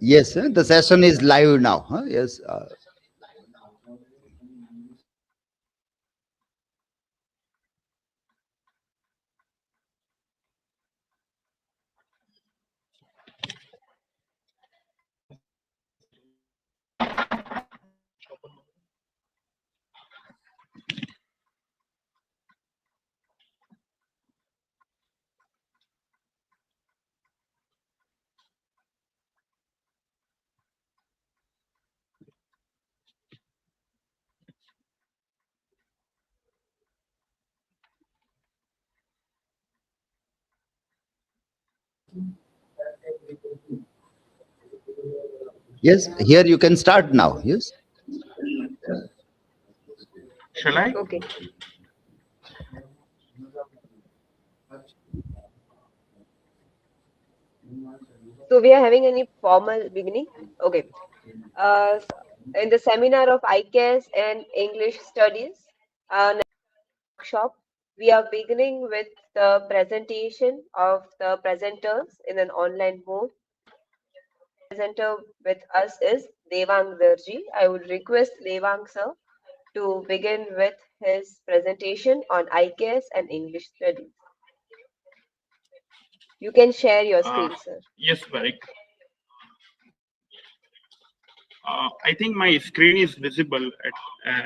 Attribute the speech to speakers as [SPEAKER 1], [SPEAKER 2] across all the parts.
[SPEAKER 1] Yes, the session is live now. Yes. Yes, here you can start now. Yes.
[SPEAKER 2] Shall I?
[SPEAKER 3] Okay. So we are having any formal beginning? Okay. Uh, in the seminar of IKS and English Studies workshop, we are beginning with the presentation of the presenters in an online mode. Presenter with us is Devang Darji. I would request Devang sir to begin with his presentation on IKS and English Studies. You can share your screen, sir.
[SPEAKER 2] Yes, Varik. I think my screen is visible at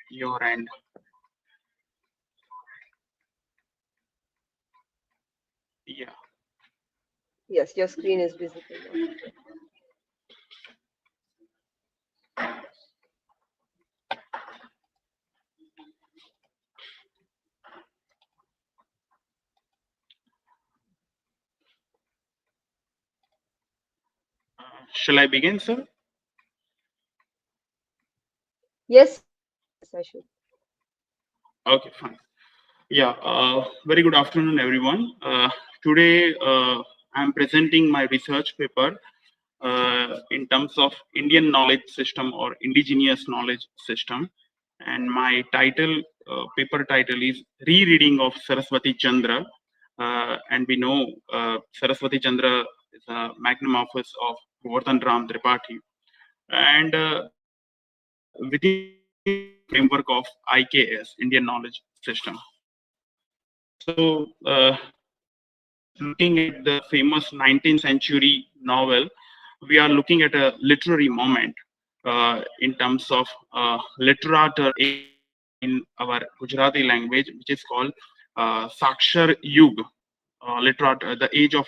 [SPEAKER 2] your end. Yeah.
[SPEAKER 3] Yes, your screen is visible now.
[SPEAKER 2] Shall I begin, sir?
[SPEAKER 3] Yes, I should.
[SPEAKER 2] Okay, fine. Yeah, very good afternoon, everyone. Today, I'm presenting my research paper in terms of Indian knowledge system or indigenous knowledge system. And my title, paper title is Rereading of Sarasvatichandra. And we know Sarasvatichandra is a magnum opus of Govardhan Ram Tripathi. And within the framework of IKS, Indian knowledge system. So, looking at the famous 19th century novel, we are looking at a literary moment in terms of literature in our Gujarati language, which is called Sakshar Yug, the age of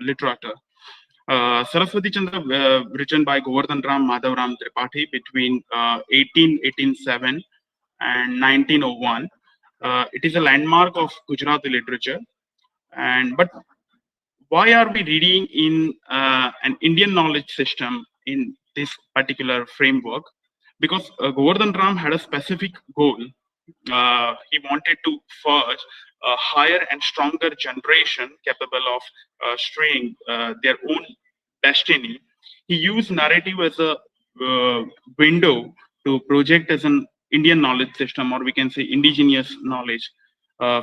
[SPEAKER 2] literature. Saraswati Chandra, written by Govardhan Ram Madhav Ram Tripathi between 1887 and 1901. It is a landmark of Gujarati literature. But why are we reading in an Indian knowledge system in this particular framework? Because Govardhan Ram had a specific goal. He wanted to forge a higher and stronger generation capable of straying their own destiny. He used narrative as a window to project as an Indian knowledge system, or we can say indigenous knowledge,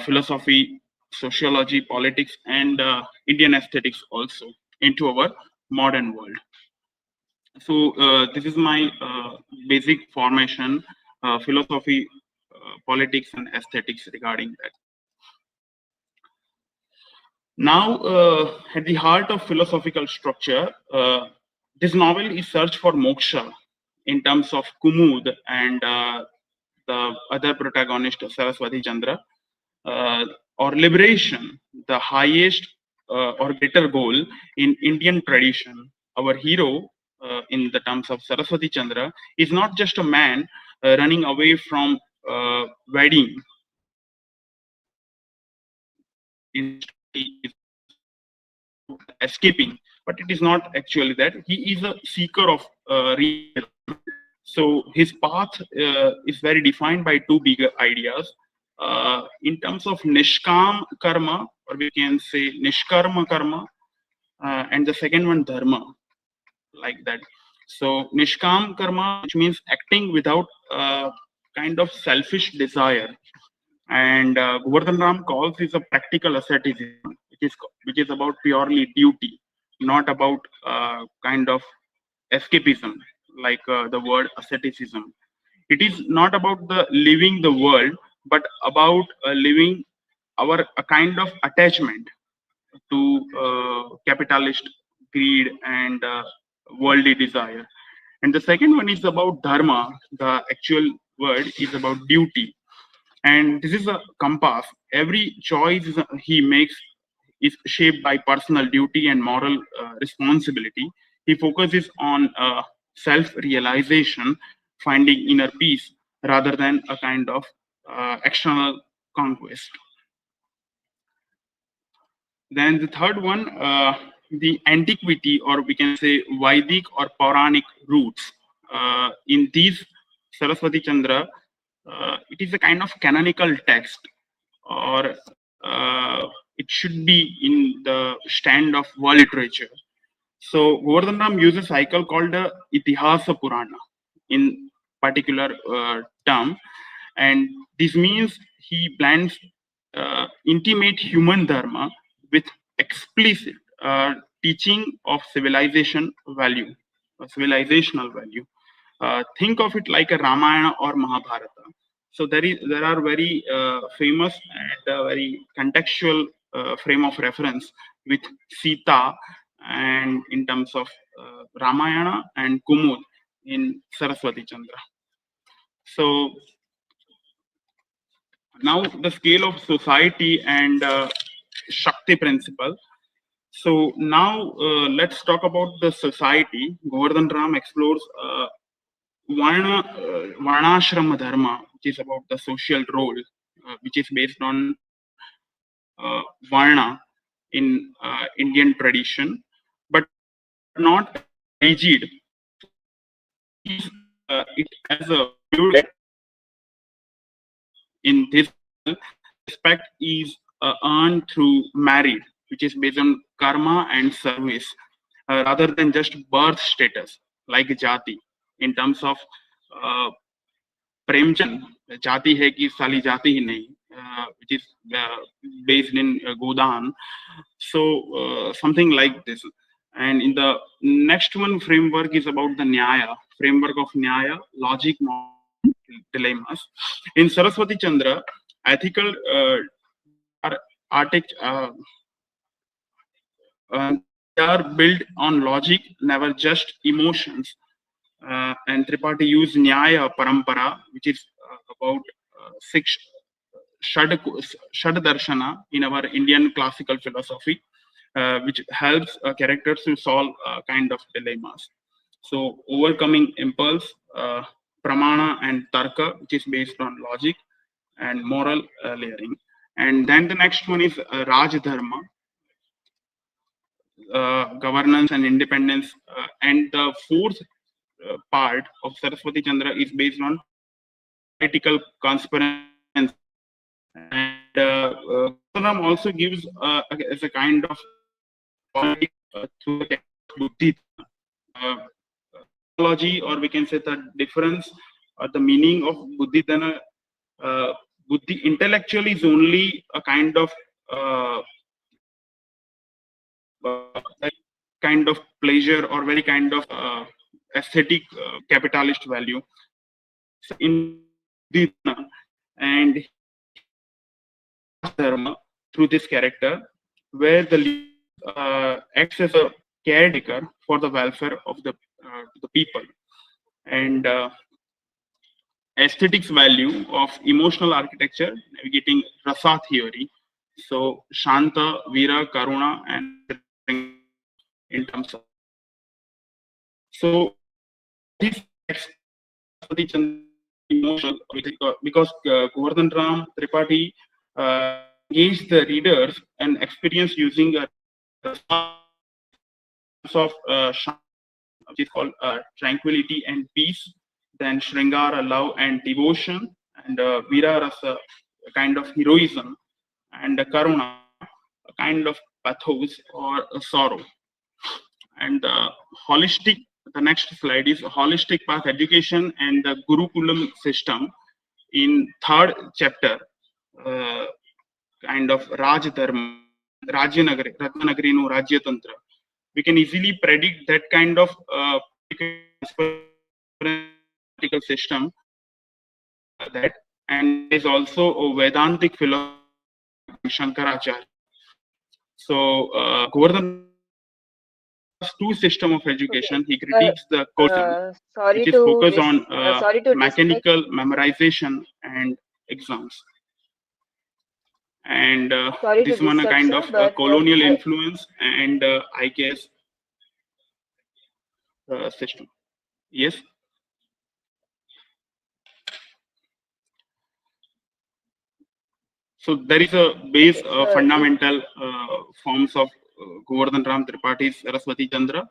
[SPEAKER 2] philosophy, sociology, politics, and Indian aesthetics also into our modern world. So this is my basic formation, philosophy, politics, and aesthetics regarding that. Now, at the heart of philosophical structure, this novel is search for moksha in terms of Kumud and the other protagonist, Saraswati Chandra, or liberation, the highest or greater goal in Indian tradition. Our hero, in the terms of Saraswati Chandra, is not just a man running away from wedding. Escaping, but it is not actually that. He is a seeker of real. So his path is very defined by two bigger ideas. In terms of nishkam karma, or we can say nishkarma karma, and the second one dharma, like that. So nishkam karma, which means acting without kind of selfish desire, and Govardhan Ram calls this a practical asceticism, which is about purely duty. not about kind of escapism, like the word asceticism. It is not about the living the world, but about living our a kind of attachment to capitalist greed and worldly desire. And the second one is about dharma. The actual word is about duty, and this is a compass. Every choice he makes is shaped by personal duty and moral responsibility. He focuses on self-realization, finding inner peace, rather than a kind of external conquest. Then the third one, the antiquity, or we can say Vedic or Puranic roots. In these Sarasvatichandra, it is a kind of canonical text, or it should be in the stand of world literature. So Govardhan Ram uses a cycle called the Itihasa Purana in particular term, and this means he blends intimate human dharma with explicit teaching of civilization value, civilizational value. Think of it like a Ramayana or Mahabharata. So there are very famous and very contextual frame of reference with Sita, and in terms of Ramayana and Kumud in Sarasvatichandra. So now the scale of society and Shakti principle. So now let's talk about the society. Govardhan Ram explores Varnashrama Dharma, which is about the social role, which is based on Varna in Indian tradition, but not rigid. It as a in this respect is earned through married, which is based on karma and service, rather than just birth status like jati. In terms of Premchand, jati hai ki sali jati hi nahi, which is based in Godan. So something like this. And in the next one, framework is about the Nyaya, framework of Nyaya, logic, dilemmas. In Saraswati Chandra, ethical they are built on logic, never just emotions. And Tripathi used Nyaya Parampara, which is about six Shad Darshana in our Indian classical philosophy, which helps characters to solve kind of dilemmas. So overcoming impulse, Pramana and Tarka, which is based on logic and moral layering. And then the next one is Raj Dharma, governance and independence. And the fourth part of Saraswati Chandra is based on political transparency. And Ram also gives as a kind of politics through the buddhi, or we can say the difference or the meaning of buddhidana. Buddhi intellectually is only a kind of pleasure or very kind of aesthetic capitalist value. So in and dharma through this character, where the leader acts as a caretaker for the welfare of the people, and aesthetics value of emotional architecture, navigating rasa theory. So Shanta, Vira, Karuna, and in terms of so this emotional, because Govardhan Ram Tripathi engaged the readers and experience using a of which is called tranquility and peace, then Shringara, love and devotion, and Vira Rasa, a kind of heroism, and Karuna, a kind of pathos or sorrow. And holistic, the next slide is holistic path education and the Gurukulam system in third chapter, kind of Raj Dharma, Rajyanagari, Ratnanagari no Rajya Tantra, we can easily predict that kind of political system that. And there is also a Vedantic philosophy by Shankaracharya. So Govardhan two system of education. He critiques the system,
[SPEAKER 3] Sorry
[SPEAKER 2] which is
[SPEAKER 3] to
[SPEAKER 2] focused on
[SPEAKER 3] sorry to disconnect.
[SPEAKER 2] mechanical memorization and exams. And
[SPEAKER 3] Sorry to
[SPEAKER 2] this one a
[SPEAKER 3] disturb,
[SPEAKER 2] kind
[SPEAKER 3] sir,
[SPEAKER 2] of
[SPEAKER 3] but
[SPEAKER 2] colonial influence and IKS system. Yes. So there is a base
[SPEAKER 3] okay, sir,
[SPEAKER 2] fundamental forms of Govardhan Ram Tripaঠি's Sarasvatichandra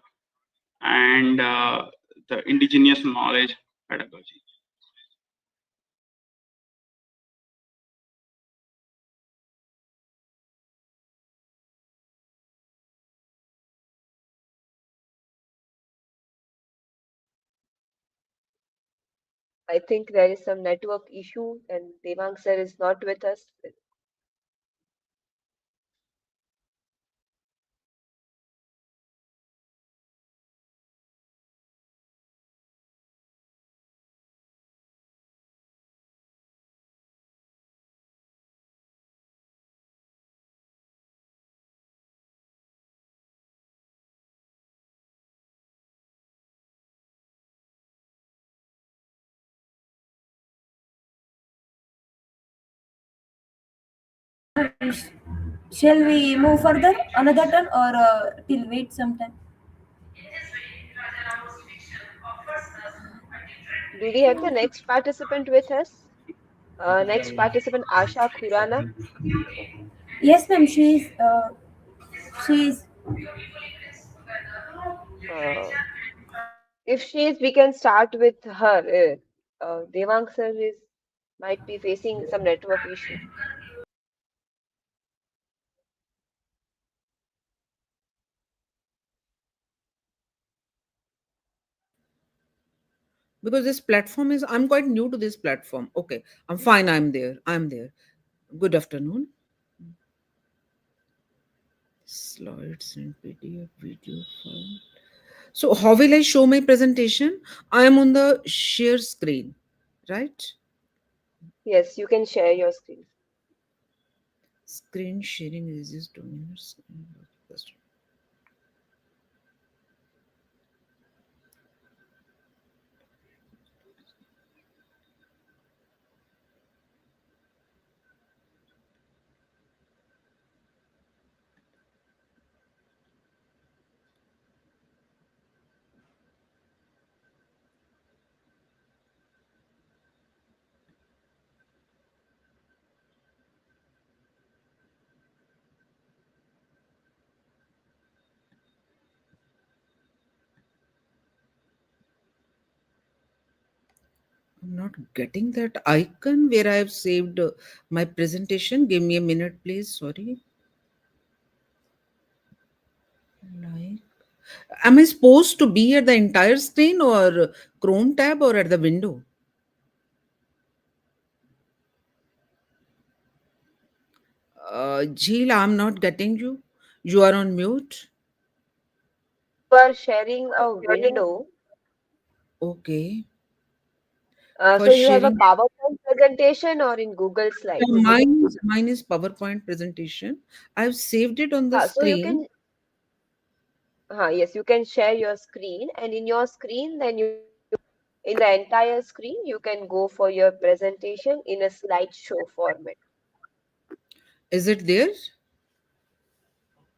[SPEAKER 2] and the indigenous knowledge pedagogy.
[SPEAKER 3] I think there is some network issue and Devang sir is not with us.
[SPEAKER 4] Shall we move further another turn or till wait some time?
[SPEAKER 3] Do we have the next participant with us? Next participant, Asha Khurana.
[SPEAKER 4] Yes, ma'am. She is.
[SPEAKER 3] Uh, if she is, we can start with her. Devang sir is might be facing some network issue.
[SPEAKER 5] Because this platform is, I'm quite new to this platform. Okay, I'm fine. I'm there. Good afternoon. Slides and PDF video file. So how will I show my presentation? I am on the share screen, right?
[SPEAKER 3] Yes, you can share your screen.
[SPEAKER 5] Screen sharing is this dominant. I'm not getting that icon where I have saved my presentation. Give me a minute, please. Sorry. Like, am I supposed to be at the entire screen or Chrome tab or at the window? Jheel, I'm not getting you. You are on mute.
[SPEAKER 3] You are sharing a window.
[SPEAKER 5] Okay.
[SPEAKER 3] So
[SPEAKER 5] For
[SPEAKER 3] you have a
[SPEAKER 5] sharing,
[SPEAKER 3] PowerPoint presentation or in Google Slides?
[SPEAKER 5] mine is PowerPoint presentation. I've saved it on the
[SPEAKER 3] So you
[SPEAKER 5] screen.
[SPEAKER 3] can, yes, you can share your screen, and in your screen, then you in the entire screen, you can go for your presentation in a slideshow format.
[SPEAKER 5] Is it there?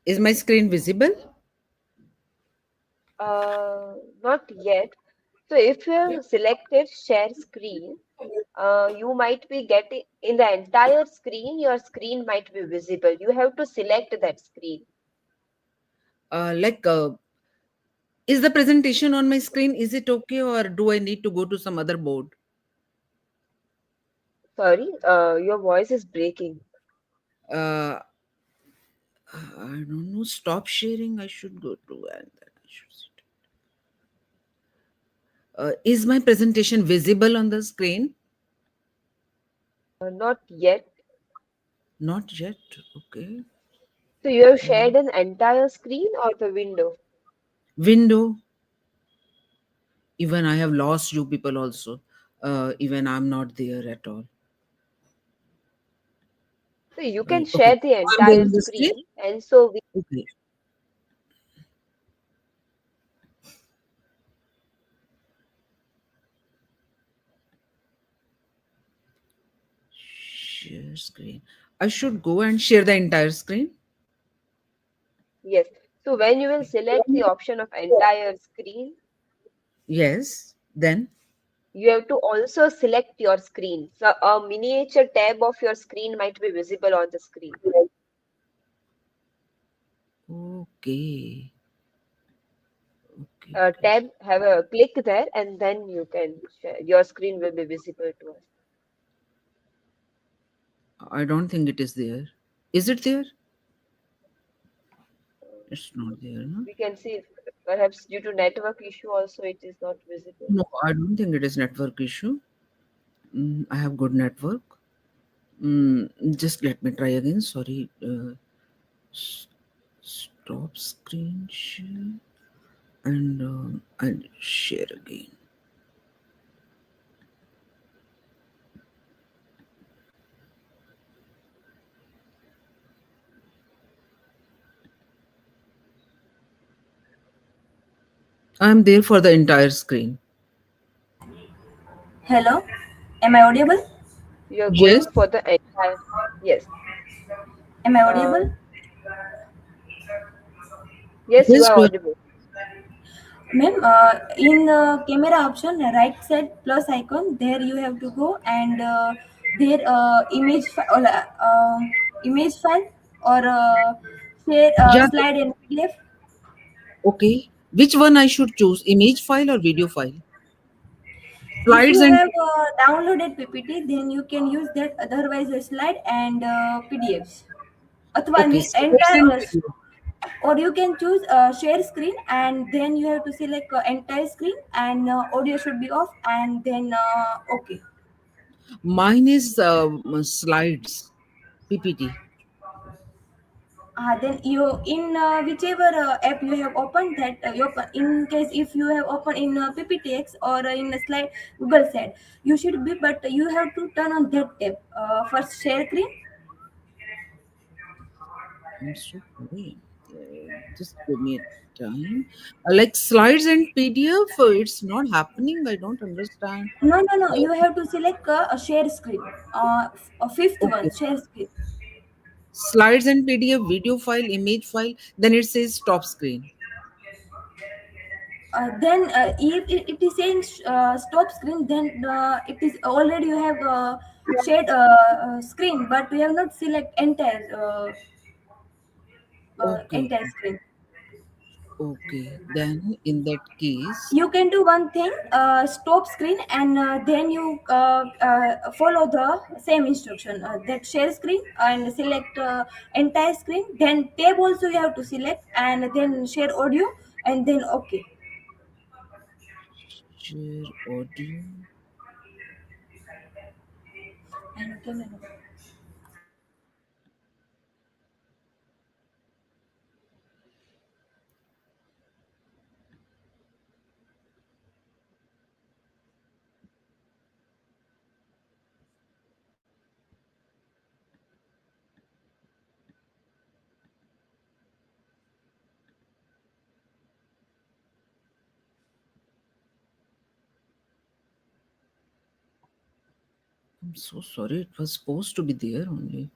[SPEAKER 5] Is my screen visible?
[SPEAKER 3] Not yet. So if you have selected share screen, you might be getting in the entire screen, your screen might be visible. You have to select that screen.
[SPEAKER 5] Like, is the presentation on my screen? Is it okay, or do I need to go to some other board?
[SPEAKER 3] Sorry, your voice is breaking.
[SPEAKER 5] Uh, I don't know. Stop sharing. I should go to and then I should sit. Is my presentation visible on the screen?
[SPEAKER 3] Not yet.
[SPEAKER 5] Not yet. Okay.
[SPEAKER 3] So you have shared an entire screen or the window?
[SPEAKER 5] window. Even I have lost you people also. Even I'm not there at all.
[SPEAKER 3] So you can
[SPEAKER 5] Okay,
[SPEAKER 3] share the
[SPEAKER 5] I'm there
[SPEAKER 3] entire
[SPEAKER 5] in the screen.
[SPEAKER 3] screen, and so we
[SPEAKER 5] Okay. Share screen. I should go and share the entire screen.
[SPEAKER 3] yes. So when you will select the option of entire screen,
[SPEAKER 5] Yes. Then.
[SPEAKER 3] you have to also select your screen. So a miniature tab of your screen might be visible on the screen.
[SPEAKER 5] Okay. Okay. Okay.
[SPEAKER 3] Tab, have a click there, and then you can share. Your screen will be visible to us.
[SPEAKER 5] I don't think it is there. Is it there? It's not there, no?
[SPEAKER 3] We can see if perhaps due to network issue also it is not visible.
[SPEAKER 5] No, I don't think it is network issue. I have good network. Just let me try again. Sorry. S- Stop screen share and I'll share again. I'm there for the entire screen.
[SPEAKER 4] Hello, am I audible?
[SPEAKER 3] You are
[SPEAKER 5] Yes.
[SPEAKER 3] going for the entire, yes.
[SPEAKER 4] Am I
[SPEAKER 3] Uh,
[SPEAKER 4] audible?
[SPEAKER 3] yes, you
[SPEAKER 5] Yes,
[SPEAKER 3] are
[SPEAKER 5] you are.
[SPEAKER 3] audible.
[SPEAKER 4] Ma'am, in camera option, right side plus icon, there you have to go and there image file or share
[SPEAKER 5] Yeah.
[SPEAKER 4] slide in PDF.
[SPEAKER 5] Okay. Which one I should choose? Image file or video file?
[SPEAKER 4] If
[SPEAKER 5] Slides
[SPEAKER 4] you
[SPEAKER 5] and
[SPEAKER 4] have downloaded PPT, then you can use that. Otherwise, a slide and PDFs. अथवा
[SPEAKER 5] okay, slides and
[SPEAKER 4] entire
[SPEAKER 5] video.
[SPEAKER 4] or you can choose share screen and then you have to select entire screen and audio should be off and then okay.
[SPEAKER 5] Mine is slides, PPT.
[SPEAKER 4] Then you in whichever app you have opened that in case if you have opened in pptx or in a slide google set you should be but you have to turn on that tab first share screen.
[SPEAKER 5] I'm so sorry. Just give me a time. Like slides and PDF, it's not happening. I don't understand.
[SPEAKER 4] No,
[SPEAKER 5] Uh,
[SPEAKER 4] you have to select a share screen, a fifth
[SPEAKER 5] okay,
[SPEAKER 4] one share screen.
[SPEAKER 5] slides and PDF, video file, image file. Then it says stop screen.
[SPEAKER 4] Then if it is saying stop screen then it is already you have shared screen but we have not select
[SPEAKER 5] Okay,
[SPEAKER 4] entire screen.
[SPEAKER 5] okay. Then in that case,
[SPEAKER 4] You can do one thing, stop screen and then you follow the same instruction that share screen and select entire screen then tab also you have to select and then share audio and then okay.
[SPEAKER 5] share audio.
[SPEAKER 4] And okay,
[SPEAKER 5] I'm so sorry. It was supposed to be there only.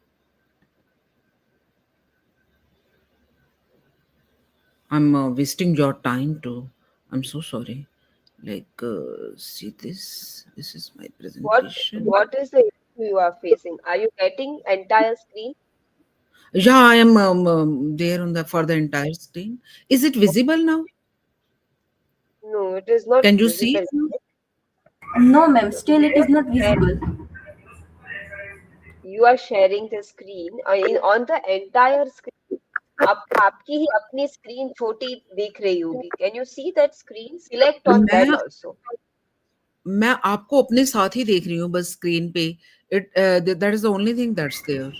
[SPEAKER 5] I'm wasting your time too. I'm so sorry. Like, see this. This is my
[SPEAKER 3] What
[SPEAKER 5] presentation.
[SPEAKER 3] what is the issue you are facing? Are you getting entire screen?
[SPEAKER 5] Yeah, I am there on the for the entire screen. Is it visible now?
[SPEAKER 3] No, it is not
[SPEAKER 5] Can you see
[SPEAKER 3] visible
[SPEAKER 5] it now?
[SPEAKER 3] yet.
[SPEAKER 4] no ma'am
[SPEAKER 3] No,
[SPEAKER 4] still it is not
[SPEAKER 3] share,
[SPEAKER 4] visible.
[SPEAKER 3] you are sharing the screen in on the entire screen. आप आपकी ही अपनी screen छोटी दिख रही होगी. Can you see that screen? Select on
[SPEAKER 5] मैं
[SPEAKER 3] that also.
[SPEAKER 5] मैं आपको अपने साथ ही देख रही हूँ बस स्क्रीन पे. It that is the only thing that's there.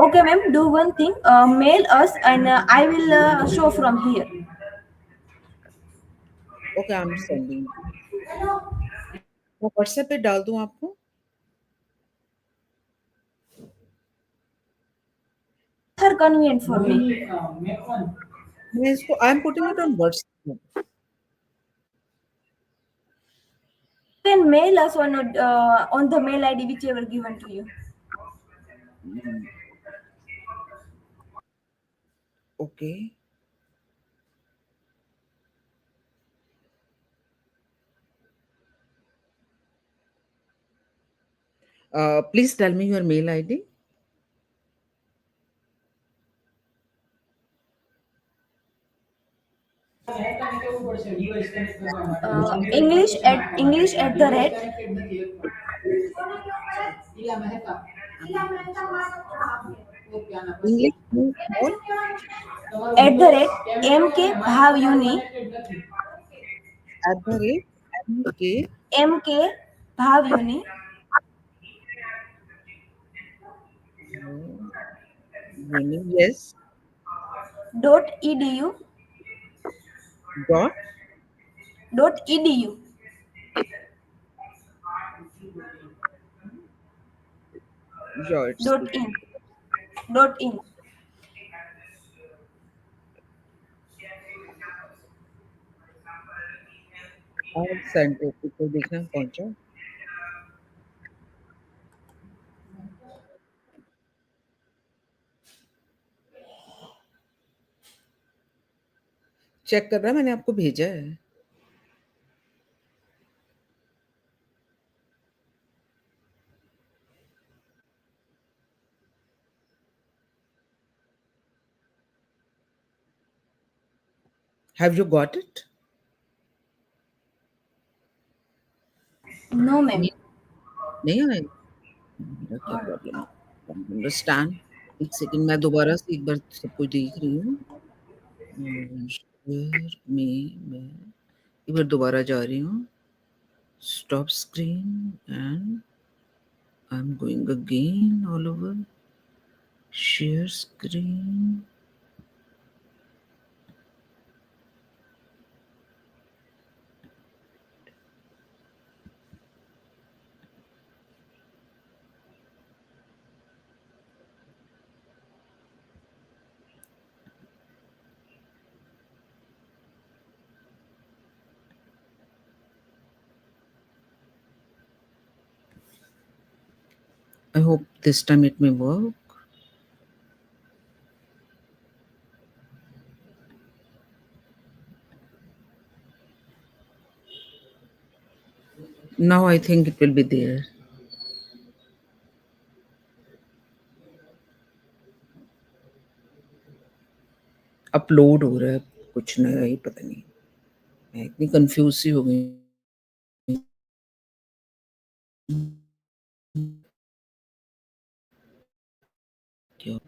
[SPEAKER 4] Okay, ma'am, do one thing. Mail us and I will show from here.
[SPEAKER 5] Okay, I am sending. मैं व्हाट्सएप पे डाल दूं आपको?
[SPEAKER 4] Her convenient for me.
[SPEAKER 5] मैं इसको I am putting it on WhatsApp.
[SPEAKER 4] You can mail us on the mail ID whichever given to you.
[SPEAKER 5] Okay, please tell me your mail ID.
[SPEAKER 4] English at the rate
[SPEAKER 5] English में small
[SPEAKER 4] MK Bhavuni
[SPEAKER 5] @MK
[SPEAKER 4] MK Bhavuni
[SPEAKER 5] yes
[SPEAKER 4] .edu
[SPEAKER 5] dot
[SPEAKER 4] .edu.
[SPEAKER 5] yours.
[SPEAKER 4] .in.
[SPEAKER 5] I'll send it to देखना पहुंचा। Check कर रहा, मैंने आपको भेजा है। Have you got it?
[SPEAKER 4] No, ma'am.
[SPEAKER 5] नहीं आया? मेरा क्या प्रॉब्लम है? अंडरस्टैंड। एक सेकंड, मैं दोबारा से एक बार सब कुछ देख रही हूँ। शेयर में मैं एक बार दोबारा जा रही हूँ। Stop screen and I am going again all over. Share screen. I hope this time it may work. Now I think it will be there. Upload हो रहा है, कुछ नया ही पता नहीं। मैं इतनी कंफ्यूज सी हो गई। क्या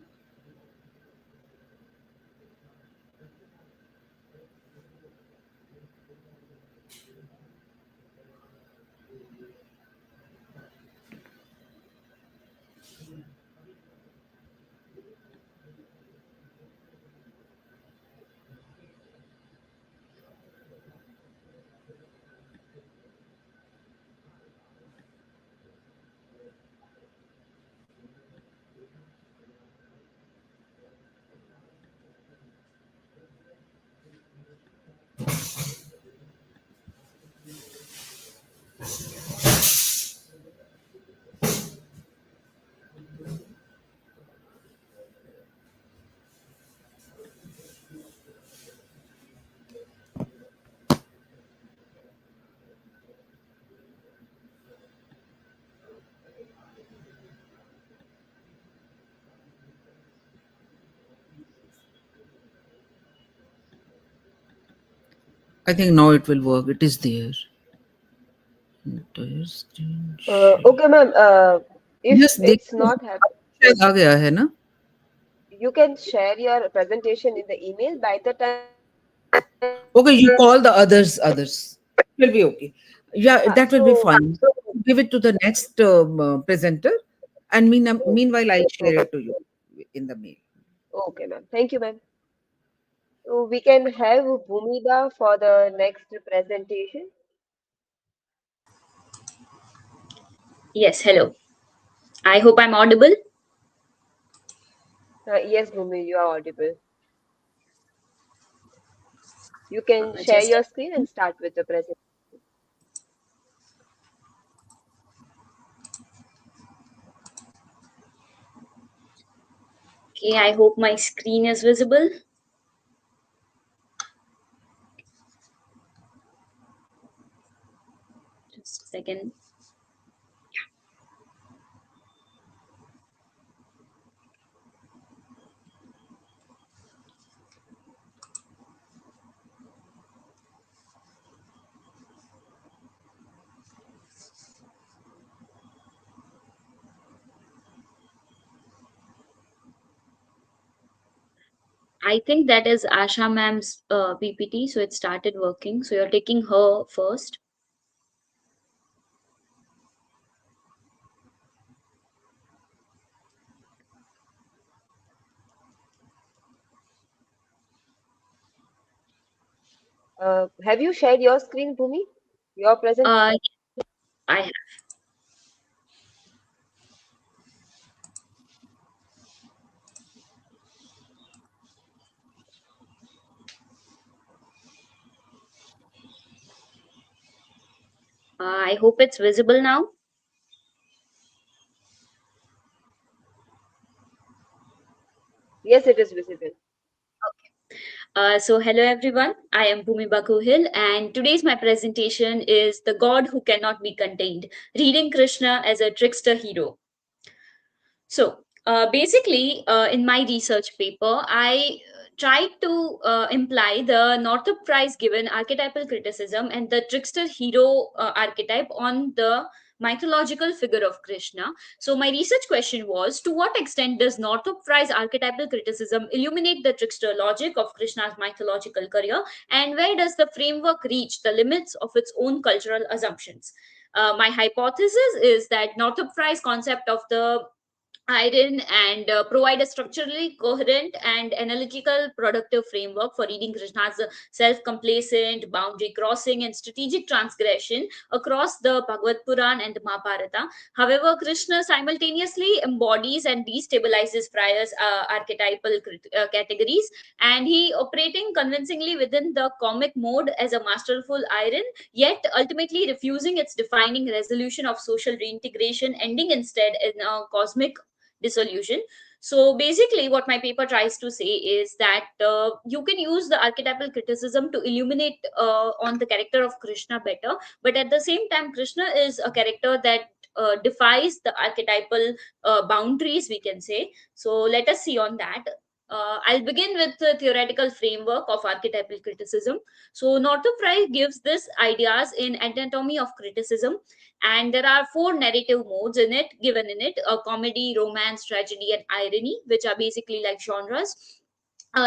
[SPEAKER 5] I think now it will work. It is there. Entire screen share.
[SPEAKER 3] Okay, ma'am. If
[SPEAKER 5] Yes,
[SPEAKER 3] it's
[SPEAKER 5] देखो,
[SPEAKER 3] not happening,
[SPEAKER 5] शायद आ गया है ना?
[SPEAKER 3] you can share your presentation in the email. By the time,
[SPEAKER 5] Okay, you call the others. It will be okay. Yeah, that will be
[SPEAKER 3] so
[SPEAKER 5] fine. Give it to the next presenter, and meanwhile, I'll share it to you in the mail.
[SPEAKER 3] okay, ma'am. Thank you, ma'am. So we can have Bhumida for the next presentation.
[SPEAKER 6] Yes, hello. I hope I'm audible.
[SPEAKER 3] Yes, Bhumi, you are audible. You can share
[SPEAKER 6] Just
[SPEAKER 3] your screen and start with the presentation.
[SPEAKER 6] okay. I hope my screen is visible. Just a second. I think that is Asha ma'am's PPT, so it started working. So you're taking her first.
[SPEAKER 3] Have you shared your screen, Bhumi? Your present.
[SPEAKER 6] I I hope it's visible now.
[SPEAKER 3] Yes, it is visible.
[SPEAKER 6] So hello everyone. I am Bhumi Bakuhil, and today's my presentation is "The God Who Cannot Be Contained: Reading Krishna as a Trickster Hero." So basically, in my research paper, I tried to imply the Northrop Prize given archetypal criticism and the trickster hero archetype on the mythological figure of Krishna. So my research question was, to what extent does Northrop Prize archetypal criticism illuminate the trickster logic of Krishna's mythological career, and where does the framework reach the limits of its own cultural assumptions? My hypothesis is that Northrop Frye's concept of the iron and provide a structurally coherent and analytical productive framework for reading Krishna's self-complacent, boundary-crossing, and strategic transgression across the Bhagavad Puran and the Mahabharata. However, Krishna simultaneously embodies and destabilizes Frye's archetypal categories, and he operating convincingly within the comic mode as a masterful iron, yet ultimately refusing its defining resolution of social reintegration, ending instead in a cosmic dissolution. So basically what my paper tries to say is that you can use the archetypal criticism to illuminate on the character of Krishna better, but at the same time Krishna is a character that defies the archetypal boundaries, we can say. So let us see on that. I'll begin with the theoretical framework of archetypal criticism. So Northrop Frye gives this ideas in Anatomy of Criticism, and there are four narrative modes in it, given in it: a comedy, romance, tragedy, and irony, which are basically like genres.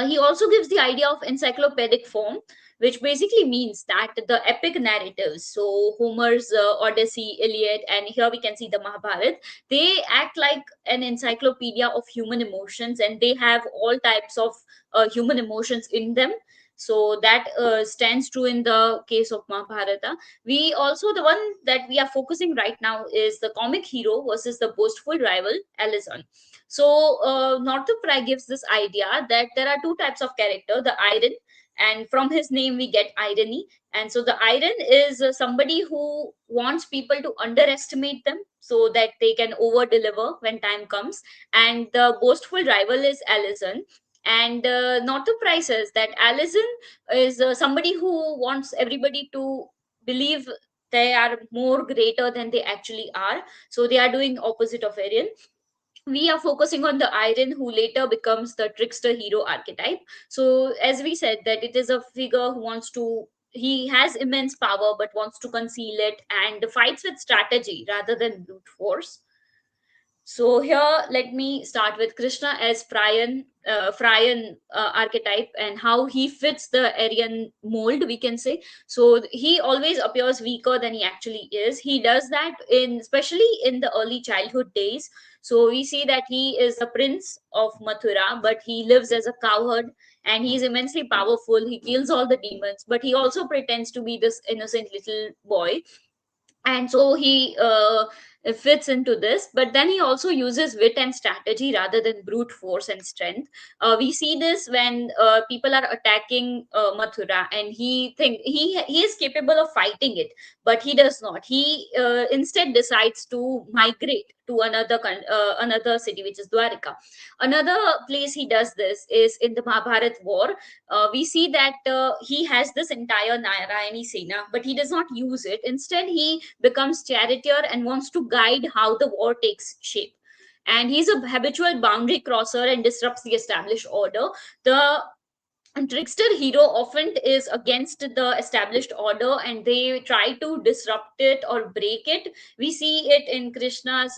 [SPEAKER 6] He also gives the idea of encyclopedic form, which basically means that the epic narratives, so Homer's Odyssey, Iliad, and here we can see the Mahabharata, they act like an encyclopedia of human emotions, and they have all types of human emotions in them. So that stands true in the case of Mahabharata. We also, the one that we are focusing right now is the comic hero versus the boastful rival Alison. So Northrop Frye gives this idea that there are two types of character: the iron, and from his name we get irony. And so the iron is somebody who wants people to underestimate them so that they can over deliver when time comes. And the boastful rival is Alison. And Northrop Frye says that Alison is somebody who wants everybody to believe they are more greater than they actually are. So they are doing opposite of Arian. We are focusing on the iron who later becomes the trickster hero archetype. So as we said, that it is a figure who wants to, he has immense power but wants to conceal it and fights with strategy rather than brute force. So here, let me start with Krishna as Fryan archetype and how he fits the Aryan mold, we can say. So he always appears weaker than he actually is. He does that in, especially in the early childhood days. So we see that he is the prince of Mathura, but he lives as a cowherd, and he is immensely powerful. He kills all the demons, but he also pretends to be this innocent little boy. And so he fits into this, but then he also uses wit and strategy rather than brute force and strength. We see this when people are attacking Mathura, and he is capable of fighting it, but he does not. He instead decides to migrate to another city, which is Dwarika. Another place he does this is in the Mahabharat war. We see that he has this entire Narayani Sena, but he does not use it. Instead, he becomes charioteer and wants to guide how the war takes shape. And he's a habitual boundary crosser and disrupts the established order. The trickster hero often is against the established order, and they try to disrupt it or break it. We see it in Krishna's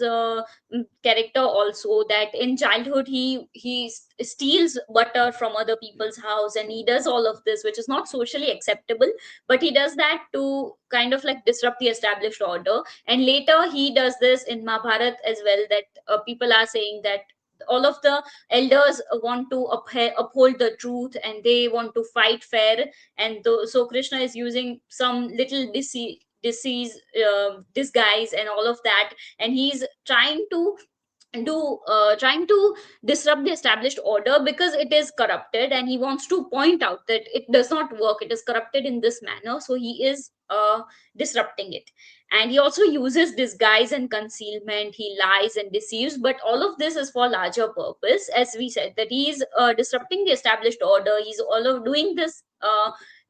[SPEAKER 6] character also, that in childhood he steals butter from other people's house, and he does all of this, which is not socially acceptable, but he does that to kind of like disrupt the established order. And later he does this in Mahabharat as well, that people are saying that all of the elders want to uphold the truth, and they want to fight fair. And so Krishna is using some little disguise and all of that, and he's trying to disrupt the established order because it is corrupted, and he wants to point out that it does not work, it is corrupted in this manner. So he is disrupting it. And he also uses disguise and concealment. He lies and deceives, but all of this is for larger purpose. As we said, that he is disrupting the established order. He's all of doing this,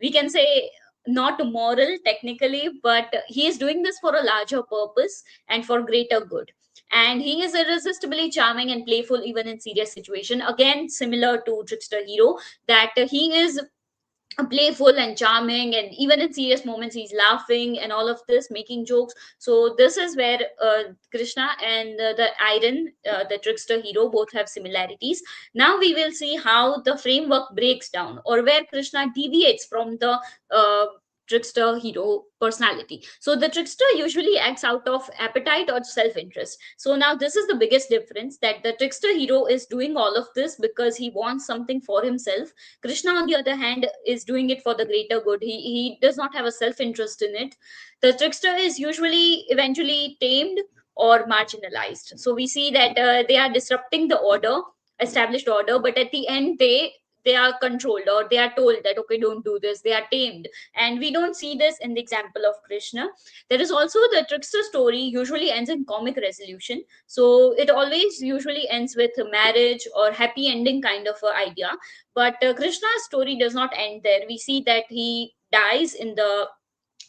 [SPEAKER 6] we can say, not moral technically, but he is doing this for a larger purpose and for greater good. And he is irresistibly charming and playful even in serious situation, again similar to trickster hero, that he is playful and charming, and even in serious moments he's laughing and all of this, making jokes. So this is where Krishna and the iron, the trickster hero, both have similarities. Now we will see how the framework breaks down, or where Krishna deviates from the trickster hero personality. So the trickster usually acts out of appetite or self-interest. So now this is the biggest difference, that the trickster hero is doing all of this because he wants something for himself. Krishna, on the other hand, is doing it for the greater good. He does not have a self-interest in it. The trickster is usually eventually tamed or marginalized. So we see that they are disrupting the order, established order, but at the end they are controlled, or they are told that okay, don't do this. They are tamed. And we don't see this in the example of Krishna. There is also the trickster story usually ends in comic resolution. So it always usually ends with a marriage or happy ending kind of a idea. But Krishna's story does not end there. We see that he dies in the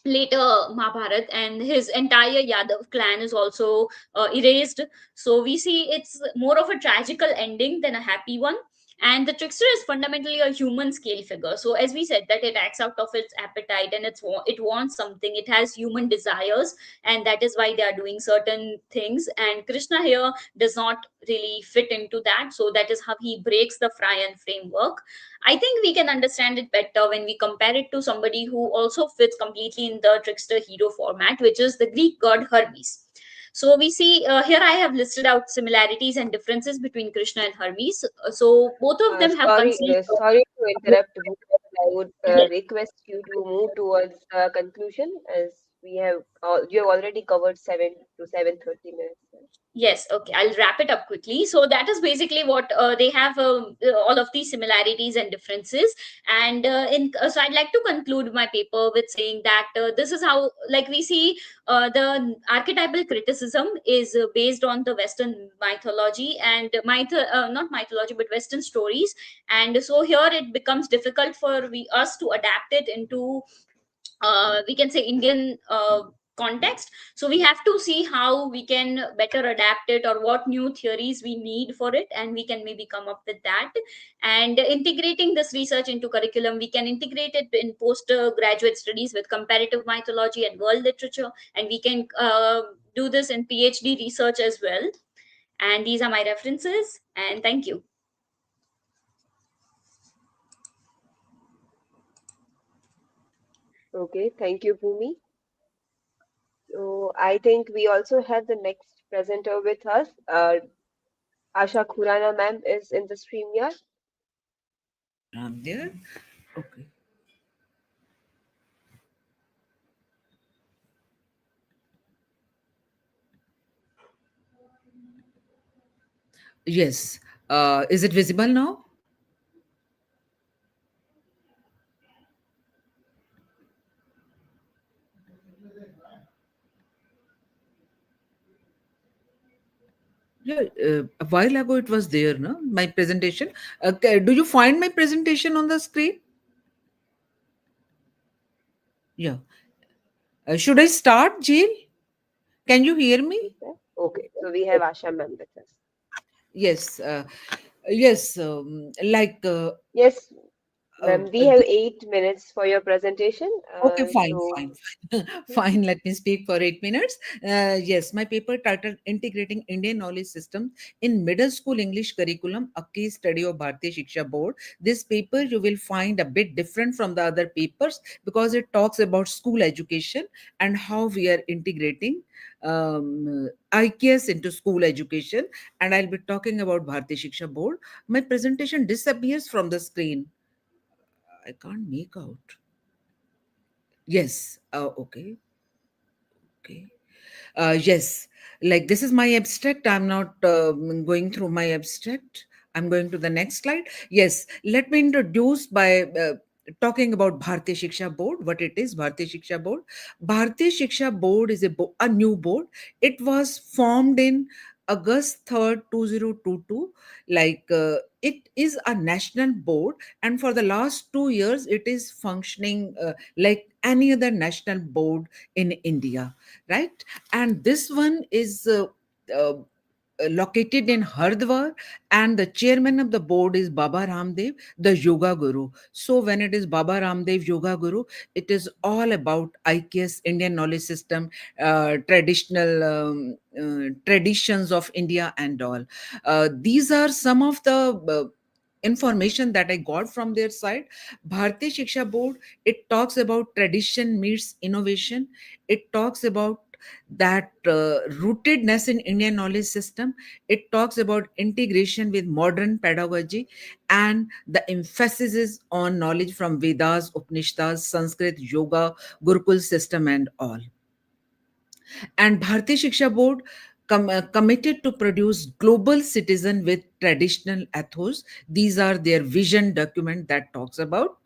[SPEAKER 6] later Mahabharat, and his entire Yadav clan is also erased. So we see it's more of a tragical ending than a happy one. And the trickster is fundamentally a human scale figure. So as we said, that it acts out of its appetite, and it wants something. It has human desires, and that is why they are doing certain things. And Krishna here does not really fit into that. So that is how he breaks the Freudian framework. I think we can understand it better when we compare it to somebody who also fits completely in the trickster hero format, which is the Greek god Hermes. So we see here I have listed out similarities and differences between Krishna and Hermes. So both of them have conceived.
[SPEAKER 3] Sorry to interrupt. I would
[SPEAKER 6] Yes.
[SPEAKER 3] request you to move towards conclusion, as you have already covered 7 to 7:30 minutes.
[SPEAKER 6] Yes, okay, I'll wrap it up quickly. So that is basically what they have, all of these similarities and differences. And so I'd like to conclude my paper with saying that this is how, like, we see the archetypal criticism is based on the Western mythology and not mythology, but Western stories. And so here it becomes difficult for us to adapt it into we can say Indian context. So we have to see how we can better adapt it, or what new theories we need for it, and we can maybe come up with that. And integrating this research into curriculum, we can integrate it in postgraduate studies with comparative mythology and world literature, and we can do this in PhD research as well. And these are my references, and thank you.
[SPEAKER 3] Okay, thank you, Bhumi. So I think we also have the next presenter with us, Asha Khurana ma'am is in the stream here.
[SPEAKER 5] I'm there. Okay. Yes. Is it visible now? Yeah, a while ago it was there, no? My presentation. Do you find my presentation on the screen? Yeah. Should I start, Jill? Can you hear me?
[SPEAKER 3] Okay, so we have Asha ma'am with us.
[SPEAKER 5] Yes. Yes.
[SPEAKER 3] Yes,
[SPEAKER 5] Uh,
[SPEAKER 3] ma'am, we have 8 minutes for your presentation.
[SPEAKER 5] Okay, fine,
[SPEAKER 3] So
[SPEAKER 5] fine, fine. Let me speak for 8 minutes. Yes, my paper titled Integrating Indian Knowledge System in Middle School English Curriculum, a case study of Bharatiya Shiksha Board. This paper you will find a bit different from the other papers because it talks about school education and how we are integrating IKS into school education. And I'll be talking about Bharatiya Shiksha Board. My presentation disappears from the screen. I can't make out. Yes. Okay. Okay. Yes, like this is my abstract. I'm not going through my abstract. I'm going to the next slide. Yes, let me introduce by talking about Bharatiya Shiksha Board, what it is, Bharatiya Shiksha Board. Bharatiya Shiksha Board is a new board. It was formed in August 3rd, 2022. It is a national board, and for the last 2 years, it is functioning like any other national board in India, right? And this one is uh, located in Hardwar, and the chairman of the board is Baba Ramdev, the yoga guru. So when it is Baba Ramdev yoga guru, it is all about IKS, Indian knowledge system, traditional traditions of India and all. These are some of the information that I got from their side. Bharatiya Shiksha Board, it talks about tradition meets innovation. It talks about that rootedness in Indian knowledge system. It talks about integration with modern pedagogy, and the emphasis is on knowledge from Vedas, Upanishads, Sanskrit, yoga, Gurukul system, and all. And Bharatiya Shiksha Board committed to produce global citizen with traditional ethos. These are their vision document that talks about.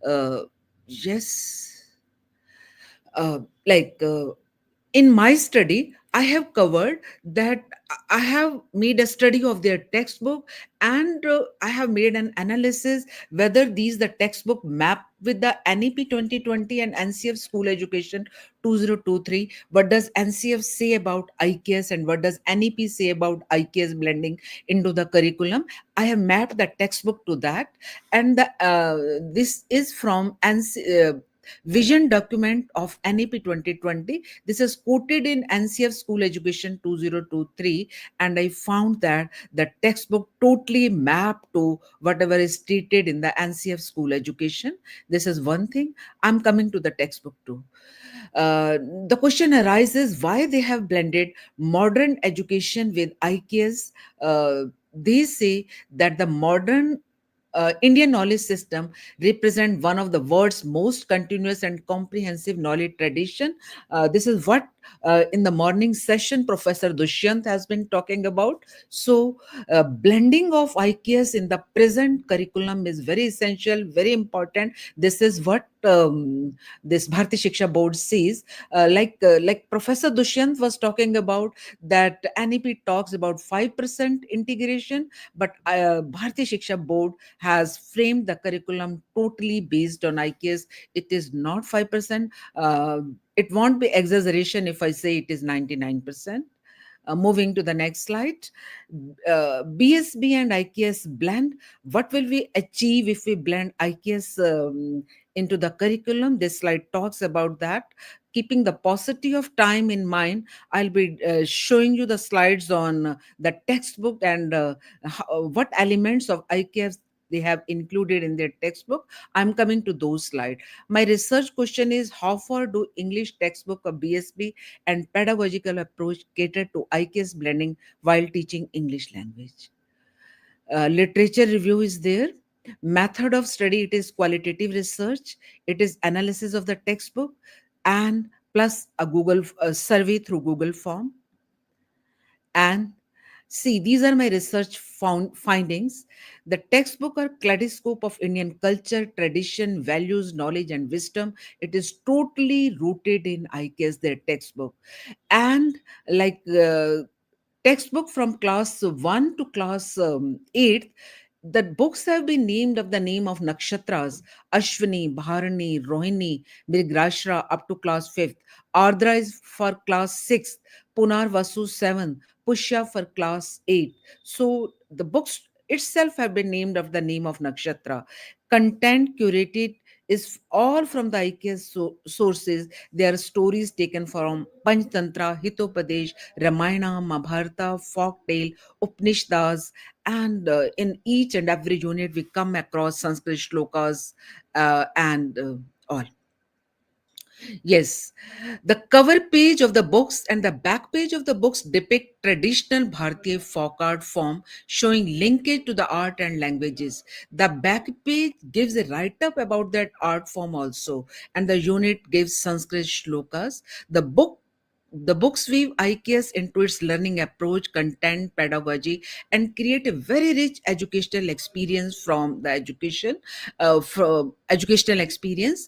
[SPEAKER 5] Uh, yes. Uh, like in my study, I have covered that. I have made a study of their textbook, and I have made an analysis whether these the textbook map with the NEP 2020 and NCF school education 2023. What does NCF say about IKS, and what does NEP say about IKS blending into the curriculum? I have mapped the textbook to that, and this is from vision document of NEP 2020. This is quoted in NCF School Education 2023, and I found that the textbook totally mapped to whatever is stated in the NCF School Education. This is one thing. I'm coming to the textbook too. The question arises why they have blended modern education with IKS. They say that the modern Indian knowledge system represent one of the world's most continuous and comprehensive knowledge tradition. This is what in the morning session Professor Dushyant has been talking about. So blending of IKS in the present curriculum is very essential, very important. This is what this Bharati Shiksha Board says. Like Professor Dushyant was talking about, that NEP talks about 5% integration, but Bharati Shiksha Board has framed the curriculum totally based on IKS. It is not 5%. It won't be exaggeration if I say it is 99%. Moving to the next slide. BSB and IKS blend. What will we achieve if we blend IKS into the curriculum? This slide talks about that. Keeping the paucity of time in mind, I'll be showing you the slides on the textbook and what elements of IKS they have included in their textbook. I'm coming to those slides. My research question is, how far do English textbook of BSB and pedagogical approach cater to IKS blending while teaching English language? Literature review is there. Method of study, it is qualitative research, it is analysis of the textbook, and plus a Google survey through Google form. And see, these are my research findings. The textbook are kaleidoscope of Indian culture, tradition, values, knowledge, and wisdom. It is totally rooted in IKS, their textbook. And like textbook from class 1 to class 8, the books have been named of the name of nakshatras: Ashwini, Bharani, Rohini, Mrigashiram up to class 5th. Ardra is for class 6th, Punar Vasu 7th, Pushya for class 8. So the books itself have been named of the name of nakshatra. Content curated is all from the IKS sources. There are stories taken from Panchtantra, Hitopadesh, Ramayana, Mahabharata, folktale, Upanishads, and in each and every unit we come across Sanskrit shlokas and all. Yes, the cover page of the books and the back page of the books depict traditional Bharatiya folk art form showing linkage to the art and languages. The back page gives a write-up about that art form also, and the unit gives Sanskrit shlokas. The books weave IKS into its learning approach, content, pedagogy, and create a very rich educational experience from the from educational experience.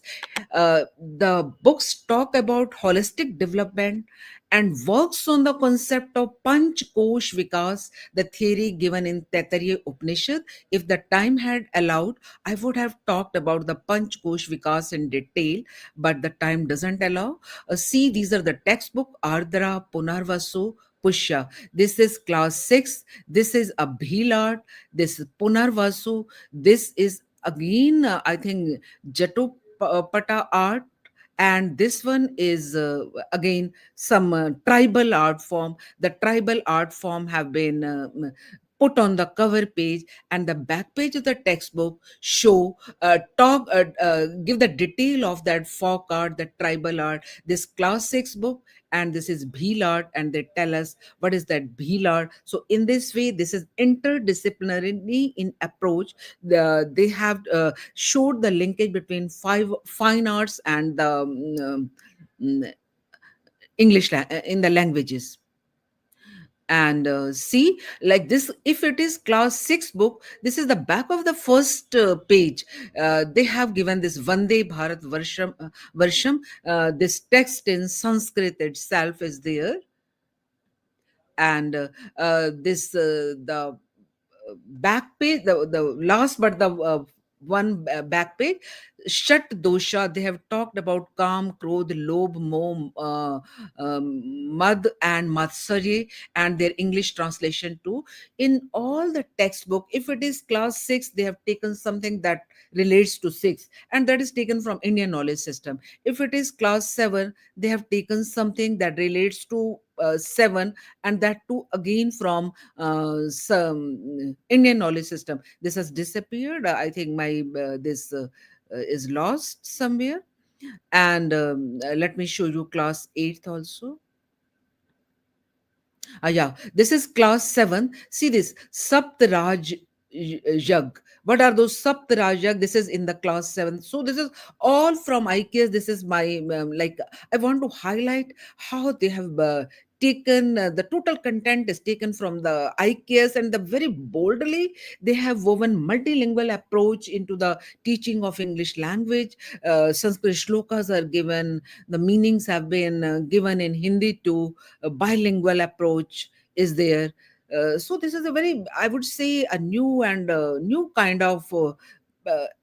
[SPEAKER 5] The books talk about holistic development and works on the concept of Panch Kosh Vikas, the theory given in Taittiriya Upanishad. If the time had allowed, I would have talked about the Panch Kosh Vikas in detail, but the time doesn't allow. See, these are the textbook: Ardra, Punarvasu, Pushya. This is class 6. This is a Bhilad. This is Punarvasu. This is again, I think, Jatopata art. And this one is again some tribal art form. The tribal art form have been put on the cover page, and the back page of the textbook show give the detail of that folk art, the tribal art. This class 6 book, and this is Bhilad, and they tell us what is that Bhilad. So in this way, this is interdisciplinary in approach. They have showed the linkage between fine arts and the mm, in the languages. And see, like this, if it is class 6 book, this is the back of the first page. They have given this Vande Bharat Varsham. This text in Sanskrit itself is there. And this the back page, the last but the back page, Shat Dosha, they have talked about Kam, Krodh, Lobh, Moh, Mad and Matsarya, and their English translation too. In all the textbook, if it is class 6, they have taken something that relates to 6, and that is taken from Indian knowledge system. If it is class 7, they have taken something that relates to 7, and that too again from some Indian knowledge system. This has disappeared. I think my this is lost somewhere. And let me show you class 8th also. Yeah, this is class 7. See this Saptaraj Yag. What are those Saptaraj Yag? This is in the class 7. So this is all from IKS. This is my like, I want to highlight how they have taken the total content is taken from the IKS, and the very boldly they have woven multilingual approach into the teaching of English language. Sanskrit shlokas are given, the meanings have been given in Hindi too. A bilingual approach is there. So this is a very, I would say, a new and new kind of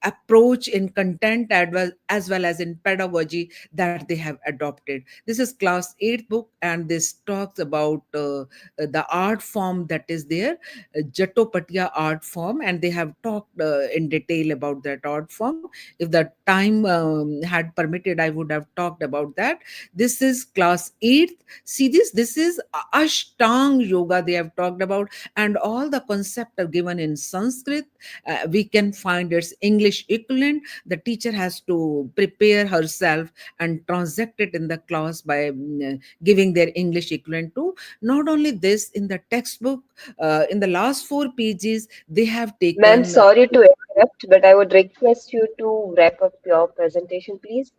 [SPEAKER 5] approach in content as well as in pedagogy that they have adopted. This is class 8th book, and this talks about the art form that is there, Jatopatiya art form, and they have talked in detail about that art form. If the time had permitted, I would have talked about that. This is class 8th. See this is Ashtang yoga they have talked about, and all the concepts are given in Sanskrit. We can find its English equivalent. The teacher has to prepare herself and transact it in the class by giving their English equivalent too. Not only this, in the textbook, in the last 4 pages, they have
[SPEAKER 3] Ma'am,
[SPEAKER 5] taken.
[SPEAKER 3] sorry to interrupt, but I would request you to wrap up your presentation, please.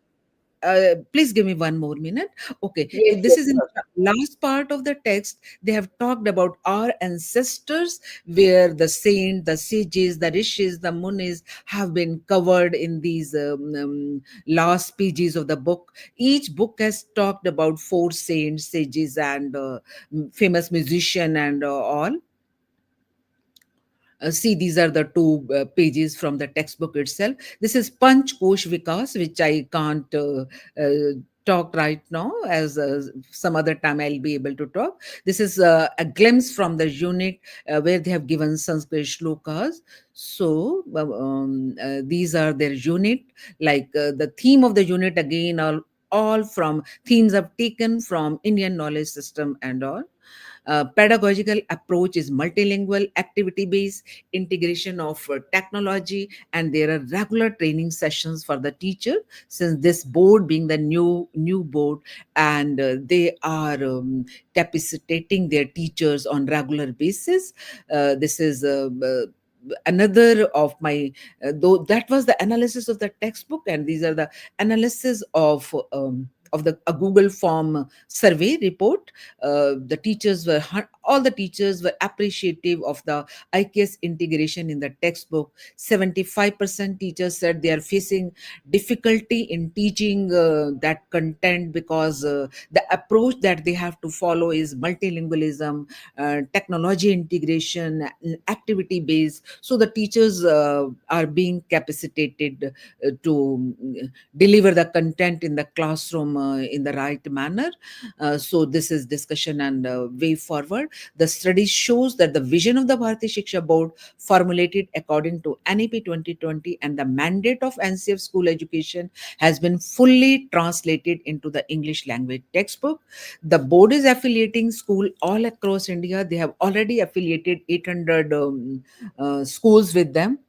[SPEAKER 5] Please give me 1 more minute. Okay,
[SPEAKER 3] Yes,
[SPEAKER 5] this
[SPEAKER 3] yes,
[SPEAKER 5] is in
[SPEAKER 3] sir.
[SPEAKER 5] the last part of the text. They have talked about our ancestors, where the saint, the sages, the rishis, the munis have been covered in these last pages of the book. Each book has talked about 4 saints, sages, and famous musician and all. See, these are the 2 pages from the textbook itself. This is Panch Kosh Vikas, which I can't talk right now, as some other time I'll be able to talk. This is a glimpse from the unit where they have given Sanskrit shlokas. So these are their unit. Like the theme of the unit again, all from themes I've taken from Indian knowledge system and all. Pedagogical approach is multilingual, activity based, integration of technology, and there are regular training sessions for the teacher, since this board being the new board, and they are capacitating their teachers on regular basis. This is another of my though that was the analysis of the textbook, and these are the analysis of the a Google form survey report. The teachers were all the teachers were appreciative of the IKS integration in the textbook. 75% teachers said they are facing difficulty in teaching that content, because the approach that they have to follow is multilingualism, technology integration, activity based. So the teachers are being capacitated to deliver the content in the classroom in the right manner. So this is discussion and way forward. The study shows that the vision of the Bharatiya Shiksha Board, formulated according to NEP 2020 and the mandate of NCF school education, has been fully translated into the English language textbook. The board is affiliating school all across India. They have already affiliated 800 schools with them.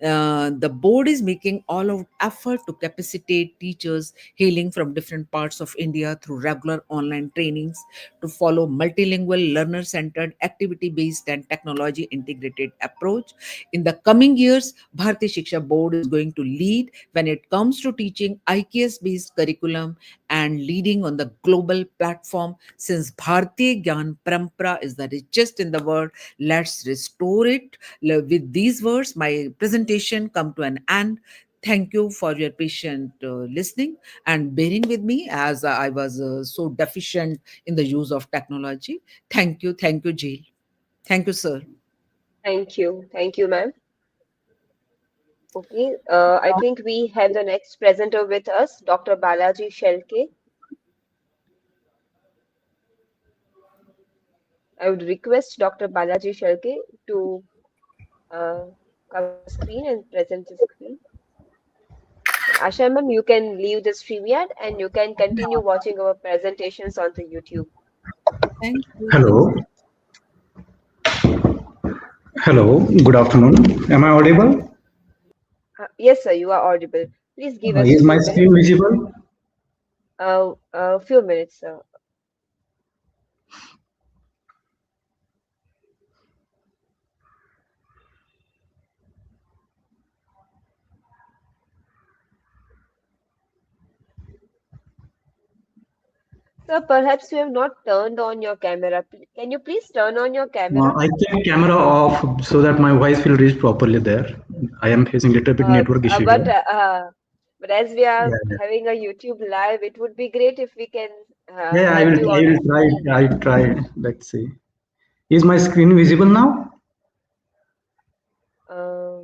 [SPEAKER 5] The board is making all out effort to capacitate teachers hailing from different parts of India through regular online trainings to follow multilingual, learner-centered, activity-based and technology-integrated approach. In the coming years, Bharatiya Shiksha Board is going to lead when it comes to teaching IKS-based curriculum and leading on the global platform. Since Bharatiya Gyan Parampara is the richest in the world, let's restore it. With these words, my presentation come to an end. Thank you for your patient listening and bearing with me, as I was so deficient in the use of technology. Thank you, Jill. Thank you, sir.
[SPEAKER 3] Thank you, ma'am. Okay, I think we have the next presenter with us, Dr. Balaji Shelke. I would request Dr. Balaji Shelke to come on screen and present the screen. Asha ma'am, you can leave the StreamYard and you can continue watching our presentations on the YouTube.
[SPEAKER 5] Thank you.
[SPEAKER 7] Hello. Hello. Good afternoon. Am I audible?
[SPEAKER 3] Yes, sir, you are audible. Please give us
[SPEAKER 7] Is
[SPEAKER 3] few
[SPEAKER 7] my screen
[SPEAKER 3] minutes.
[SPEAKER 7] visible?
[SPEAKER 3] Few minutes, sir. Sir, perhaps you have not turned on your camera. Can you please turn on your camera?
[SPEAKER 7] I kept camera off so that my voice will reach properly there. I am facing little bit network issue
[SPEAKER 3] But
[SPEAKER 7] here.
[SPEAKER 3] as we are
[SPEAKER 7] Yeah,
[SPEAKER 3] having a YouTube live, it would be great if we can
[SPEAKER 7] yeah. I
[SPEAKER 3] have
[SPEAKER 7] will.
[SPEAKER 3] you
[SPEAKER 7] I
[SPEAKER 3] on
[SPEAKER 7] will try.
[SPEAKER 3] screen.
[SPEAKER 7] I try. Let's see. Is my screen visible now?
[SPEAKER 3] Uh,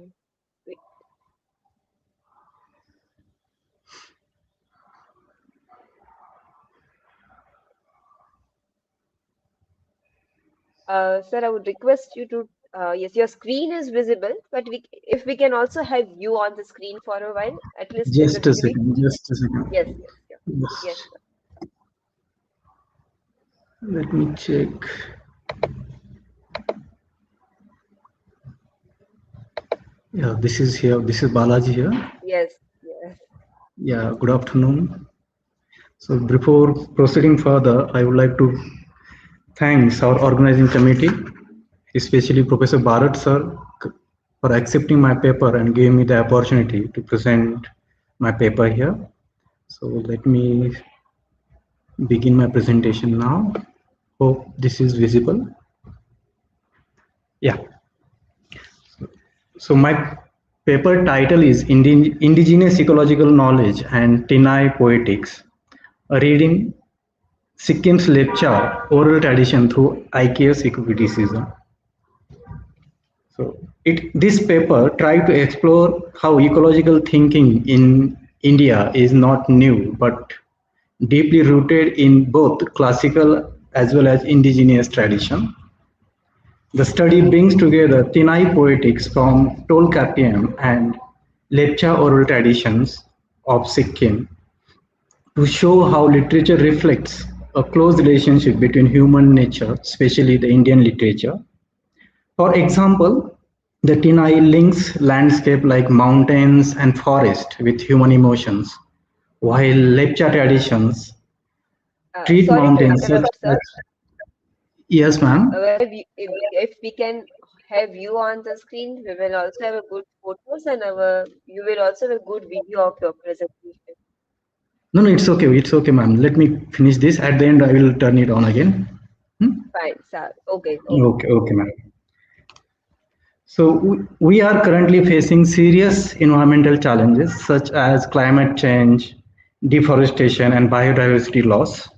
[SPEAKER 3] Sir, I would request you to, yes, your screen is visible, but if we can also have you on the screen for a while, at least in the
[SPEAKER 7] Just a
[SPEAKER 3] beginning.
[SPEAKER 7] second, just a second.
[SPEAKER 3] Yes, yes, yes, yes,
[SPEAKER 7] Yes.
[SPEAKER 3] sir.
[SPEAKER 7] Let me check. Yeah, this is here. This is Balaji here.
[SPEAKER 3] Yes, yes.
[SPEAKER 7] Yeah, good afternoon. So before proceeding further, I would like to thank our organizing committee, especially Professor Bharat sir, for accepting my paper and giving me the opportunity to present my paper here. So let me begin my presentation now. Hope this is visible. Yeah. So my paper title is Indigenous Ecological Knowledge and Tinai Poetics, a reading Sikkim's Lepcha oral tradition through IKS eco-criticism. So this paper tried to explore how ecological thinking in India is not new, but deeply rooted in both classical as well as indigenous tradition. The study brings together Tinai poetics from Tolkappiyam and Lepcha oral traditions of Sikkim to show how literature reflects a close relationship between human nature, especially the Indian literature. For example, the Tinai links landscape like mountains and forest with human emotions, while Lepcha traditions treat
[SPEAKER 3] Sorry to
[SPEAKER 7] mountains such
[SPEAKER 3] interrupt,
[SPEAKER 7] as...
[SPEAKER 3] sir.
[SPEAKER 7] Yes, ma'am.
[SPEAKER 3] If we can have you on the screen, we will also have a good photos and you will also have a good video of your presentation.
[SPEAKER 7] No, it's okay. It's okay, ma'am. Let me finish this. At the end, I will turn it on again.
[SPEAKER 3] Fine, sir. Okay.
[SPEAKER 7] Okay, ma'am. So we are currently facing serious environmental challenges such as climate change, deforestation, and biodiversity loss.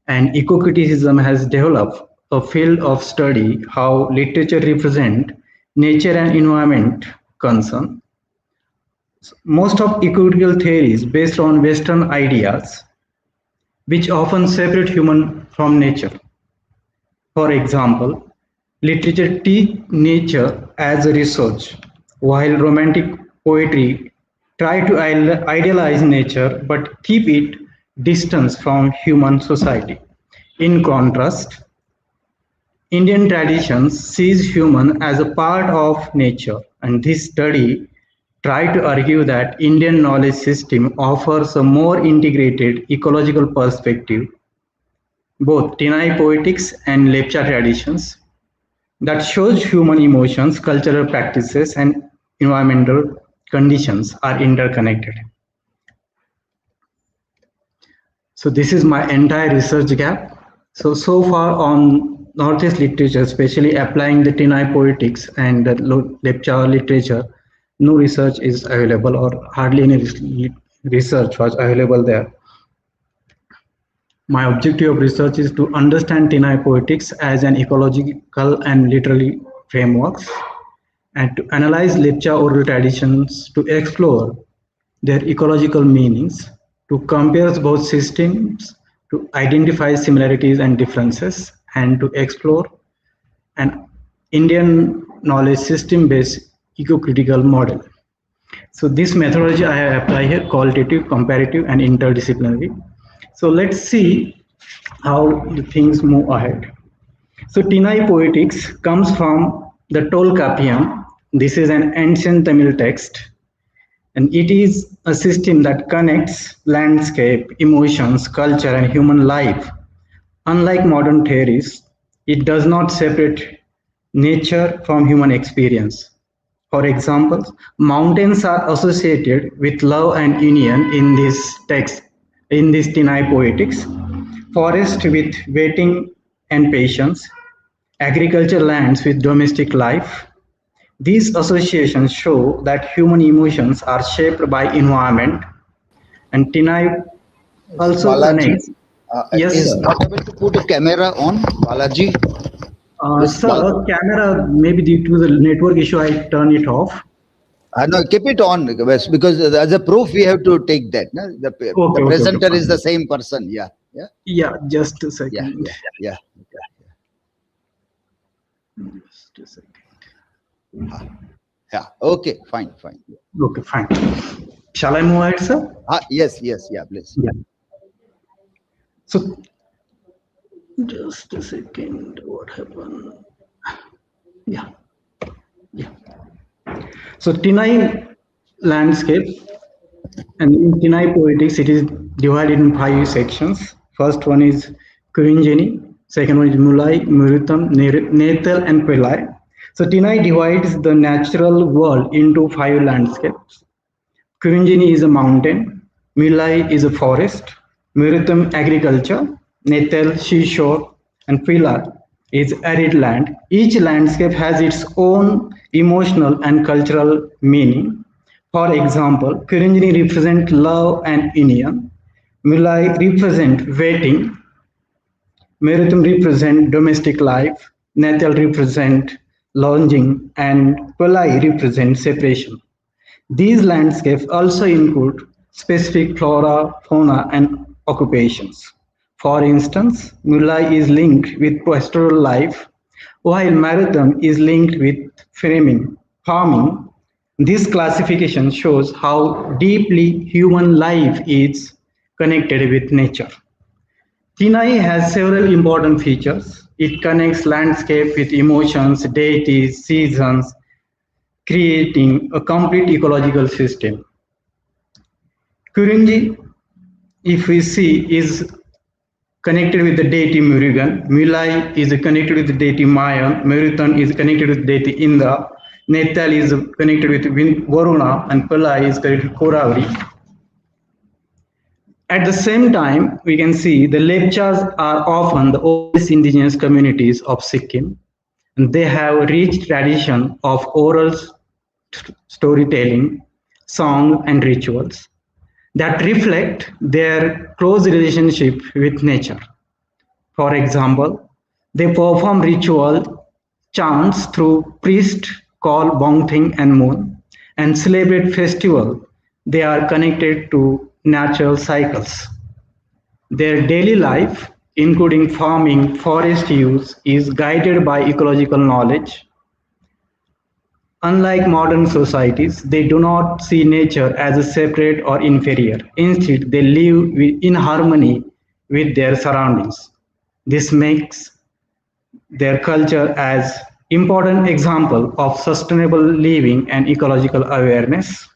[SPEAKER 7] And eco-criticism has developed a field of study how literature represent nature and environment concern. Most of eco-critical theories based on Western ideas, which often separate human from nature. For example, literature teaches nature as a resource, while romantic poetry try to idealize nature but keep it distance from human society. In contrast, Indian traditions sees human as a part of nature, and this study tried to argue that Indian knowledge system offers a more integrated ecological perspective, both Tinai poetics and Lepcha traditions, that shows human emotions, cultural practices, and environmental conditions are interconnected. So this is my entire research gap. So far on Northeast literature, especially applying the Tinai poetics and the Lepcha literature, no research is available or hardly any research was available there. My objective of research is to understand Tinai poetics as an ecological and literary frameworks and to analyze Lepcha oral traditions to explore their ecological meanings, to compare both systems, to identify similarities and differences, and to explore an Indian knowledge system-based eco-critical model. So this methodology I have applied here, qualitative, comparative, and interdisciplinary. So let's see how the things move ahead. So Tinai poetics comes from the Tolkappiyam. This is an ancient Tamil text, and it is a system that connects landscape, emotions, culture, and human life. Unlike modern theories, it does not separate nature from human experience. For example, mountains are associated with love and union in this text, in this Tinai poetics, forest with waiting and patience, agriculture lands with domestic life. These associations show that human emotions are shaped by environment, and Tinai also
[SPEAKER 1] Balaji,
[SPEAKER 7] connects. Yes,
[SPEAKER 1] is
[SPEAKER 7] sir.
[SPEAKER 1] not able to put a camera on, Balaji.
[SPEAKER 7] Sir, camera, maybe due to the network issue, I turn it off.
[SPEAKER 1] No, keep it on because as a proof we have to take that. No? The presenter is the same person. Yeah.
[SPEAKER 7] Yeah, just a second.
[SPEAKER 1] Yeah.
[SPEAKER 7] Just a second.
[SPEAKER 1] Yeah. Okay. Fine. Fine.
[SPEAKER 7] Okay, fine. Shall I move ahead, sir?
[SPEAKER 1] Yes. Yes. Yeah. Please.
[SPEAKER 7] Yeah. So, just a second. What happened? Yeah. Yeah. So, Tinai landscape, and in Tinai poetics, it is divided in 5 sections. First one is Kurinjini, second one is Mulai, Muritam, Nethal, and Pelai. So, Tinai divides the natural world into 5 landscapes. Kurinjini is a mountain, Mulai is a forest, Muritam agriculture, Nethal seashore, and Pilar is arid land. Each landscape has its own emotional and cultural meaning. For example, Kurinjini represents love and union, Mulai represents waiting, Meritum represents domestic life, Nethal represents longing, and Pelai represents separation. These landscapes also include specific flora, fauna, and occupations. For instance, Mulai is linked with pastoral life, while Marathon is linked with farming. This classification shows how deeply human life is connected with nature. Tinai has several important features. It connects landscape with emotions, deities, seasons, creating a complete ecological system. Kurinji, if we see, is connected with the deity Murugan. Mulai is connected with the deity Mayan. Marathon is connected with the deity Indra. Nethal is connected with Varuna, and Pelai is connected with Koravari. At the same time, we can see the Lepchas are often the oldest indigenous communities of Sikkim, and they have a rich tradition of oral storytelling, song, and rituals that reflect their close relationship with nature. For example, they perform ritual chants through priests called Bongthing and Moon and celebrate festival. They are connected to natural cycles. Their daily life, including farming, forest use, is guided by ecological knowledge. Unlike modern societies, they do not see nature as a separate or inferior. Instead, they live in harmony with their surroundings. This makes their culture as important example of sustainable living and ecological awareness.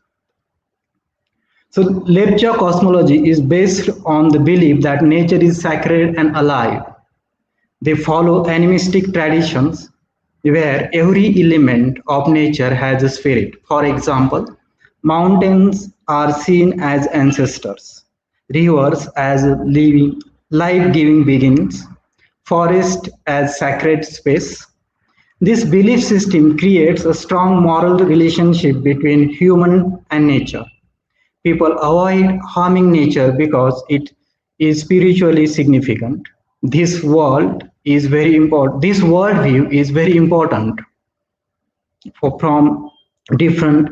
[SPEAKER 7] So Lepcha cosmology is based on the belief that nature is sacred and alive. They follow animistic traditions where every element of nature has a spirit. For example, mountains are seen as ancestors, rivers as living, life-giving beings, forest as sacred space. This belief system creates a strong moral relationship between human and nature. People avoid harming nature because it is spiritually significant. This world is very important. This worldview is very important from different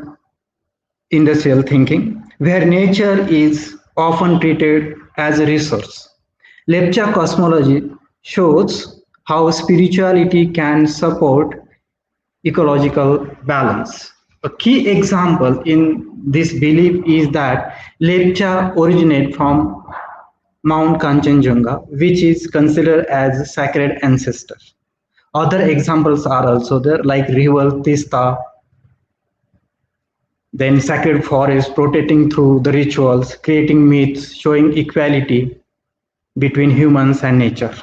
[SPEAKER 7] industrial thinking, where nature is often treated as a resource. Lepcha cosmology shows how spirituality can support ecological balance. A key example in this belief is that Lepcha originates from Mount Kanchenjunga, which is considered as a sacred ancestor. Other examples are also there, like river Tista, then sacred forest protecting through the rituals, creating myths showing equality between humans and nature.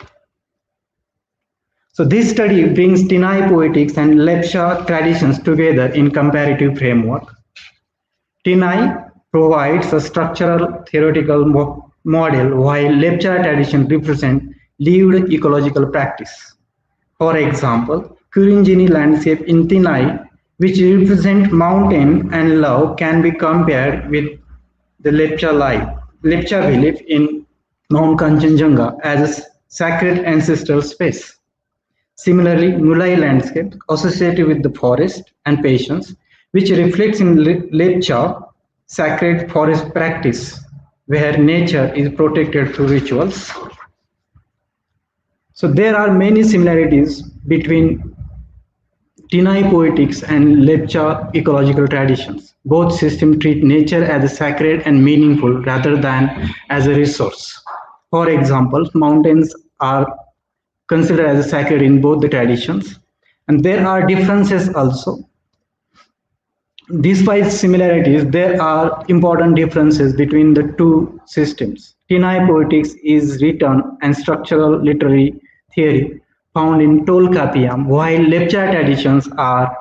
[SPEAKER 7] So this study brings Tinai poetics and Lepcha traditions together in comparative framework. Tinai provides a structural theoretical model, while Lepcha tradition represent lived ecological practice. For example, Kurinjini landscape in Tinai, which represent mountain and love, can be compared with the Lepcha belief in Mount Kanchenjunga as a sacred ancestral space. Similarly, Mulai landscape associated with the forest and patience, which reflects in Lepcha sacred forest practice, where nature is protected through rituals. So there are many similarities between Tinai poetics and Lepcha ecological traditions. Both systems treat nature as sacred and meaningful rather than as a resource. For example, mountains are considered as sacred in both the traditions, and there are differences also. Despite similarities, there are important differences between the two systems. Tinai poetics is written and structural literary theory found in Tolkappiyam, while Lepcha traditions are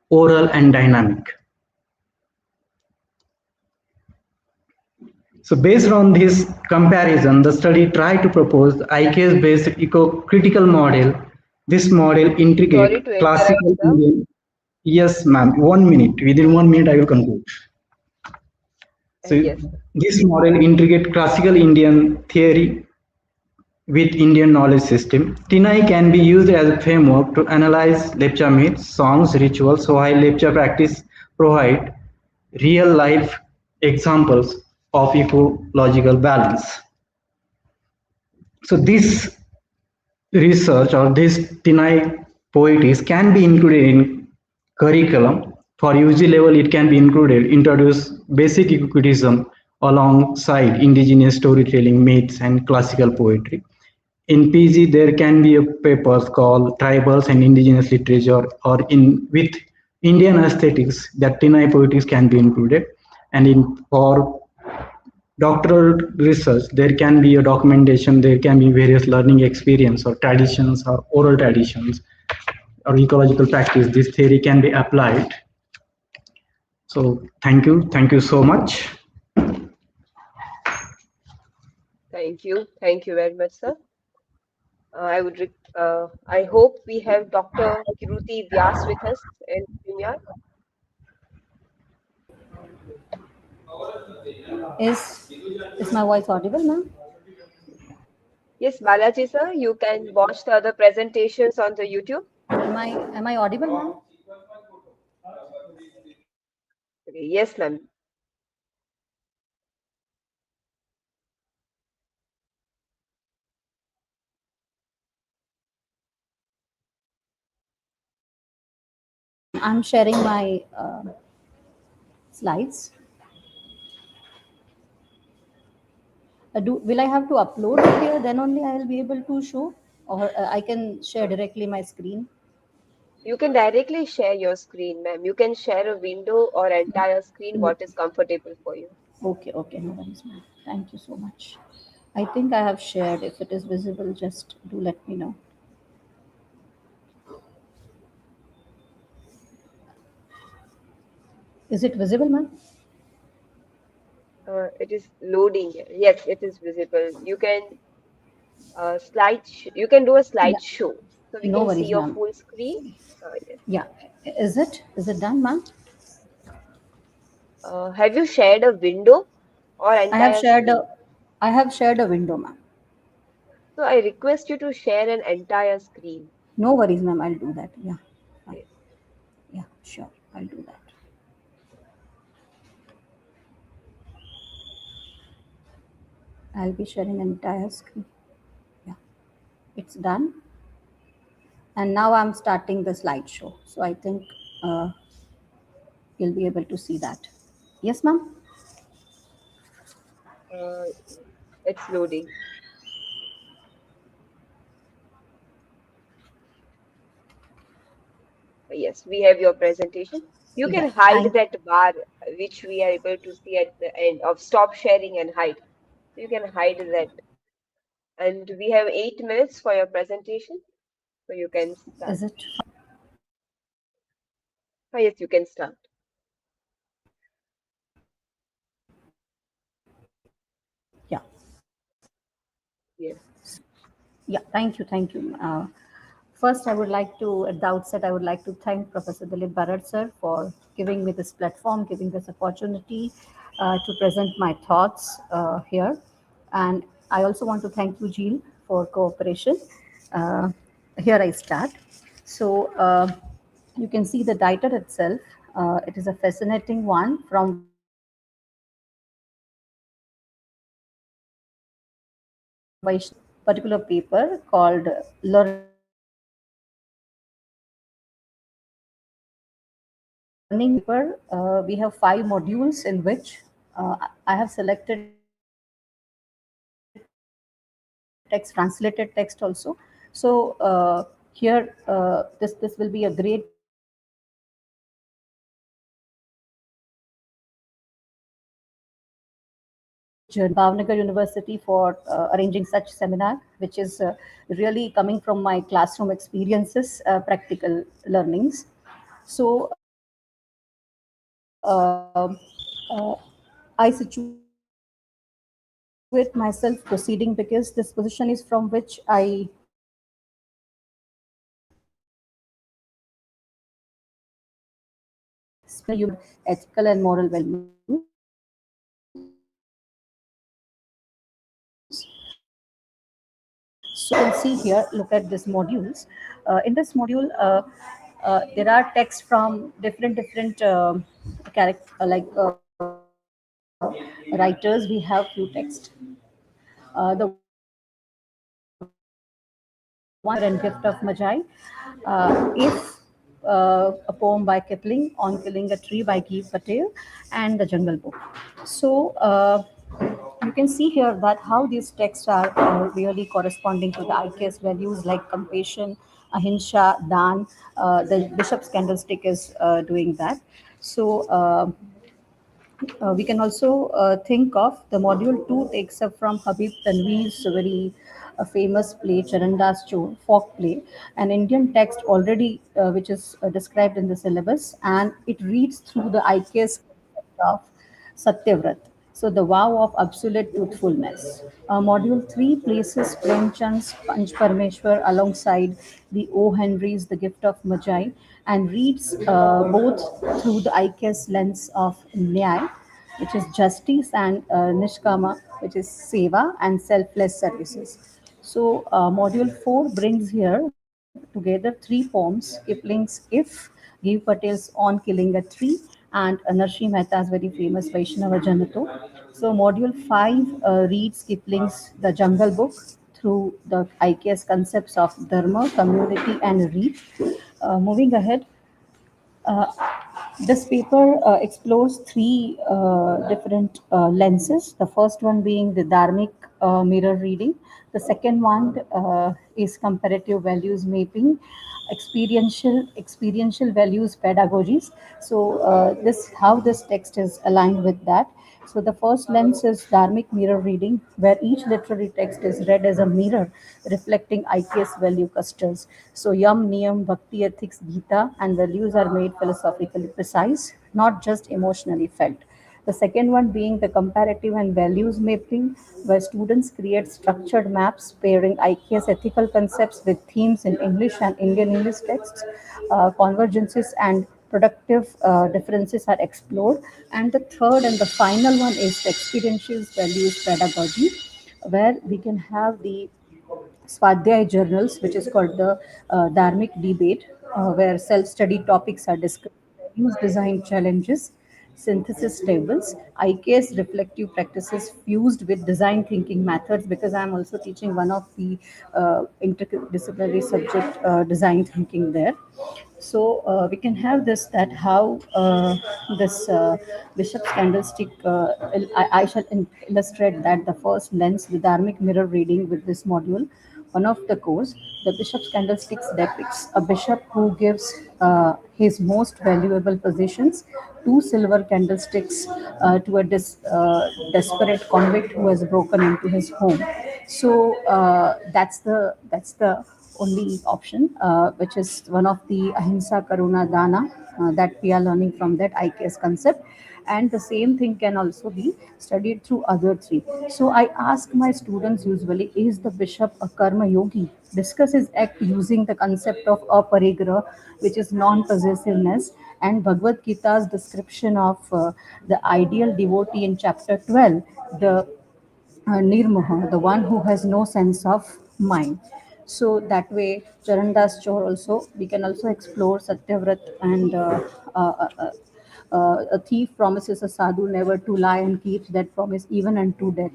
[SPEAKER 7] oral and dynamic. So based on this comparison, the study tried to propose the IKS-based eco-critical model. This model
[SPEAKER 3] Sorry
[SPEAKER 7] integrates
[SPEAKER 3] to interrupt,
[SPEAKER 7] classical
[SPEAKER 3] sir.
[SPEAKER 7] Indian. Yes, ma'am. 1 minute. Within 1 minute, I will conclude. So
[SPEAKER 3] Yes.
[SPEAKER 7] this model integrates classical Indian theory with Indian knowledge system. Tinai can be used as a framework to analyze Lepcha myths, songs, rituals, while Lepcha practice provide real life examples of ecological balance. So this research or this Tinai poetics can be included in curriculum. For UG level, it can be included, introduce basic eco-criticism alongside indigenous storytelling, myths, and classical poetry. In PG, there can be a papers called Tribals and Indigenous Literature, or in with Indian aesthetics, that Tinai poetics can be included. And in for doctoral research, there can be a documentation, there can be various learning experience or traditions or oral traditions or ecological practice. This theory can be applied. So thank you so much.
[SPEAKER 3] Thank you very much, sir. I hope we have Dr. Kiruti Vyas with us in StreamYard.
[SPEAKER 8] Is my voice audible, ma'am?
[SPEAKER 3] Yes, Balaji, sir, you can watch the other presentations on the YouTube.
[SPEAKER 8] Am I audible, ma'am?
[SPEAKER 3] Okay, yes, ma'am.
[SPEAKER 8] I'm sharing my slides. Will I have to upload it here? Then only I will be able to show, or I can share directly my screen.
[SPEAKER 3] You can directly share your screen, ma'am. You can share a window or entire screen, what is comfortable for you.
[SPEAKER 8] Okay, no worries, ma'am. Thank you so much. I think I have shared. If it is visible, just do let me know. Is it visible, ma'am?
[SPEAKER 3] It is loading. Yes, it is visible. You can you can do a slideshow, so we
[SPEAKER 8] No
[SPEAKER 3] can see
[SPEAKER 8] worries,
[SPEAKER 3] your
[SPEAKER 8] ma'am.
[SPEAKER 3] full screen. Yes.
[SPEAKER 8] Yeah. Is it done, ma'am?
[SPEAKER 3] Have you shared a window or
[SPEAKER 8] I have
[SPEAKER 3] entire
[SPEAKER 8] shared
[SPEAKER 3] screen?
[SPEAKER 8] I have shared a window, ma'am.
[SPEAKER 3] So I request you to share an entire screen.
[SPEAKER 8] No worries, ma'am. I'll do that. Yeah. Fine.
[SPEAKER 3] Yes.
[SPEAKER 8] Yeah, sure. I'll do that. I'll be sharing entire screen. Yeah, it's done. And now I'm starting the slideshow. So I think you'll be able to see that. Yes, ma'am?
[SPEAKER 3] It's loading. Yes, we have your presentation. You can
[SPEAKER 8] Yeah.
[SPEAKER 3] hide that bar which we are able to see at the end of stop sharing and hide. So you can hide that. And we have 8 minutes for your presentation. So you can start.
[SPEAKER 8] Is it?
[SPEAKER 3] Oh, yes, you can start.
[SPEAKER 8] Yeah.
[SPEAKER 3] Yes.
[SPEAKER 8] Yeah, thank you. First, I would like to, at the outset, I would like to thank Professor Dilip Barad sir for giving me this platform, giving this opportunity to present my thoughts here. And I also want to thank you, Jill, for cooperation. Here I start. So you can see the title itself. It is a fascinating one from particular paper called Learning learning paper, we have 5 modules in which I have selected text, translated text also. So here, this will be a great journey. Bhavnagar University for arranging such seminar, which is really coming from my classroom experiences, practical learnings. So I situate myself proceeding because this position is from which I ethical and moral values. So you can see here, look at these modules. In this module, there are texts from different character, writers. We have few texts. The one and Gift of Magi, if a poem by Kipling, On Killing a Tree by G. Patel, and the Jungle Book. So you can see here that how these texts are really corresponding to the IKS values like compassion, ahimsa, dan. The bishop's candlestick is doing that. So we can also think of the module 2 takes up from Habib Tanveer's very famous play Charandas Chor, folk play, an Indian text already which is described in the syllabus, and it reads through the IKS concept of Satyavrat. So the vow of absolute truthfulness. Module 3 places Premchand's Panch Parmeshwar alongside the O. Henry's The Gift of Magi and reads both through the IKS lens of Nyay, which is justice, and Nishkama, which is seva and selfless services. So module 4 brings here together 3 poems, Kipling's If, Giv Patel's On Killing a Tree, and Narshi Mehta's very famous Vaishnava Janato. So module 5 reads Kipling's The Jungle Book through the IKS concepts of dharma, community, and read. Moving ahead, uh, this paper explores 3 different lenses. The first one being the Dharmic mirror reading. The second one is comparative values mapping, experiential values pedagogies. So this how this text is aligned with that. So the first lens is Dharmic mirror reading, where each literary text is read as a mirror reflecting IKS value clusters. So Yam, Niyam, Bhakti, Ethics, Gita, and values are made philosophically precise, not just emotionally felt. The second one being the comparative and values mapping, where students create structured maps pairing IKS ethical concepts with themes in English and Indian English texts. Convergences and productive differences are explored. And the third and the final one is the experiential values pedagogy, where we can have the Swadhyay journals, which is called the Dharmic debate, where self-study topics are discussed, values design challenges, synthesis tables, IKS reflective practices fused with design thinking methods, because I'm also teaching one of the interdisciplinary subject design thinking there. So we can have this that how this bishop's candlestick. I shall illustrate that the first lens, the Dharmic mirror reading with this module. One of the course, the bishop's candlesticks depicts a bishop who gives his most valuable possessions, 2 silver candlesticks, to a desperate convict who has broken into his home. So that's the only option, which is one of the Ahimsa Karuna Dana that we are learning from that IKS concept. And the same thing can also be studied through other 3. So I ask my students usually, is the bishop a karma yogi? Discuss his act using the concept of aparigraha, which is non-possessiveness, and Bhagavad Gita's description of the ideal devotee in chapter 12, the Nirmoha, the one who has no sense of mind. So that way, Charandas Chor also, we can also explore Satyavrat and uh, uh, a thief promises a sadhu never to lie and keeps that promise even unto death,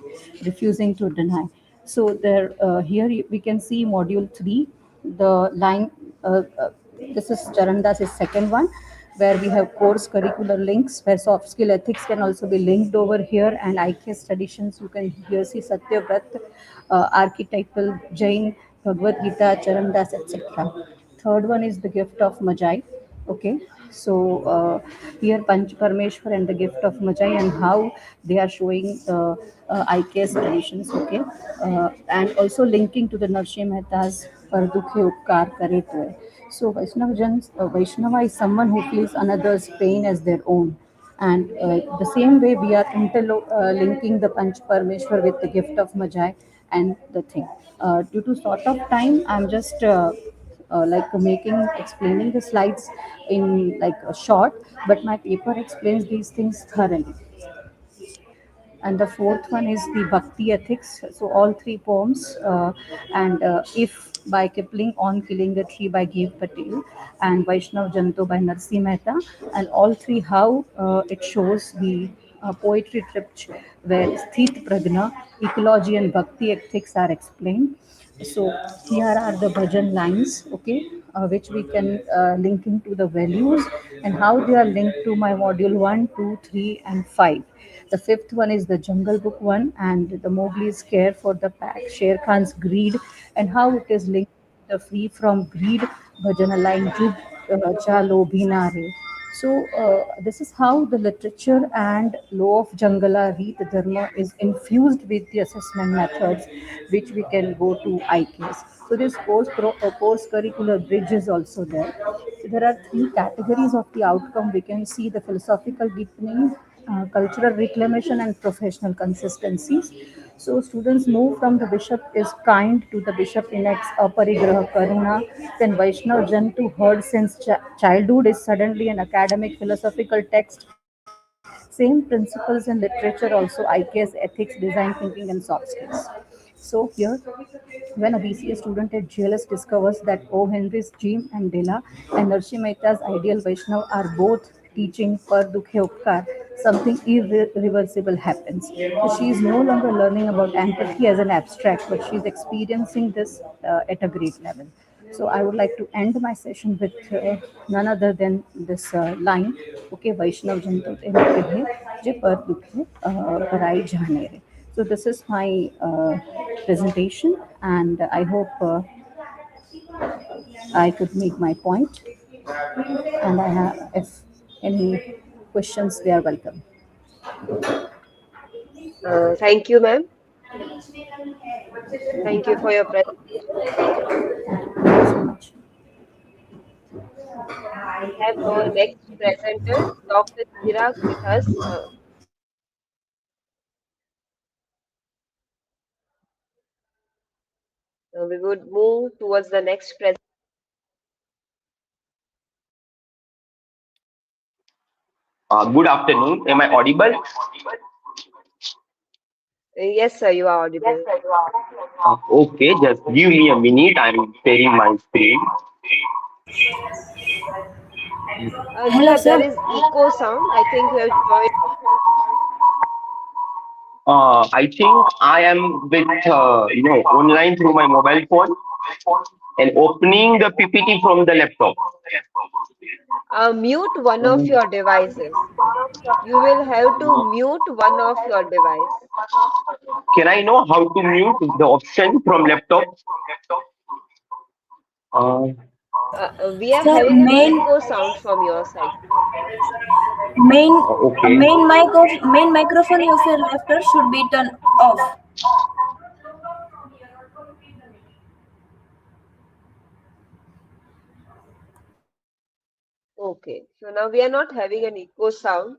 [SPEAKER 8] refusing to deny. So there, here we can see module 3, the line, this is Charandas' second one. where we have course curricular links, where soft skill ethics can also be linked over here, and IKS traditions. You can here see Satyavrat, archetypal Jain, Bhagavad Gita, Charandas, etc. Third one is the gift of Majai. Okay, so here Panch Parmeshwar and the gift of Majai, and how they are showing the IKS traditions. Okay, and also linking to the Narsimha Mehta's Par Dukhe Upkar Kare Toy. So Vaishnava is someone who feels another's pain as their own. And the same way we are linking the Panch Parmeshwar with the gift of Majai and the thing. Due to sort of time, I'm just like explaining the slides in like a short, but my paper explains these things thoroughly. And the fourth one is the Bhakti ethics. So all three poems, and If by Kipling, On Killing a Tree by Gave Patel, and Vaishnav Janto by Narsi Mehta, and all three how it shows the poetry trip where Sthit Pragna, ecology and Bhakti ethics are explained. So here are the bhajan lines, okay, which we can link into the values and how they are linked to my module 1, 2, 3, and 5. The fifth one is the Jungle Book one, and the Mowgli's care for the pack, Sher Khan's greed, and how it is linked to the free from greed, bhajan line Jug Chalo Bhinare. So this is how the literature and law of Jangala Reet Dharma is infused with the assessment methods, which we can go to IKS. So this course curricular bridge is also there. So there are three categories of the outcome. We can see the philosophical deepening, cultural reclamation, and professional consistencies. So students move from the bishop is kind to the bishop enacts aparigraha karuna, then Vaishnav Jan to heard since childhood is suddenly an academic philosophical text. Same principles in literature also IKS, ethics, design thinking, and soft skills. So here, when a BCA student at GLS discovers that O. Henry's Jim and Dela and Narsi Mehta's ideal Vaishnav are both teaching Per Dukhe Upkar, something irreversible happens. So she is no longer learning about empathy as an abstract, but she is experiencing this at a great level. So I would like to end my session with none other than this line. Okay, Vaishnav Jantu te nikhe, je par dukhe parai jane re. So this is my presentation, and I hope I could make my point. And I have, if any questions, they are welcome.
[SPEAKER 3] Thank you, ma'am. Thank you for your presentation.
[SPEAKER 8] Thank you so much.
[SPEAKER 3] We have our next presenter, Dr. Chirag, with us. We would move towards the next presenter.
[SPEAKER 9] Good afternoon. Am I audible?
[SPEAKER 3] Yes, sir, you are audible.
[SPEAKER 9] Okay, just give me a minute. I'm sharing my screen.
[SPEAKER 4] Hello,
[SPEAKER 3] Sir, there
[SPEAKER 4] sir.
[SPEAKER 3] is echo sound. I think you have joined.
[SPEAKER 9] I think I am with online through my mobile phone and opening the PPT from the laptop.
[SPEAKER 3] Mute one of your devices. You will have to mute one of your device.
[SPEAKER 9] Can I know how to mute the option from laptop?
[SPEAKER 3] We are
[SPEAKER 4] Sir,
[SPEAKER 3] having an echo sound from your side.
[SPEAKER 9] Okay.
[SPEAKER 4] main microphone of your laptop should be turned off.
[SPEAKER 3] Okay, so now we are not having an echo sound.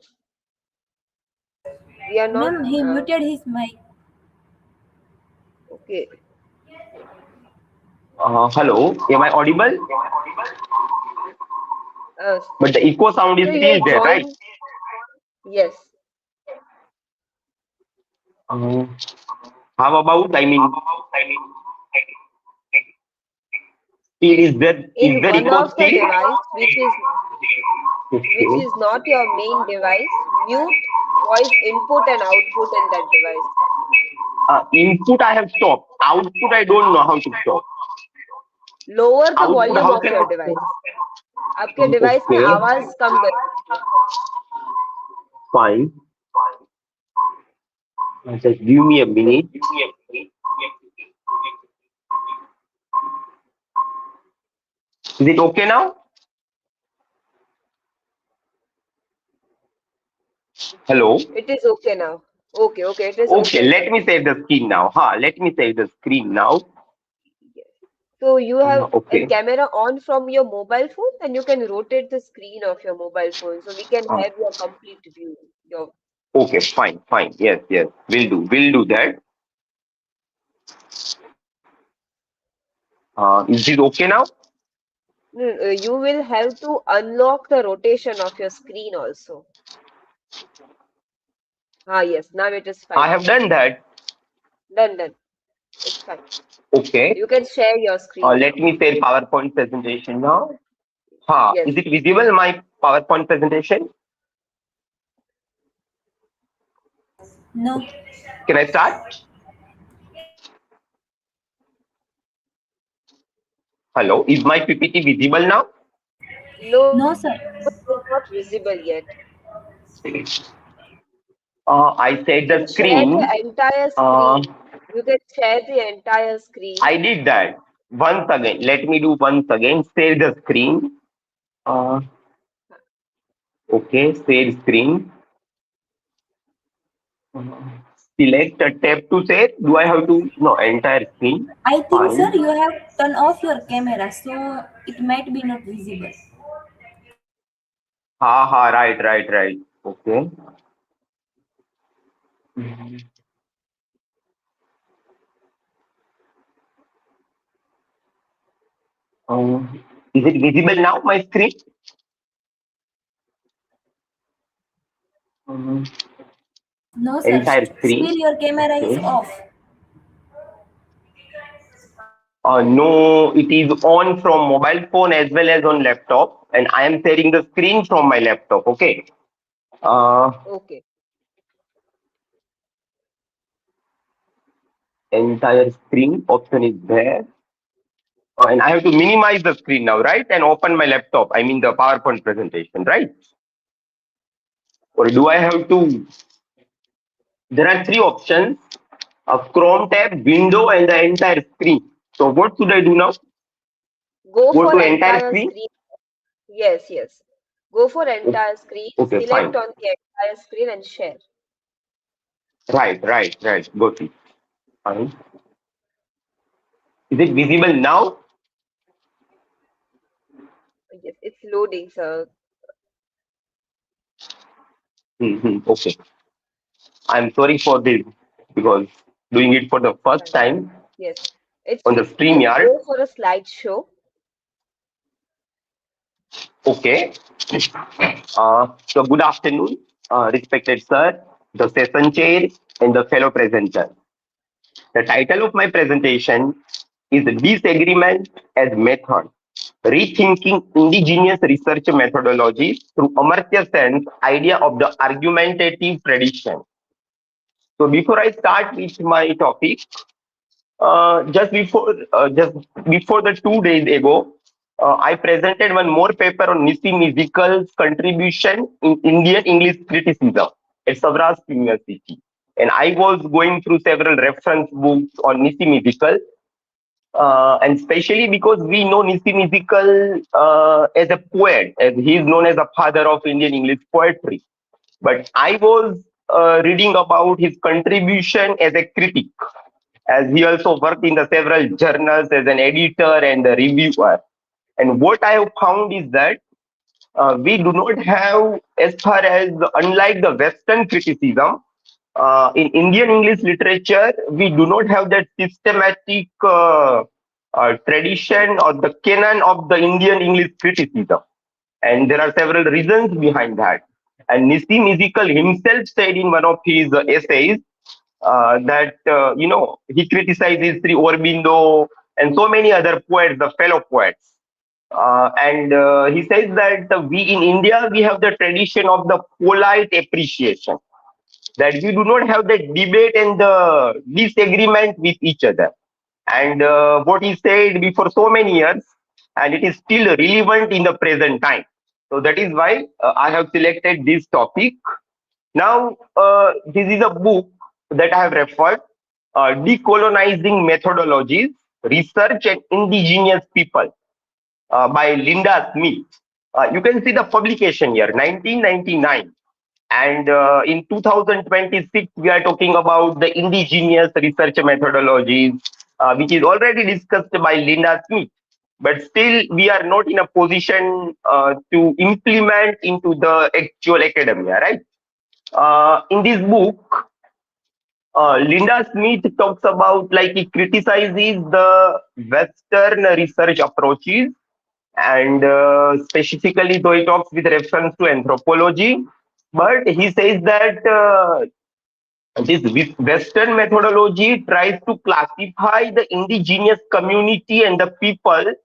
[SPEAKER 3] We are not.
[SPEAKER 4] Ma'am, he muted his mic.
[SPEAKER 3] Okay.
[SPEAKER 9] Hello. Am I audible? But the echo sound is
[SPEAKER 3] So you
[SPEAKER 9] still
[SPEAKER 3] have
[SPEAKER 9] there, right?
[SPEAKER 3] joined. Yes.
[SPEAKER 9] How about? I mean, still is there
[SPEAKER 3] In one
[SPEAKER 9] echo
[SPEAKER 3] of the
[SPEAKER 9] still?
[SPEAKER 3] device which is not your main device, mute voice input and output in that device.
[SPEAKER 9] Input I have stopped. Output I don't know how to stop.
[SPEAKER 3] Lower the
[SPEAKER 9] Output
[SPEAKER 3] volume
[SPEAKER 9] how
[SPEAKER 3] of
[SPEAKER 9] can
[SPEAKER 3] your device. आपके device में
[SPEAKER 9] Okay.
[SPEAKER 3] आवाज कम कर.
[SPEAKER 9] Fine. Just give me a minute. Is it okay now? Hello.
[SPEAKER 3] It is okay now. Okay, it is
[SPEAKER 9] Okay,
[SPEAKER 3] okay.
[SPEAKER 9] let me save the screen now. Let me save the screen now.
[SPEAKER 3] So you have
[SPEAKER 9] Okay.
[SPEAKER 3] a camera on from your mobile phone, and you can rotate the screen of your mobile phone, so we can have your complete view.
[SPEAKER 9] Okay, fine. Yes. We'll do that. Is it okay now?
[SPEAKER 3] You will have to unlock the rotation of your screen also. Yes, now it is fine.
[SPEAKER 9] I have done that.
[SPEAKER 3] Done. It's fine.
[SPEAKER 9] Okay.
[SPEAKER 3] You can share your screen
[SPEAKER 9] Let
[SPEAKER 3] now.
[SPEAKER 9] me share PowerPoint presentation now.
[SPEAKER 3] Yes.
[SPEAKER 9] Is it visible, my PowerPoint presentation?
[SPEAKER 4] No.
[SPEAKER 9] Can I start? Hello, is my PPT visible now?
[SPEAKER 4] No, sir.
[SPEAKER 3] It's not visible yet.
[SPEAKER 9] I said the
[SPEAKER 3] You can share
[SPEAKER 9] screen.
[SPEAKER 3] the entire screen. You can share the entire screen.
[SPEAKER 9] I did that. Once again, let me do once again. Share the screen. Okay, share screen. Select a tab to share. Do I have to? No, entire screen.
[SPEAKER 4] I think,
[SPEAKER 9] Fine.
[SPEAKER 4] sir, you have turned off your camera, so it might be not visible.
[SPEAKER 9] Right. Okay. Is it visible now, my screen?
[SPEAKER 4] No, sir.
[SPEAKER 9] Entire screen.
[SPEAKER 4] Still your camera is
[SPEAKER 9] Okay.
[SPEAKER 4] off.
[SPEAKER 9] No, it is on from mobile phone as well as on laptop, and I am sharing the screen from my laptop. Okay.
[SPEAKER 3] Okay.
[SPEAKER 9] Entire screen option is there, and I have to minimize the screen now, right? And open my laptop. I mean the PowerPoint presentation, right? Or do I have to? There are three options: a Chrome tab, window, and the entire screen. So what should I do now?
[SPEAKER 3] Go
[SPEAKER 9] Go
[SPEAKER 3] for
[SPEAKER 9] to entire
[SPEAKER 3] entire
[SPEAKER 9] screen.
[SPEAKER 3] screen. Yes. Go for entire screen.
[SPEAKER 9] Okay,
[SPEAKER 3] Select
[SPEAKER 9] fine.
[SPEAKER 3] on the entire screen and share.
[SPEAKER 9] Right. Go to fine. Is it visible now?
[SPEAKER 3] Yes, it's loading, sir.
[SPEAKER 9] Okay. I'm sorry for this because doing it for the first time
[SPEAKER 3] Yes. It's
[SPEAKER 9] on the StreamYard.
[SPEAKER 3] go for a slideshow.
[SPEAKER 9] Okay. So good afternoon, respected sir, the session chair, and the fellow presenter. The title of my presentation is Disagreement as Method, Rethinking Indigenous Research Methodologies through Amartya Sen's idea of the argumentative tradition. So before I start with my topic, just before the 2 days ago, I presented one more paper on Nissi Musical's contribution in Indian English criticism at Savrasht University, and I was going through several reference books on Nissi Musical, and especially because we know Nissi Musical as a poet, as he is known as the father of Indian English poetry. But I was reading about his contribution as a critic, as he also worked in the several journals as an editor and a reviewer. And what I have found is that we do not have, as far as unlike the Western criticism, in Indian English literature, we do not have that systematic tradition or the canon of the Indian English criticism. And there are several reasons behind that. And Nissi Musical himself said in one of his essays that he criticizes Sri Aurobindo and so many other poets, the fellow poets. And he says that we in India we have the tradition of the polite appreciation, that we do not have the debate and the disagreement with each other. And what he said before so many years, and it is still relevant in the present time. So that is why I have selected this topic. Now, this is a book that I have referred, Decolonizing Methodologies, Research and Indigenous People by Linda Smith. You can see the publication here, 1999. And in 2026, we are talking about the indigenous research methodologies, which is already discussed by Linda Smith. But still, we are not in a position to implement into the actual academia, right? In this book, Linda Smith talks about, like, he criticizes the Western research approaches, and specifically, though he talks with reference to anthropology, but he says that this Western methodology tries to classify the indigenous community and the people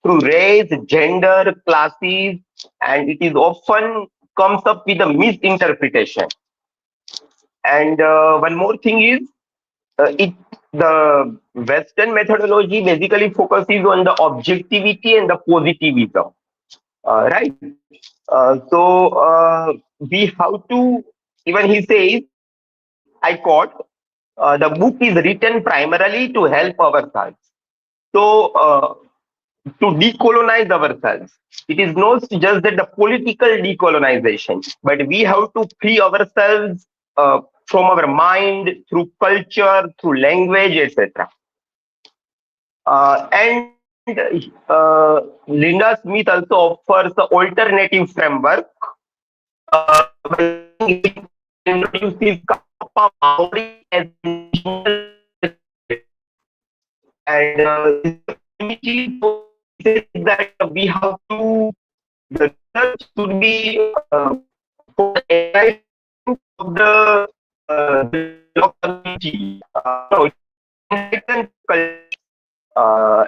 [SPEAKER 9] through race, gender, classes, and it is often comes up with a misinterpretation. And one more thing is, the Western methodology basically focuses on the objectivity and the positivism, right? We have to, even he says, I quote, the book is written primarily to help ourselves. So, to decolonize ourselves. It is not just that the political decolonization, but we have to free ourselves from our mind through culture, through language, etc. And Linda Smith also offers an alternative framework. Introduces Maori as and that we have to, the research should be for the enlightenment of the community,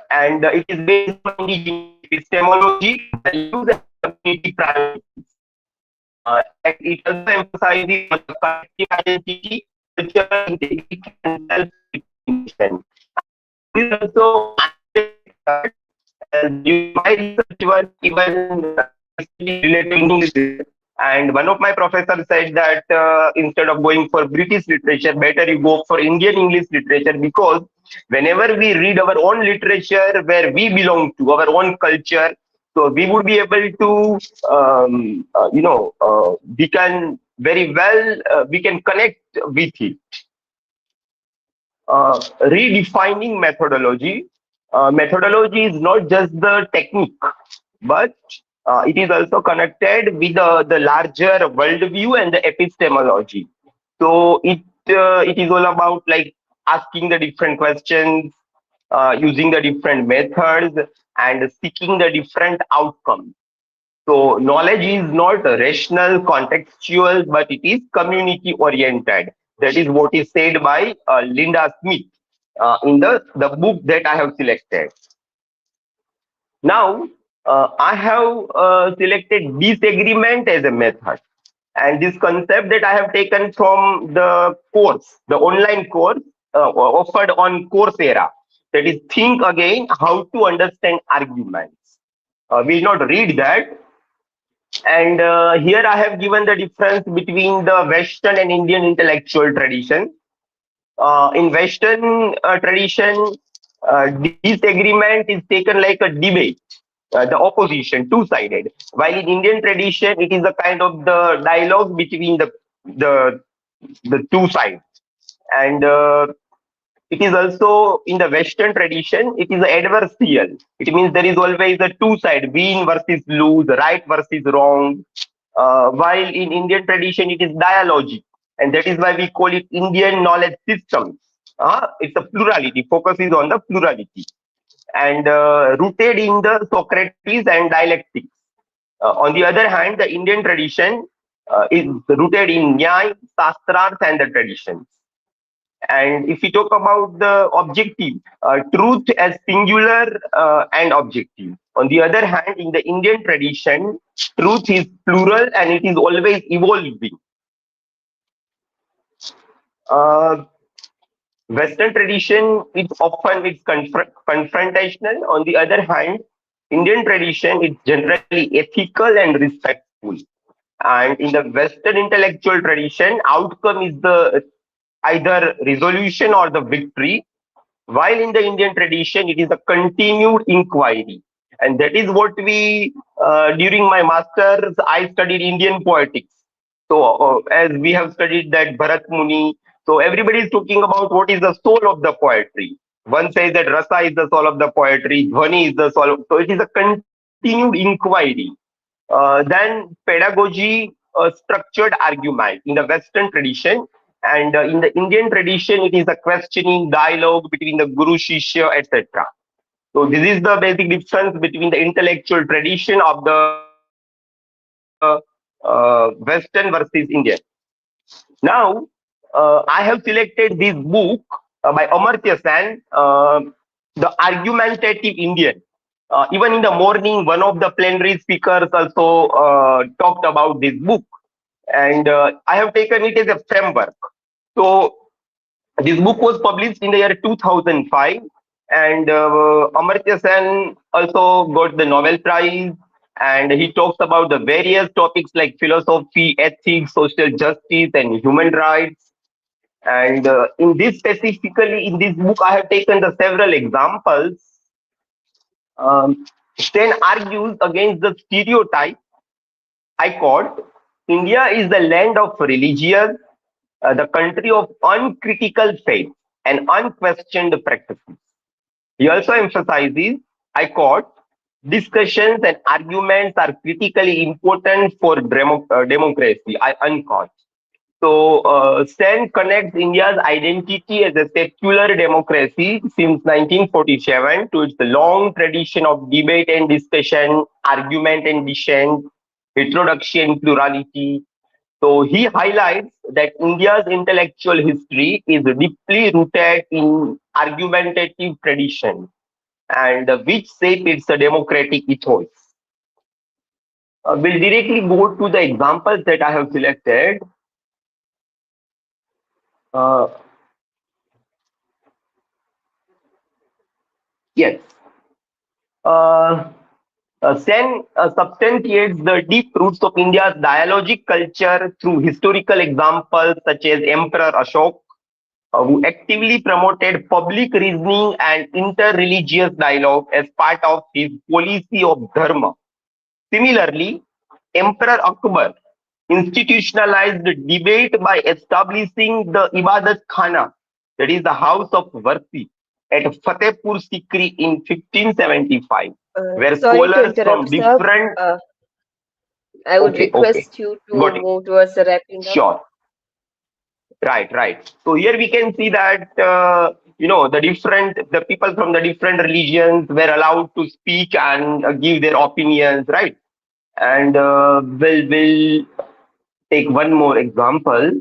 [SPEAKER 9] and it is based on epistemology, values, and community priorities. And it also emphasizes on the collective identity, cultural integrity, and self-determination. This also, my research work even related to, and one of my professors said that instead of going for British literature, better you go for Indian English literature, because whenever we read our own literature where we belong to, our own culture, so we would be able to, we can very well, we can connect with it. Redefining methodology. Methodology is not just the technique, but it is also connected with the larger worldview and the epistemology. So it is all about, like, asking the different questions, using the different methods, and seeking the different outcomes. So knowledge is not rational, contextual, but it is community oriented. That is what is said by Linda Smith in the book that I have selected. Now, I have selected disagreement as a method. And this concept that I have taken from the course, the online course offered on Coursera, that is Think Again, How to Understand Arguments. We'll not read that. And here I have given the difference between the Western and Indian intellectual tradition. In Western tradition, disagreement is taken like a debate, the opposition, two-sided. While in Indian tradition, it is a kind of the dialogue between the two sides. And it is also in the Western tradition, it is adversarial. It means there is always a two side, win versus lose, right versus wrong. While in Indian tradition, it is dialogic. And that is why we call it Indian knowledge systems. It's a plurality, focuses on the plurality. And rooted in the Socrates and dialectics. On the other hand, the Indian tradition is rooted in Nyaya, Shastras, and the traditions. And if we talk about the objective, truth as singular and objective. On the other hand, in the Indian tradition, truth is plural and it is always evolving. Western tradition, it's often confrontational. On the other hand, Indian tradition is generally ethical and respectful. And in the Western intellectual tradition, outcome is the either resolution or the victory, while in the Indian tradition, it is a continued inquiry. And that is what during my master's, I studied Indian poetics. So, as we have studied that Bharat Muni, so everybody is talking about what is the soul of the poetry. One says that Rasa is the soul of the poetry, Dhwani is the soul. So, it is a continued inquiry. Then pedagogy, structured argument in the Western tradition, and in the Indian tradition, it is a questioning dialogue between the Guru, Shishya, etc. So this is the basic difference between the intellectual tradition of the Western versus Indian. Now, I have selected this book by Amartya Sen, The Argumentative Indian. Even in the morning, one of the plenary speakers also talked about this book, and I have taken it as a framework. So, this book was published in the year 2005, and Amartya Sen also got the Nobel Prize, and he talks about the various topics like philosophy, ethics, social justice, and human rights. And in this specifically, in this book, I have taken the several examples. Sen argues against the stereotype. I quote, India is the land of religion, the country of uncritical faith and unquestioned practices. He also emphasizes, I quote, discussions and arguments are critically important for democracy. I unquote. So, Sen connects India's identity as a secular democracy since 1947 to its long tradition of debate and discussion, argument and dissent, heterodoxy, plurality. So he highlights that India's intellectual history is deeply rooted in argumentative tradition and which shape its democratic ethos. We'll directly go to the examples that I have selected. Yes. Sen substantiates the deep roots of India's dialogic culture through historical examples such as Emperor Ashok, who actively promoted public reasoning and inter-religious dialogue as part of his policy of dharma. Similarly, Emperor Akbar institutionalized debate by establishing the Ibadat Khana, that is the house of worship, at Fatehpur Sikri in 1575, where
[SPEAKER 3] Sorry to
[SPEAKER 9] scholars from
[SPEAKER 3] interrupt, sir.
[SPEAKER 9] different.
[SPEAKER 3] I would
[SPEAKER 9] Okay,
[SPEAKER 3] request you to
[SPEAKER 9] got it.
[SPEAKER 3] move towards the wrapping up.
[SPEAKER 9] Sure. Right. So here we can see that the people from the different religions were allowed to speak and give their opinions, right? And we'll take one more example.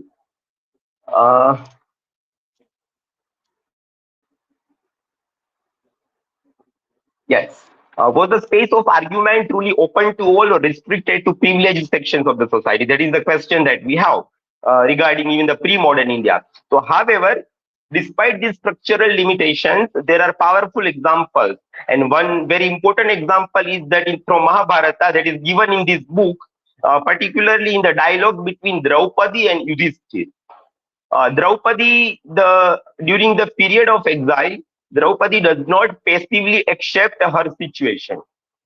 [SPEAKER 9] Yes. Was the space of argument truly open to all or restricted to privileged sections of the society? That is the question that we have regarding even the pre-modern India. So, however, despite these structural limitations, there are powerful examples. And one very important example is that from Mahabharata that is given in this book, particularly in the dialogue between Draupadi and Yudhishthir. During the period of exile, Draupadi does not passively accept her situation.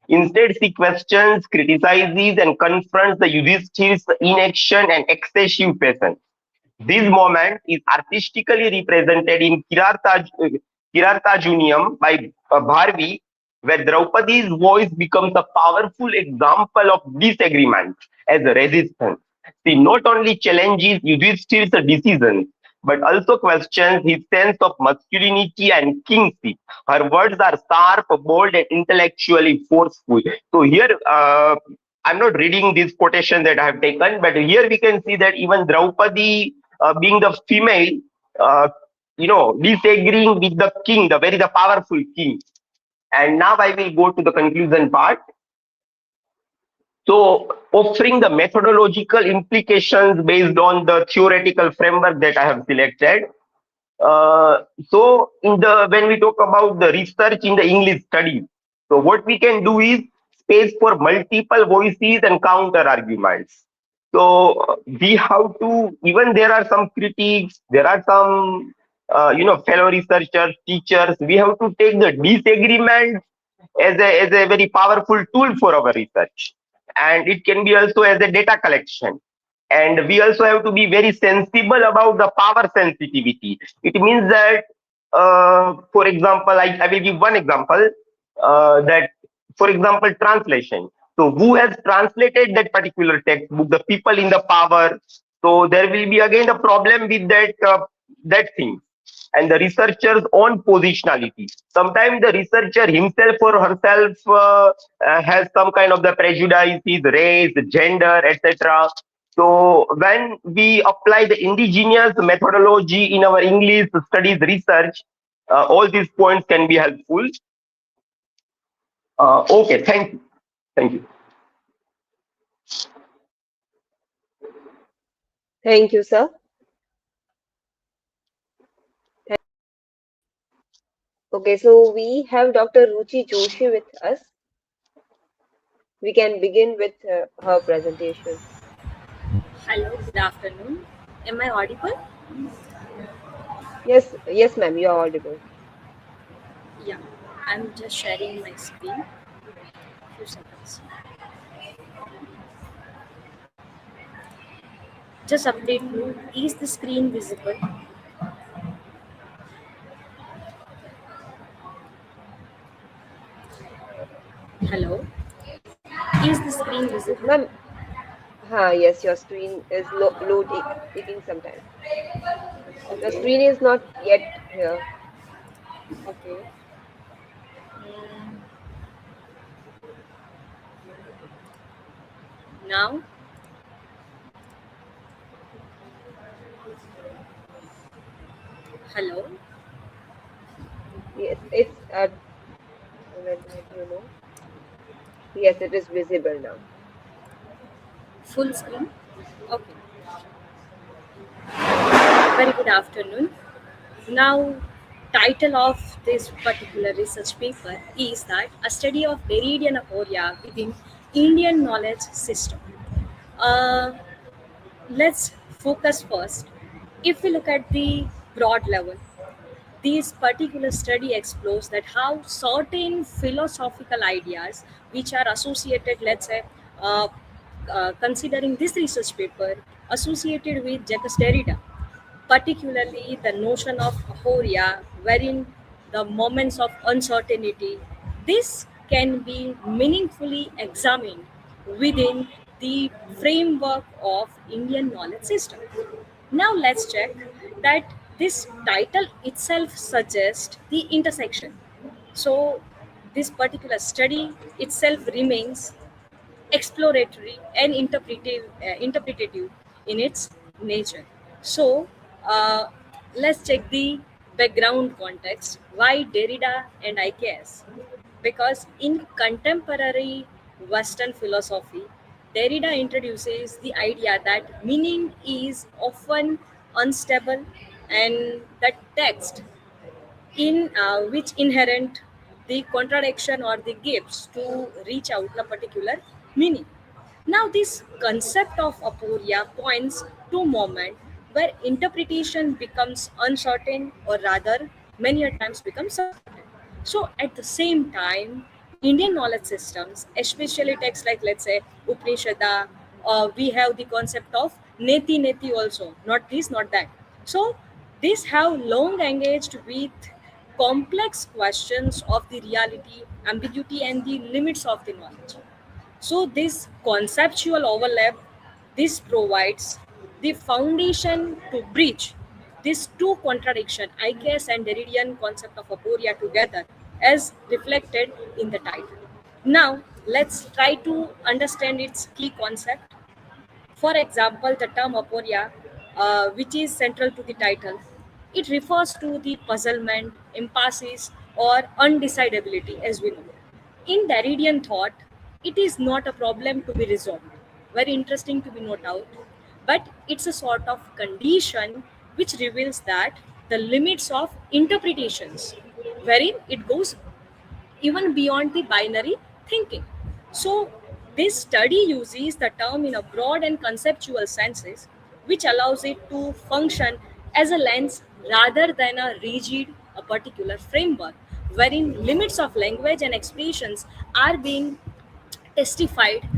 [SPEAKER 9] Instead, she questions, criticizes, and confronts the Yudhishthir's inaction and excessive patience. This moment is artistically represented in Kirartajuniam by Bharvi, where Draupadi's voice becomes a powerful example of disagreement as a resistance. She not only challenges Yudhishthir's decisions, but also questions his sense of masculinity and kingship. Her words are sharp, bold, and intellectually forceful. So here, I'm not reading this quotation that I have taken, but here we can see that even Draupadi, being the female, disagreeing with the king, the powerful king. And now I will go to the conclusion part. So, offering the methodological implications based on the theoretical framework that I have selected. When we talk about the research in the English studies, So what we can do is space for multiple voices and counter arguments. So we have to, even there are some critiques, there are some, fellow researchers, teachers, we have to take the disagreement as a very powerful tool for our research. And it can be also as a data collection. And we also have to be very sensible about the power sensitivity. It means that, for example, I will give one example, that, for example, translation. So who has translated that particular textbook? The people in the power. So there will be again a problem with that thing. And the researcher's own positionality. Sometimes the researcher himself or herself has some kind of the prejudices, race, gender, etc. So when we apply the indigenous methodology in our English studies research, all these points can be helpful. Okay, thank you. Thank you.
[SPEAKER 3] Thank you, sir. Okay, so we have Dr. Ruchi Joshi with us. We can begin with her presentation.
[SPEAKER 10] Hello, good afternoon. Am I audible?
[SPEAKER 3] Yes, ma'am, you are audible.
[SPEAKER 10] Yeah, I'm just sharing my screen. Few seconds. Just update me. Is the screen visible? Hello. Is the screen visible?
[SPEAKER 3] Ma'am, yes, your screen is loading, taking some time.
[SPEAKER 10] Okay.
[SPEAKER 3] The screen is not yet here.
[SPEAKER 10] Okay. Now? Hello.
[SPEAKER 3] Yes, it's Yes, it is visible now.
[SPEAKER 10] Full screen? Okay. Very good afternoon. Now, title of this particular research paper is that a study of Varian Aporia within Indian knowledge system. Let's focus first. If we look at the broad level, this particular study explores that how certain philosophical ideas which are associated, let's say, uh, considering this research paper, associated with Jacques Derrida, particularly the notion of aporia, wherein the moments of uncertainty, this can be meaningfully examined within the framework of Indian knowledge system. Now let's check that this title itself suggests the intersection. So this particular study itself remains exploratory and interpretative in its nature. So let's check the background context. Why Derrida and IKS? Because in contemporary Western philosophy, Derrida introduces the idea that meaning is often unstable and that text in which inherent the contradiction or the gaps to reach out a particular meaning. Now, this concept of aporia points to a moment where interpretation becomes uncertain, or rather, many a times becomes certain. So, at the same time, Indian knowledge systems, especially texts like, let's say, Upanishada, we have the concept of neti neti also, not this, not that. So, these have long engaged with complex questions of the reality, ambiguity, and the limits of the knowledge. So this conceptual overlap, this provides the foundation to bridge these two contradiction, IKS and Derridian concept of aporia together as reflected in the title. Now let's try to understand its key concept. For example, the term aporia, which is central to the title, it refers to the puzzlement, impasse, or undecidability, as we know. In Derridian thought, it is not a problem to be resolved. Very interesting to be noted out. But it's a sort of condition which reveals that the limits of interpretations, wherein it goes even beyond the binary thinking. So this study uses the term in a broad and conceptual senses, which allows it to function as a lens rather than a rigid, a particular framework, wherein limits of language and expressions are being testified,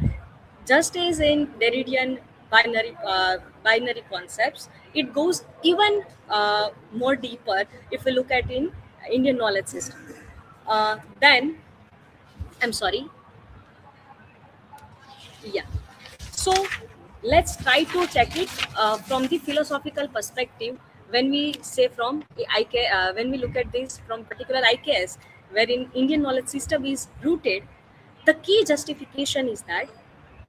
[SPEAKER 10] just as in Derridian binary concepts. It goes even more deeper if we look at in Indian knowledge system. Then I'm sorry. Yeah. So let's try to check it from the philosophical perspective. When we say from when we look at this from particular IKS, wherein Indian knowledge system is rooted, the key justification is that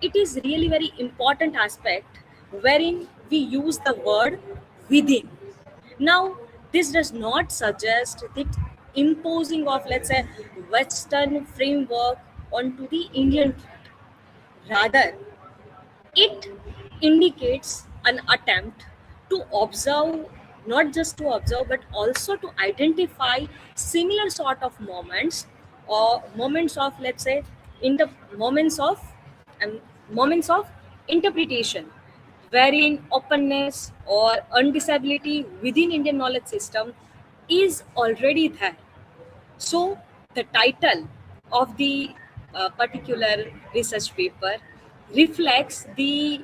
[SPEAKER 10] it is really very important aspect wherein we use the word within. Now, this does not suggest the imposing of, let's say, Western framework onto the Indian. Rather, it indicates an attempt to observe, not just to observe, but also to identify similar sort of moments, or moments of, let's say, in the um, moments of interpretation, wherein openness or undisability within Indian knowledge system is already there. So the title of the particular research paper reflects the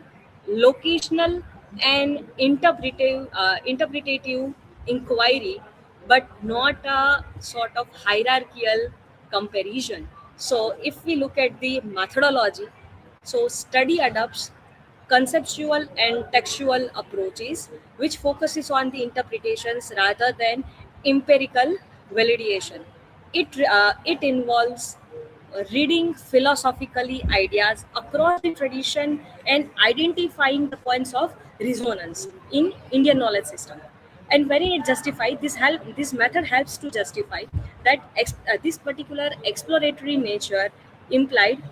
[SPEAKER 10] locational and interpretative inquiry, but not a sort of hierarchical comparison. So if we look at the methodology, so study adopts conceptual and textual approaches which focuses on the interpretations rather than empirical validation. It involves reading philosophically ideas across the tradition and identifying the points of resonance in Indian knowledge system. And when it justify this method helps to justify that this particular exploratory nature implied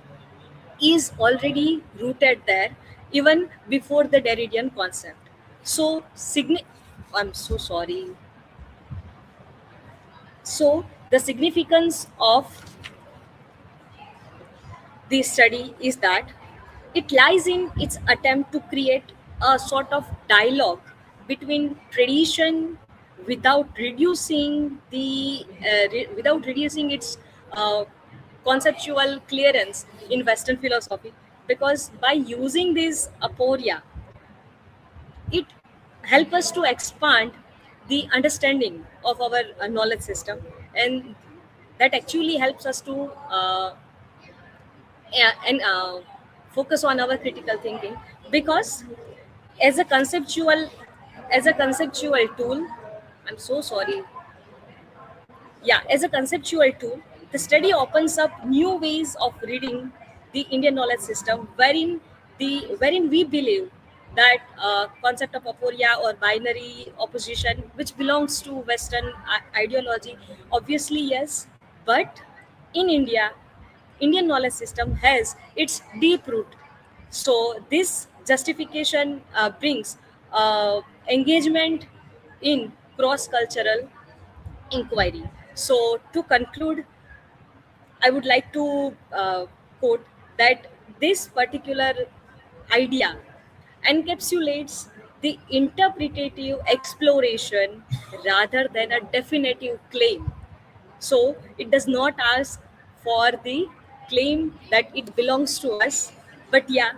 [SPEAKER 10] is already rooted there even before the Derridian concept. So, I'm so sorry. So, the significance of this study is that it lies in its attempt to create a sort of dialogue between tradition without reducing without reducing its uh, conceptual clearance in Western philosophy, because by using this aporia, it helps us to expand the understanding of our knowledge system, and that actually helps us to and focus on our critical thinking, because as a conceptual tool, I'm so sorry. Yeah, as a conceptual tool, the study opens up new ways of reading the Indian knowledge system, wherein we believe that concept of aporia or binary opposition, which belongs to Western ideology, obviously yes, but in India, Indian knowledge system has its deep root. So this justification brings engagement in cross-cultural inquiry. So to conclude, I would like to quote that this particular idea encapsulates the interpretative exploration rather than a definitive claim. So it does not ask for the claim that it belongs to us, but yeah,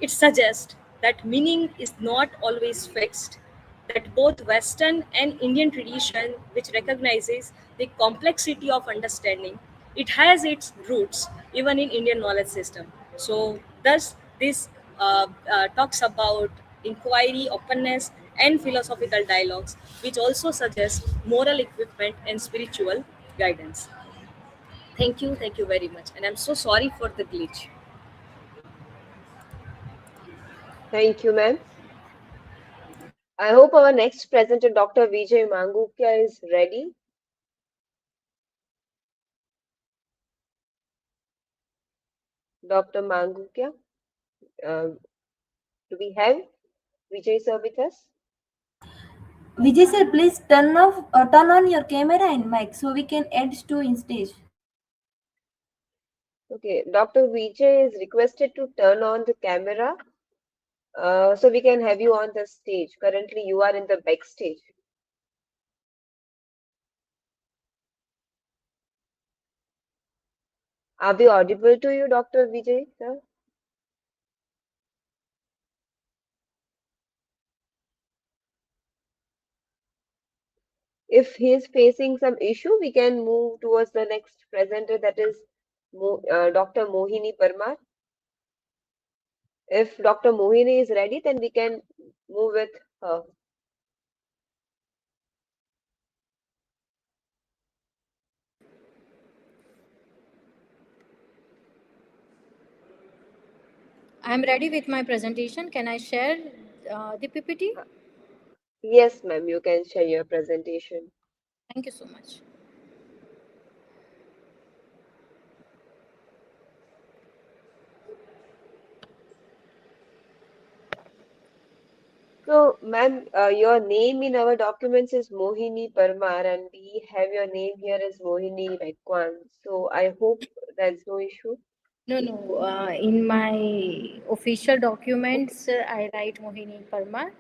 [SPEAKER 10] it suggests that meaning is not always fixed, that both Western and Indian tradition, which recognizes the complexity of understanding, it has its roots even in Indian knowledge system. So, thus, this talks about inquiry, openness, and philosophical dialogues, which also suggests moral equipment and spiritual guidance. Thank you very much. And I'm so sorry for the glitch.
[SPEAKER 3] Thank you, ma'am. I hope our next presenter, Dr. Vijay Mangukya, is ready. Dr. Mangukya, do we have Vijay sir with us?
[SPEAKER 4] Vijay sir, please turn on your camera and mic so we can add to in stage.
[SPEAKER 3] Okay, Dr. Vijay is requested to turn on the camera so we can have you on the stage. Currently, you are in the backstage. Are we audible to you, Dr. Vijay, sir? If he is facing some issue, we can move towards the next presenter, that is Dr. Mohini Parmar. If Dr. Mohini is ready, then we can move with her.
[SPEAKER 11] I'm ready with my presentation. Can I share the PPT?
[SPEAKER 3] Yes, ma'am, you can share your presentation.
[SPEAKER 11] Thank you so much.
[SPEAKER 3] So, ma'am, your name in our documents is Mohini Parmar, and we have your name here as Mohini Rekwan. So, I hope there's no issue.
[SPEAKER 11] No, no. In my official documents, I write Mohini Parmar,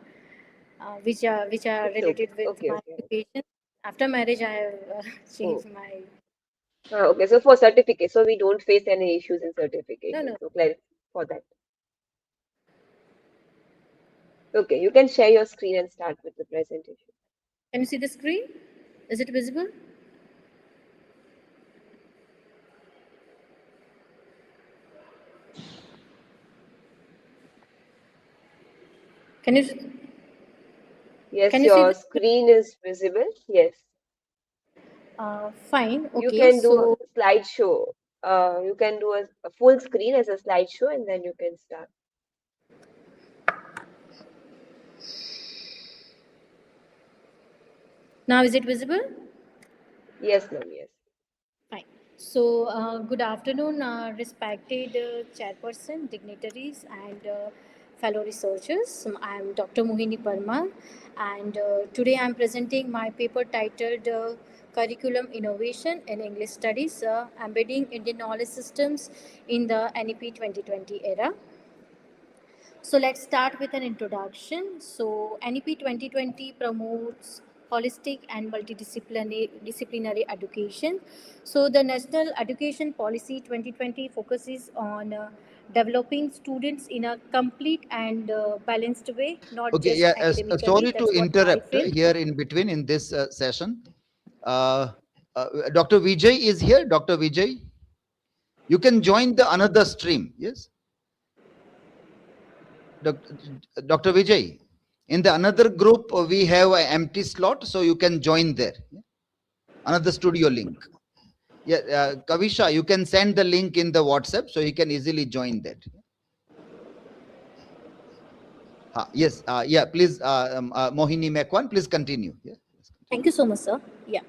[SPEAKER 11] which are
[SPEAKER 3] It's
[SPEAKER 11] related with
[SPEAKER 3] okay,
[SPEAKER 11] my
[SPEAKER 3] okay.
[SPEAKER 11] occupation. After marriage, I have changed
[SPEAKER 3] Oh,
[SPEAKER 11] my.
[SPEAKER 3] okay. So, for certificate, so we don't face any issues in
[SPEAKER 11] No,
[SPEAKER 3] certification.
[SPEAKER 11] no.
[SPEAKER 3] So, clarify for that. Okay, you can share your screen and start with the presentation.
[SPEAKER 11] Can you see the screen? Is it visible? Can you?
[SPEAKER 3] Yes,
[SPEAKER 11] Can you see
[SPEAKER 3] your
[SPEAKER 11] the?
[SPEAKER 3] screen is visible. Yes.
[SPEAKER 11] Fine.
[SPEAKER 3] You
[SPEAKER 11] Okay.
[SPEAKER 3] can do a
[SPEAKER 11] So
[SPEAKER 3] slideshow. You can do a full screen as a slideshow, and then you can start.
[SPEAKER 11] now is it visible?
[SPEAKER 3] Yes, ma'am. Yes.
[SPEAKER 11] Fine. So, good afternoon, respected chairperson, dignitaries, and fellow researchers. I am Dr. Mohini Parmar, and today I am presenting my paper titled Curriculum Innovation in English Studies, Embedding Indian Knowledge Systems in the NEP 2020 era. So let's start with an introduction. So NEP 2020 promotes holistic and multidisciplinary education. So the National Education Policy 2020 focuses on developing students in a complete and balanced way, not
[SPEAKER 1] Okay,
[SPEAKER 11] just
[SPEAKER 1] yeah,
[SPEAKER 11] academically.
[SPEAKER 1] sorry to
[SPEAKER 11] That's what I
[SPEAKER 1] interrupt
[SPEAKER 11] feel.
[SPEAKER 1] here in between in this session. Dr. Vijay is here. Dr. Vijay, you can join the another stream. Yes, Dr. Vijay. In the another group, we have an empty slot, so you can join there. Another studio link. Yeah, Kavisha, you can send the link in the WhatsApp, so you can easily join that. Yes, yeah, please, Mohini Mekwan, please continue. Yeah.
[SPEAKER 11] Thank you so much, sir. Yeah.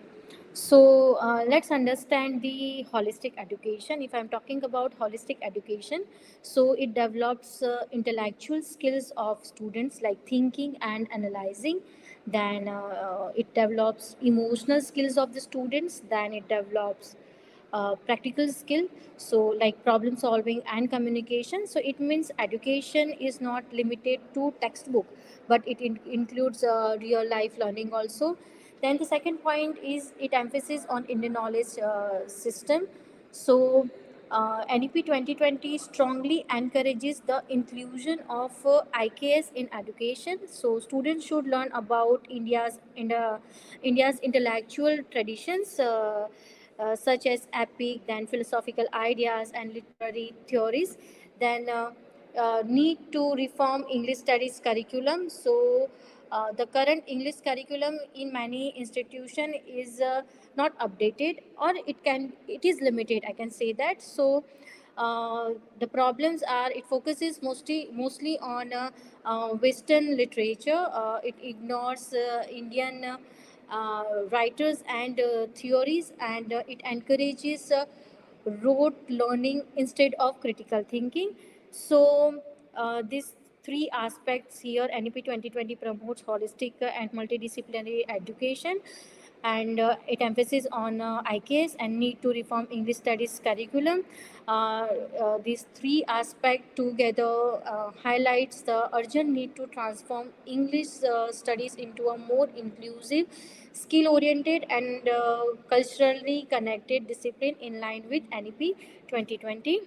[SPEAKER 11] So let's understand the holistic education. If I'm talking about holistic education, so it develops intellectual skills of students like thinking and analyzing. Then it develops emotional skills of the students. Then it develops practical skill, so like problem solving and communication. So it means education is not limited to textbook, but it includes real life learning also. Then the second point is it emphasis on Indian knowledge system. So NEP 2020 strongly encourages the inclusion of IKS in education. So students should learn about India's intellectual traditions, such as epic, then philosophical ideas and literary theories. Then need to reform English studies curriculum. So the current English curriculum in many institution is not updated, or it is limited, I can say that. So the problems are it focuses mostly on Western literature. It ignores Indian writers and theories, and it encourages rote learning instead of critical thinking. So these three aspects here, NEP 2020 promotes holistic and multidisciplinary education. and it emphasizes on IKS and need to reform English studies curriculum. These three aspects together highlights the urgent need to transform English studies into a more inclusive, skill-oriented, and culturally connected discipline in line with NEP 2020.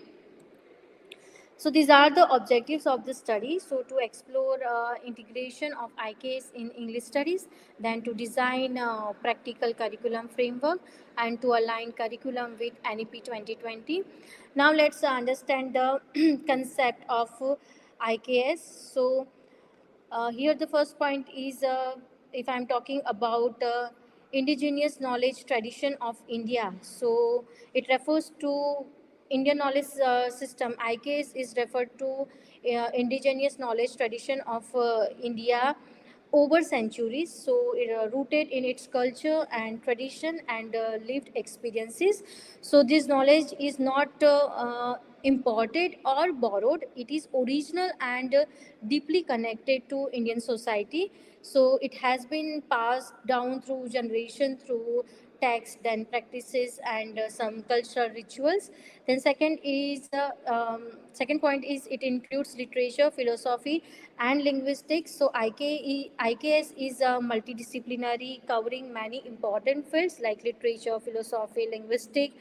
[SPEAKER 11] So these are the objectives of the study. So to explore integration of IKS in English studies, then to design practical curriculum framework and to align curriculum with NEP 2020. Now let's understand the concept of IKS. So here the first point is if I'm talking about indigenous knowledge tradition of India. So it refers to Indian knowledge system. IKS is referred to indigenous knowledge tradition of India over centuries. So it rooted in its culture and tradition and lived experiences. So this knowledge is not imported or borrowed. It is original and deeply connected to Indian society. So it has been passed down through generation, through text, then practices, and some cultural rituals. Then second point is it includes literature, philosophy, and linguistics. So IKS is multidisciplinary, covering many important fields like literature, philosophy, linguistics.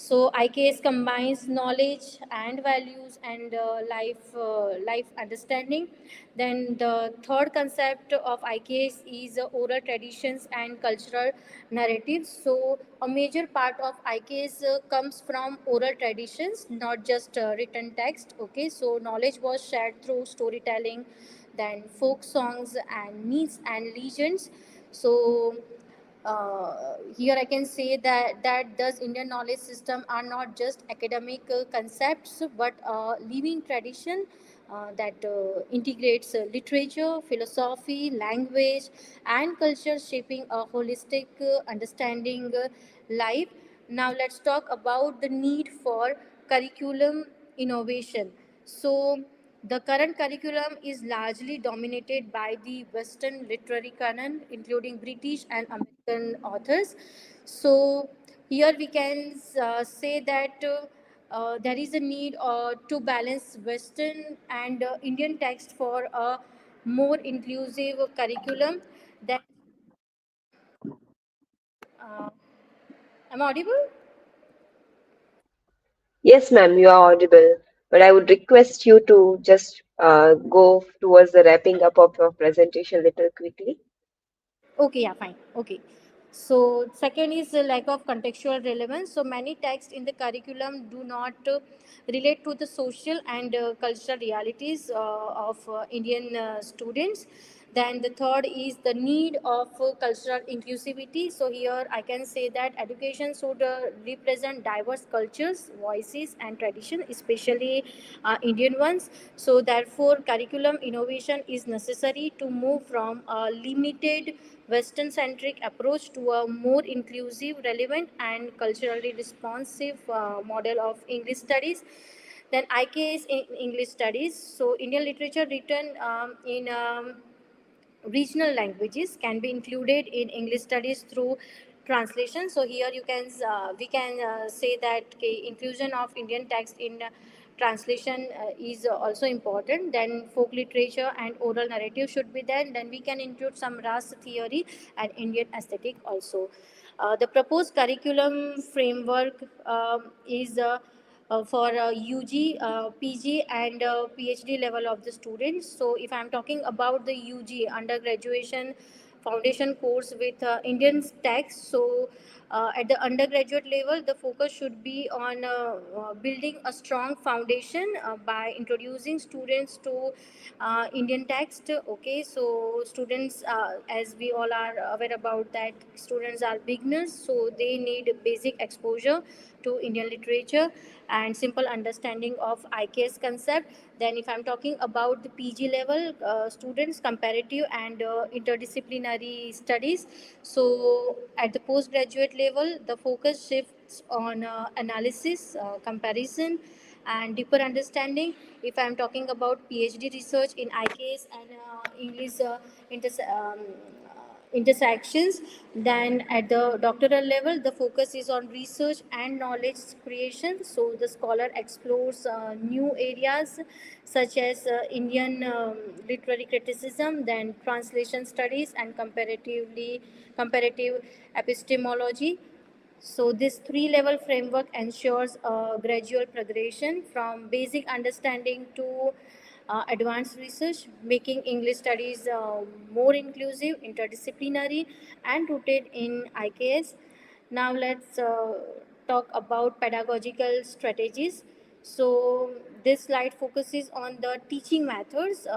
[SPEAKER 11] So IKS combines knowledge and values and life understanding. Then the third concept of IKS is oral traditions and cultural narratives. So a major part of IKS comes from oral traditions, not just written text. Okay, so knowledge was shared through storytelling, then folk songs and myths and legends. So here I can say that thus Indian knowledge system are not just academic concepts but living tradition that integrates literature, philosophy, language, and culture, shaping a holistic understanding life. Now let's talk about the need for curriculum innovation. So the current curriculum is largely dominated by the Western literary canon, including British and American authors. So here we can say that there is a need to balance Western and Indian text for a more inclusive curriculum. That uh, am I audible?
[SPEAKER 3] Yes, ma'am, you are audible. But I would request you to just go towards the wrapping up of your presentation little quickly.
[SPEAKER 11] Okay, yeah, fine. Okay. So, second is the lack of contextual relevance. So, many texts in the curriculum do not relate to the social and cultural realities of Indian students. Then, the third is the need of cultural inclusivity. So, here I can say that education should represent diverse cultures, voices, and tradition, especially Indian ones. So, therefore, curriculum innovation is necessary to move from a limited Western centric approach to a more inclusive, relevant, and culturally responsive model of English studies. Then IKS in English studies. So, Indian literature written in regional languages can be included in English studies through translation. So here you can we can say that okay, inclusion of Indian text in translation is also important. Then folk literature and oral narrative should be there. Then we can include some Ras theory and Indian aesthetic also. The proposed curriculum framework is for UG, PG, and PhD level of the students. So, if I'm talking about the UG undergraduation foundation course with Indian text, so at the undergraduate level, the focus should be on building a strong foundation by introducing students to Indian text. Okay, so students, as we all are aware about that, students are beginners, so they need basic exposure to Indian literature and simple understanding of IKS concept. Then, if I'm talking about the PG level students, comparative and interdisciplinary studies. So, at the postgraduate level, the focus shifts on analysis, comparison, and deeper understanding. If I'm talking about PhD research in IKS and English intersections. Then at the doctoral level, the focus is on research and knowledge creation. So the scholar explores new areas such as Indian literary criticism, then translation studies, and comparative epistemology. So this three-level framework ensures a gradual progression from basic understanding to advanced research, making English studies more inclusive, interdisciplinary, and rooted in IKS. Now let's talk about pedagogical strategies. So this slide focuses on the teaching methods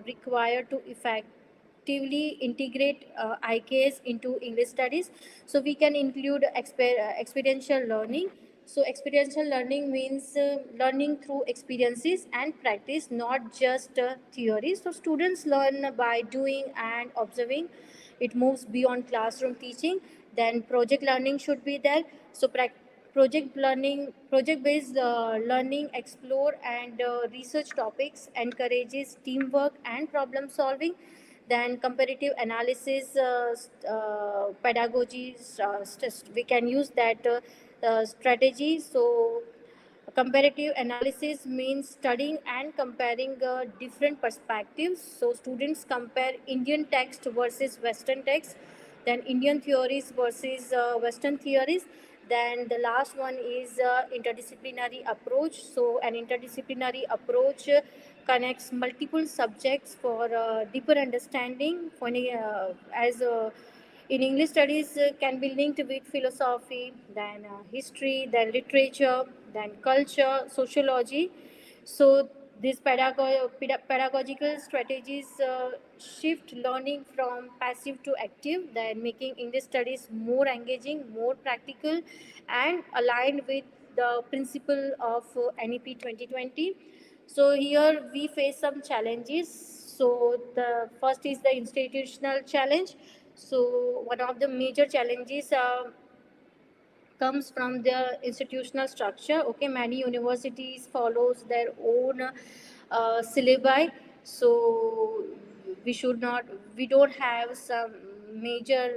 [SPEAKER 11] required to effectively integrate IKS into English studies. So we can include experiential learning. So experiential learning means learning through experiences and practice, not just theory. So students learn by doing and observing. It moves beyond classroom teaching. Then project learning should be there. So project based learning explore and research topics, encourages teamwork and problem solving. Then comparative analysis pedagogy, we can use that strategy. So comparative analysis means studying and comparing different perspectives. So students compare Indian text versus Western text, then Indian theories versus Western theories. Then the last one is interdisciplinary approach. So an interdisciplinary approach connects multiple subjects for deeper understanding. As in English studies can be linked with philosophy, then history, then literature, then culture, sociology. So these pedagogical strategies shift learning from passive to active, then making English studies more engaging, more practical, and aligned with the principle of NEP 2020. So here we face some challenges. So the first is the institutional challenge. So one of the major challenges comes from the institutional structure. Okay, many universities follows their own syllabi. So we don't have some major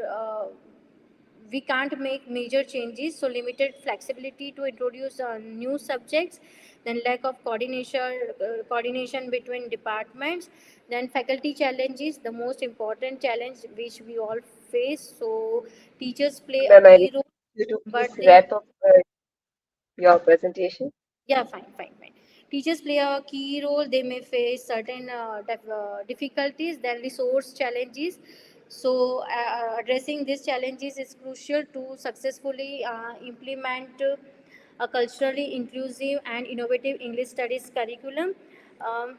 [SPEAKER 11] we can't make major changes, so limited flexibility to introduce new subjects, then lack of coordination between departments, then faculty challenges, the most important challenge which we all face. So teachers play a
[SPEAKER 3] Ma'am, I
[SPEAKER 11] key role,
[SPEAKER 3] request you to
[SPEAKER 11] but
[SPEAKER 3] please
[SPEAKER 11] they
[SPEAKER 3] wrap up your presentation.
[SPEAKER 11] yeah, fine. Teachers play a key role. They may face certain difficulties, then resource challenges. So addressing these challenges is crucial to successfully implement a culturally inclusive and innovative English studies curriculum. um,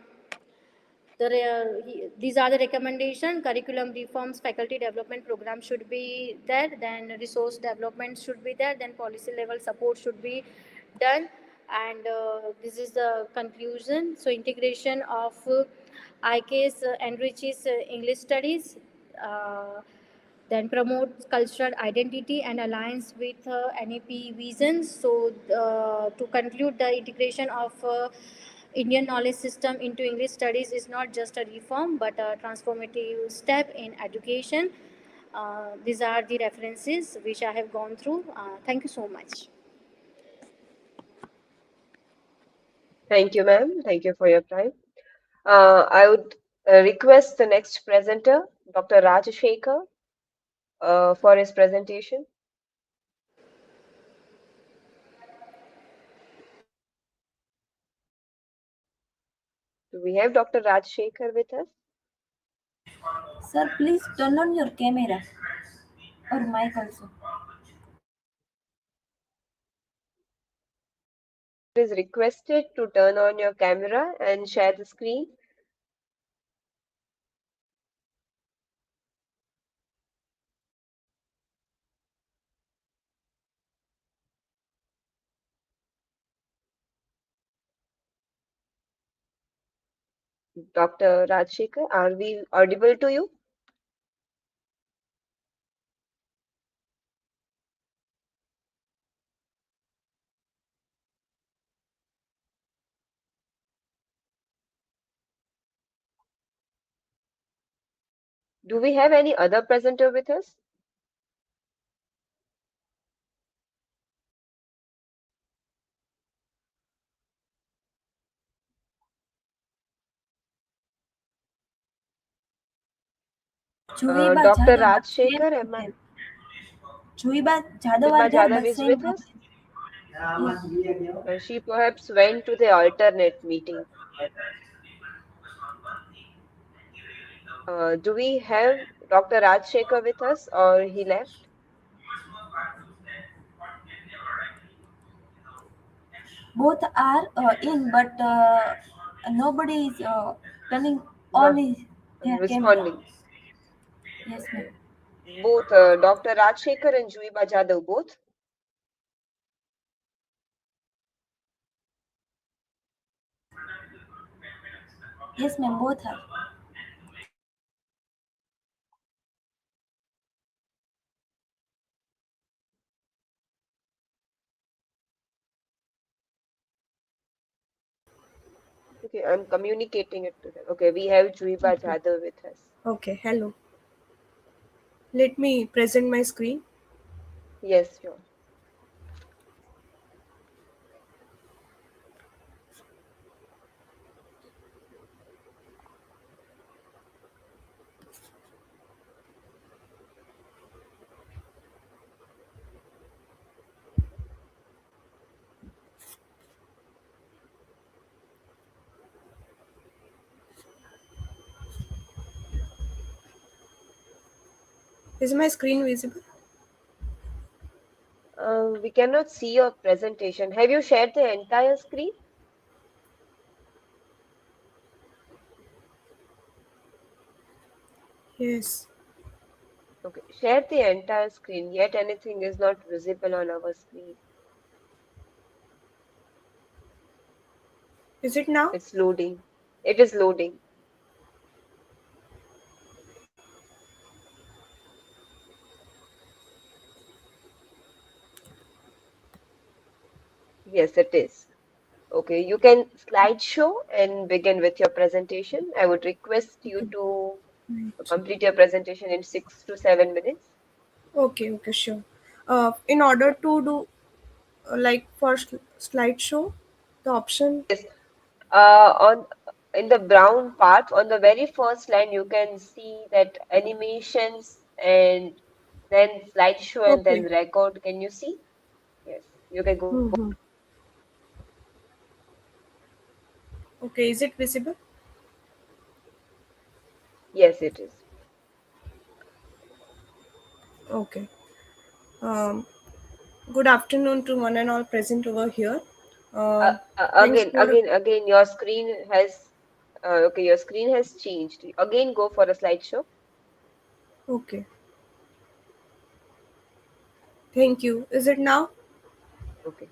[SPEAKER 11] these are the recommendation: curriculum reforms, faculty development program should be there, then resource development should be there, then policy level support should be done. And this is the conclusion. So integration of IKS enriches English studies, uh, then promotes cultural identity and aligns with NEP visions. So to conclude, the integration of Indian knowledge system into English studies is not just a reform but a transformative step in education. These are the references which I have gone through. Thank you so much.
[SPEAKER 3] Thank you, ma'am. Thank you for your time. I would request the next presenter, Dr. Rajashekar, for his presentation. Do we have Dr. Rajashekar with us?
[SPEAKER 4] Sir, please turn on your camera or mic also.
[SPEAKER 3] It is requested to turn on your camera and share the screen. Dr. Rajshekar, are we audible to you? Do we have any other presenter with us? Dr. Rajshekhar, am I?
[SPEAKER 4] Juiba Jadhav
[SPEAKER 3] Juiba
[SPEAKER 4] are there,
[SPEAKER 3] Jadhav
[SPEAKER 4] but
[SPEAKER 3] is
[SPEAKER 4] same
[SPEAKER 3] with us? She perhaps went to the alternate meeting. Do we have Dr. Rajshekhar with us, or he left?
[SPEAKER 4] both are in, but nobody is turning
[SPEAKER 3] No,
[SPEAKER 4] on their camera.
[SPEAKER 3] responding.
[SPEAKER 4] Yes, ma'am.
[SPEAKER 3] Both Dr. Rajshekhar and Juiba Jadhav, both?
[SPEAKER 4] Yes, ma'am, both are.
[SPEAKER 3] Okay, I'm communicating it to them. Okay, we have Juiba Jadhav with us.
[SPEAKER 12] Okay, hello. Let me present my screen.
[SPEAKER 3] Yes, sure.
[SPEAKER 12] Is my screen visible?
[SPEAKER 3] We cannot see your presentation. Have you shared the entire screen?
[SPEAKER 12] Yes.
[SPEAKER 3] Okay, share the entire screen, yet anything is not visible on our screen.
[SPEAKER 12] Is it now?
[SPEAKER 3] It's loading. It is loading. Yes, it is. Okay, you can slideshow and begin with your presentation. I would request you to complete your presentation in 6 to 7 minutes.
[SPEAKER 12] Okay, okay, sure. In order to do like for slideshow, the option.
[SPEAKER 3] Yes. On in the brown part, on the very first line, you can see that animations and then slideshow and then
[SPEAKER 12] Okay.
[SPEAKER 3] record. Can you see? Yes, you can go.
[SPEAKER 12] Mm-hmm. Okay, is it visible?
[SPEAKER 3] Yes, it is.
[SPEAKER 12] Okay. Um, Good afternoon to one and all present over here. Thanks for.
[SPEAKER 3] Again, your screen has okay, your screen has changed. Again, go for a slideshow.
[SPEAKER 12] Okay. Thank you. Is it now?
[SPEAKER 3] Okay,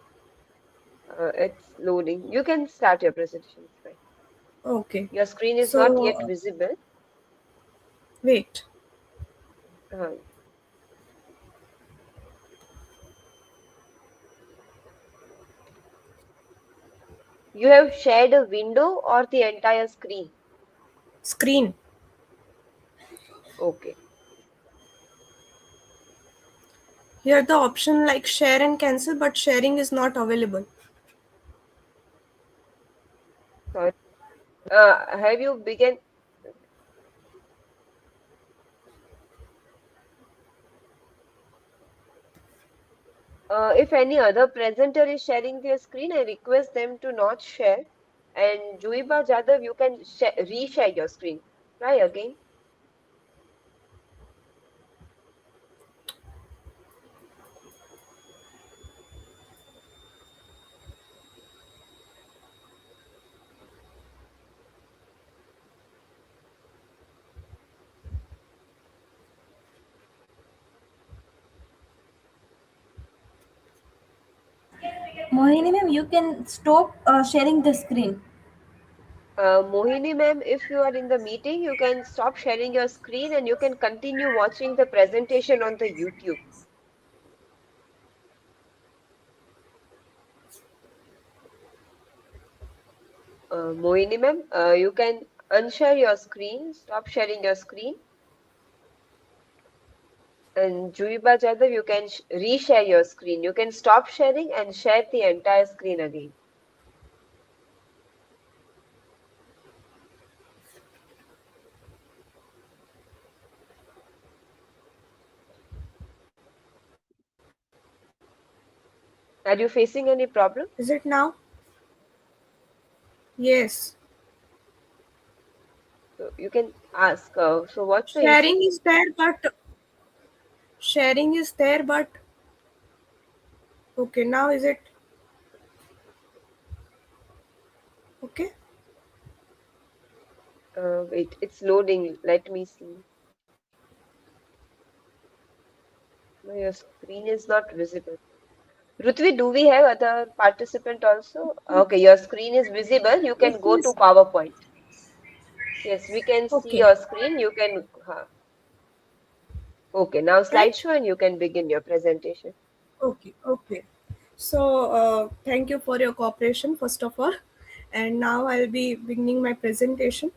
[SPEAKER 3] it's loading. You can start your presentation. It's fine.
[SPEAKER 12] Okay.
[SPEAKER 3] Your screen is not
[SPEAKER 12] So
[SPEAKER 3] yet visible.
[SPEAKER 12] wait.
[SPEAKER 3] Uh, you have shared a window or the entire screen?
[SPEAKER 12] Screen.
[SPEAKER 3] Okay.
[SPEAKER 12] Here the option like share and cancel, but sharing is not available.
[SPEAKER 3] Sorry. Have you begun? If any other presenter is sharing their screen, I request them to not share. And Juiba Jadhav, you can reshare your screen. Try again.
[SPEAKER 4] Mohini ma'am, you can stop sharing the screen.
[SPEAKER 3] Mohini ma'am, if you are in the meeting, you can stop sharing your screen and you can continue watching the presentation on the YouTube. Mohini ma'am, you can unshare your screen, stop sharing your screen. And Juiba Jadhav, you can reshare your screen. You can stop sharing and share the entire screen again. Are you facing any problem?
[SPEAKER 12] Is it now? Yes.
[SPEAKER 3] So you can ask. So what's the issue?
[SPEAKER 12] Sharing is there, but okay, now is it okay?
[SPEAKER 3] Wait, it's loading. Let me see. No, your screen is not visible. Ruthvi, do we have other participant also? Okay, your screen is visible. You can
[SPEAKER 12] Yes,
[SPEAKER 3] go to
[SPEAKER 12] yes.
[SPEAKER 3] PowerPoint. Yes, we can see
[SPEAKER 12] Okay.
[SPEAKER 3] your screen. You can. Okay, now
[SPEAKER 12] Right?
[SPEAKER 3] slideshow and you can begin your presentation.
[SPEAKER 12] Okay, okay. So, thank you for your cooperation, first of all. And now I'll be beginning my presentation.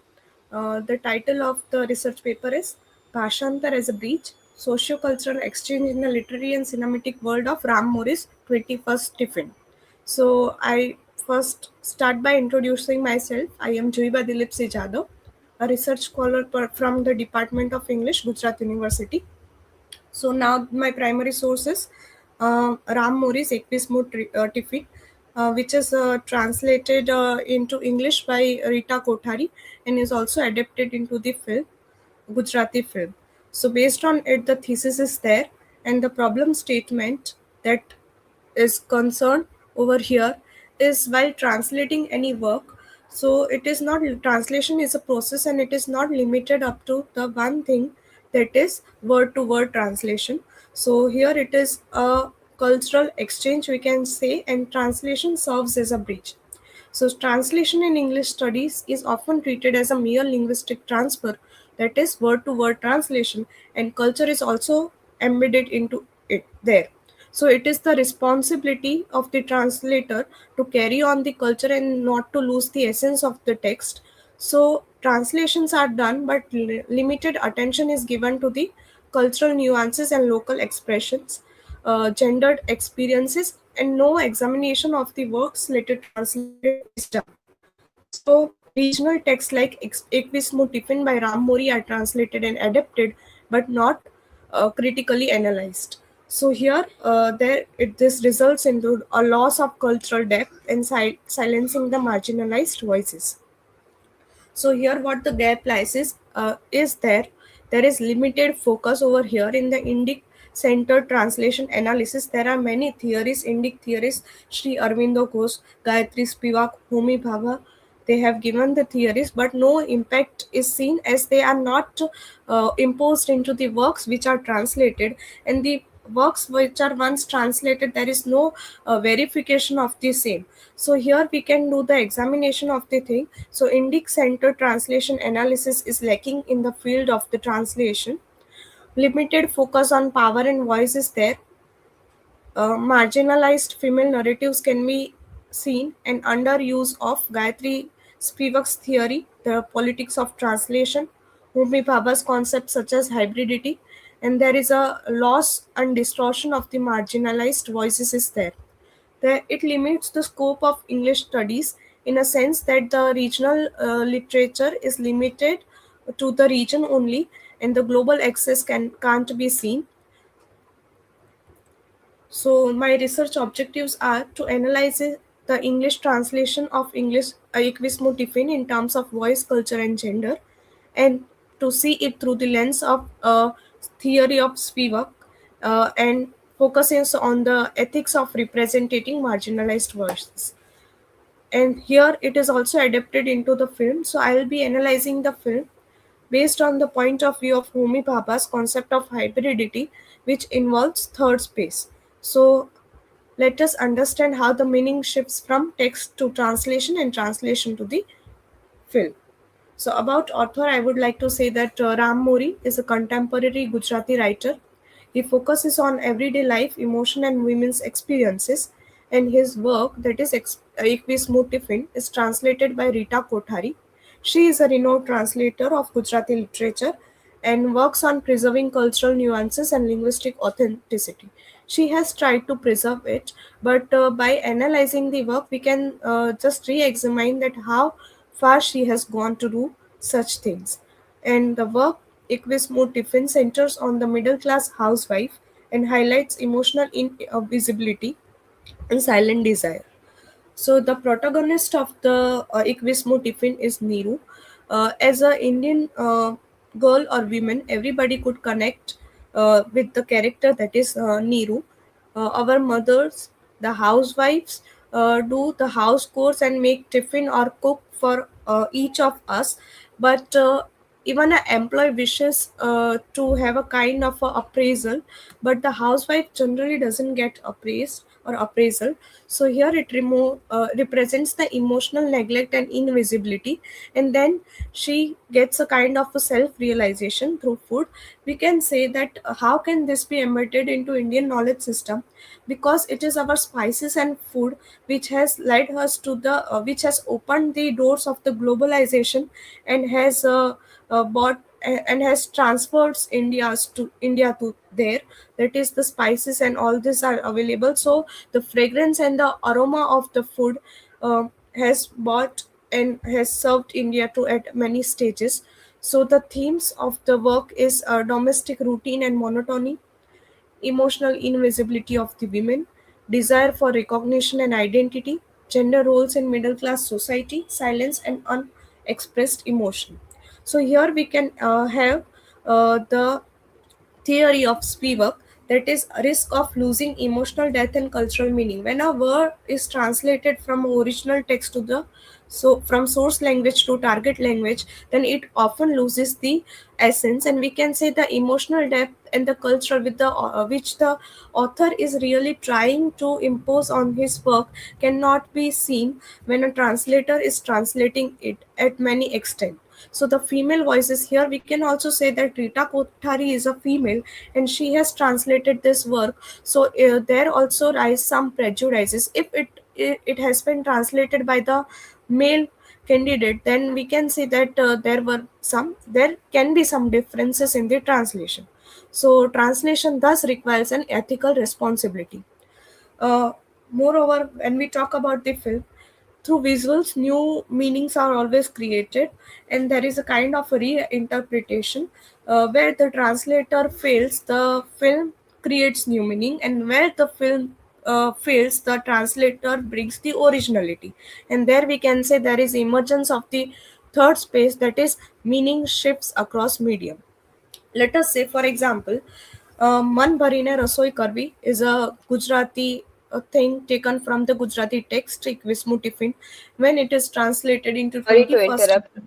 [SPEAKER 12] The title of the research paper is Bhashantar as a Breach, Sociocultural Exchange in the Literary and Cinematic World of Ram Morris 21st Tiffin. So, I first start by introducing myself. I am Juiba Dilip Jadhav, a research scholar from the Department of English, Gujarat University. So now my primary source is Ram Morris Tiffin, which is translated into English by Rita Kothari and is also adapted into the film, Gujarati film. So based on it, the thesis is there, and the problem statement that is concerned over here is while translating any work. So it is not, translation is a process and it is not limited up to the one thing, that is word to word translation. So here it is a cultural exchange, we can say, and translation serves as a bridge. So, translation in English studies is often treated as a mere linguistic transfer, that is, word to word translation, and culture is also embedded into it there. So, it is the responsibility of the translator to carry on the culture and not to lose the essence of the text. So, translations are done, but limited attention is given to the cultural nuances and local expressions, gendered experiences, and no examination of the works later translated is done. So, regional texts like Equus Tiffin by Ram Mori are translated and adapted, but not critically analyzed. So here, this results into a loss of cultural depth and silencing the marginalized voices. So here what the gap lies is there is limited focus over here in the Indic centered translation analysis. There are many theories, Indic theories, Sri Arvindo Ghosh, Gayatri Spivak, Homi Bhabha. They have given the theories, but no impact is seen as they are not imposed into the works which are translated, and the works which are once translated, there is no verification of the same. So here we can do the examination of the thing. So Indic centered translation analysis is lacking in the field of the translation. Limited focus on power and voice is there. Marginalized female narratives can be seen, and underuse of Gayatri Spivak's theory, the politics of translation, Homi Bhabha's concepts such as hybridity, and there is a loss and distortion of the marginalized voices is there. It limits the scope of English studies in a sense that the regional literature is limited to the region only, and the global access can't be seen. So my research objectives are to analyze the English translation of English Equismo Tiffin in terms of voice, culture, and gender, and to see it through the lens of theory of Spivak, and focuses on the ethics of representing marginalized voices. And here it is also adapted into the film. So I will be analyzing the film based on the point of view of Homi Bhabha's concept of hybridity, which involves third space. So let us understand how the meaning shifts from text to translation and translation to the film. So about author, I would like to say that Ram Mori is a contemporary Gujarati writer. He focuses on everyday life, emotion, and women's experiences, and his work, that is Equis Tiffin, is translated by Rita Kothari. She is a renowned translator of Gujarati literature, and works on preserving cultural nuances and linguistic authenticity. She has tried to preserve it, but by analyzing the work, we can just re-examine that how far she has gone to do such things. And the work Equismo Tiffin centers on the middle-class housewife and highlights emotional invisibility and silent desire. So the protagonist of the Equismo Tiffin is Neeru. As a Indian girl or woman, everybody could connect with the character that is Neeru. Our mothers, the housewives, do the house chores and make tiffin or cook for each of us. But even an employee wishes to have a kind of a appraisal, but the housewife generally doesn't get appraised or appraisal. So here it represents the emotional neglect and invisibility, and then she gets a kind of a self-realization through food. We can say that how can this be embedded into Indian knowledge system, because it is our spices and food which has led us to the which has opened the doors of the globalization and has bought and has transferred India to there. That is, the spices and all this are available, so the fragrance and the aroma of the food has bought and has served India to at many stages. So the themes of the work is domestic routine and monotony, emotional invisibility of the women, desire for recognition and identity, gender roles in middle class society, silence and unexpressed emotion. So here we can have the theory of Spivak, that is risk of losing emotional depth and cultural meaning. When a word is translated from original text to the from source language to target language, then it often loses the essence, and we can say the emotional depth and the culture with the which the author is really trying to impose on his work cannot be seen when a translator is translating it at many extent. So the female voices here, we can also say that Rita Kothari is a female and she has translated this work. So there also rise some prejudices. If it has been translated by the male candidate, then we can say that there can be some differences in the translation. So translation thus requires an ethical responsibility. Uh, Moreover, when we talk about the film, through visuals, new meanings are always created, and there is a kind of reinterpretation where the translator fails, the film creates new meaning, and where the film fails, the translator brings the originality. And there we can say there is emergence of the third space, that is meaning shifts across medium. Let us say, for example, Man Bharine Rasoi Karvi is a Gujarati thing taken from the Gujarati text Vismu Tiffin. When it is translated into
[SPEAKER 3] Sorry to
[SPEAKER 12] 21st.
[SPEAKER 3] interrupt.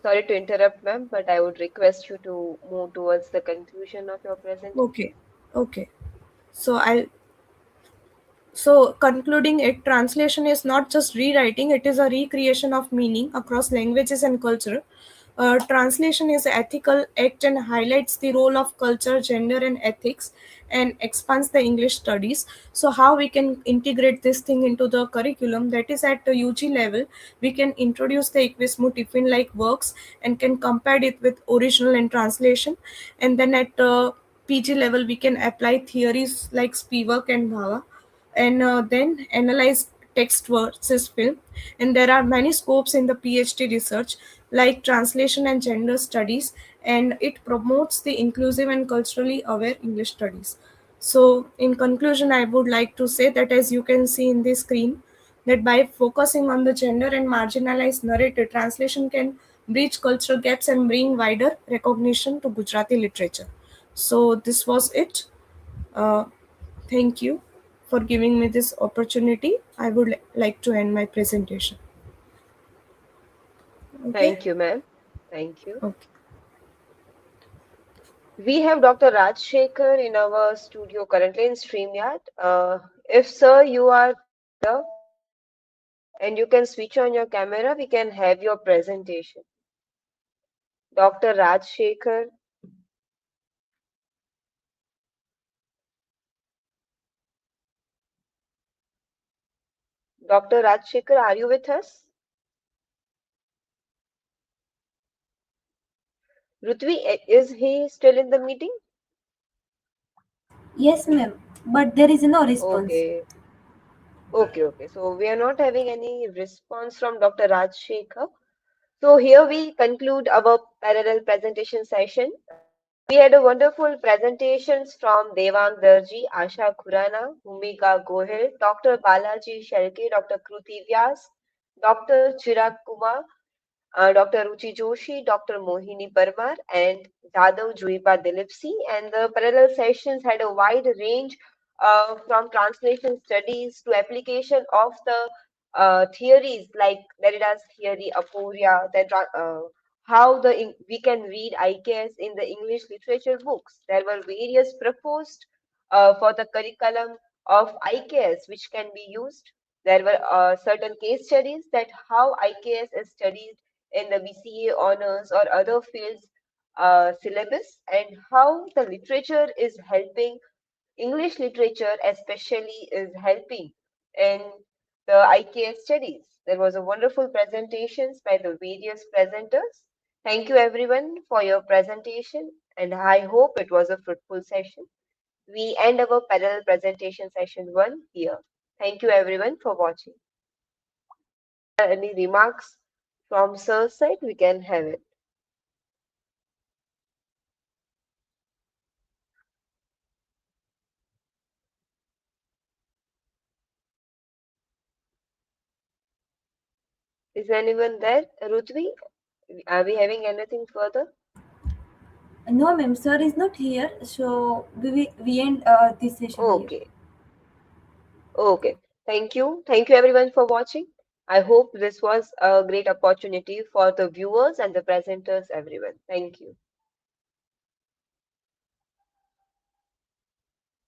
[SPEAKER 3] Sorry to interrupt, ma'am, but I would request you to move towards the conclusion of your presentation.
[SPEAKER 12] Okay. So So, concluding it, translation is not just rewriting, it is a recreation of meaning across languages and culture. Translation is an ethical act and highlights the role of culture, gender, and ethics, and expands the English studies. So, how we can integrate this thing into the curriculum, that is at the UG level, we can introduce the Equismo Tiffin like works and can compare it with original and translation. And then at PG level, we can apply theories like Spivak and Bhava, and then analyze text versus film. And there are many scopes in the PhD research like translation and gender studies, and it promotes the inclusive and culturally aware English studies. So in conclusion, I would like to say that, as you can see in the screen, that by focusing on the gender and marginalized narrative, translation can bridge cultural gaps and bring wider recognition to Gujarati literature. So this was it. uh, Thank you for giving me this opportunity. I would like to end my presentation. Okay.
[SPEAKER 3] Thank you, ma'am. Thank you.
[SPEAKER 12] Okay.
[SPEAKER 3] We have Dr. Rajshekhar in our studio currently in StreamYard. If, sir, you are there and you can switch on your camera, we can have your presentation. Dr. Rajshekhar. Dr. Rajshekhar, are you with us? Rutvi, is he still in the meeting?
[SPEAKER 4] Yes, ma'am. But there is no response.
[SPEAKER 3] Okay. Okay. So we are not having any response from Dr. Rajshekhar. So here we conclude our parallel presentation session. We had a wonderful presentations from Devang Darji, Asha Khurana, Bhumika Gohil, Dr. Balaji Shelke, Dr. Kruti Vyas, Dr. Chirag Kumar, Dr. Ruchi Joshi, Dr. Mohini Parmar, and Jadhav Juipa Dilipsi. And the parallel sessions had a wide range from translation studies to application of the theories like Derrida's theory, Aporia, that how we can read IKS in the English literature books. There were various proposed for the curriculum of IKS which can be used. There were certain case studies that how IKS is studied in the BCA honors or other fields syllabus, and how the literature is helping, English literature especially is helping in the IKS studies. There was a wonderful presentations by the various presenters. Thank you everyone for your presentation, and I hope it was a fruitful session. We end our parallel presentation session 1 here. Thank you everyone for watching. Any remarks from sir's side, we can have it. Is anyone there? Rutvi, are we having anything further?
[SPEAKER 4] No, ma'am. Sir is not here. So we end this session here.
[SPEAKER 3] Okay. Okay. Thank you. Thank you everyone for watching. I hope this was a great opportunity for the viewers and the presenters, everyone. Thank you.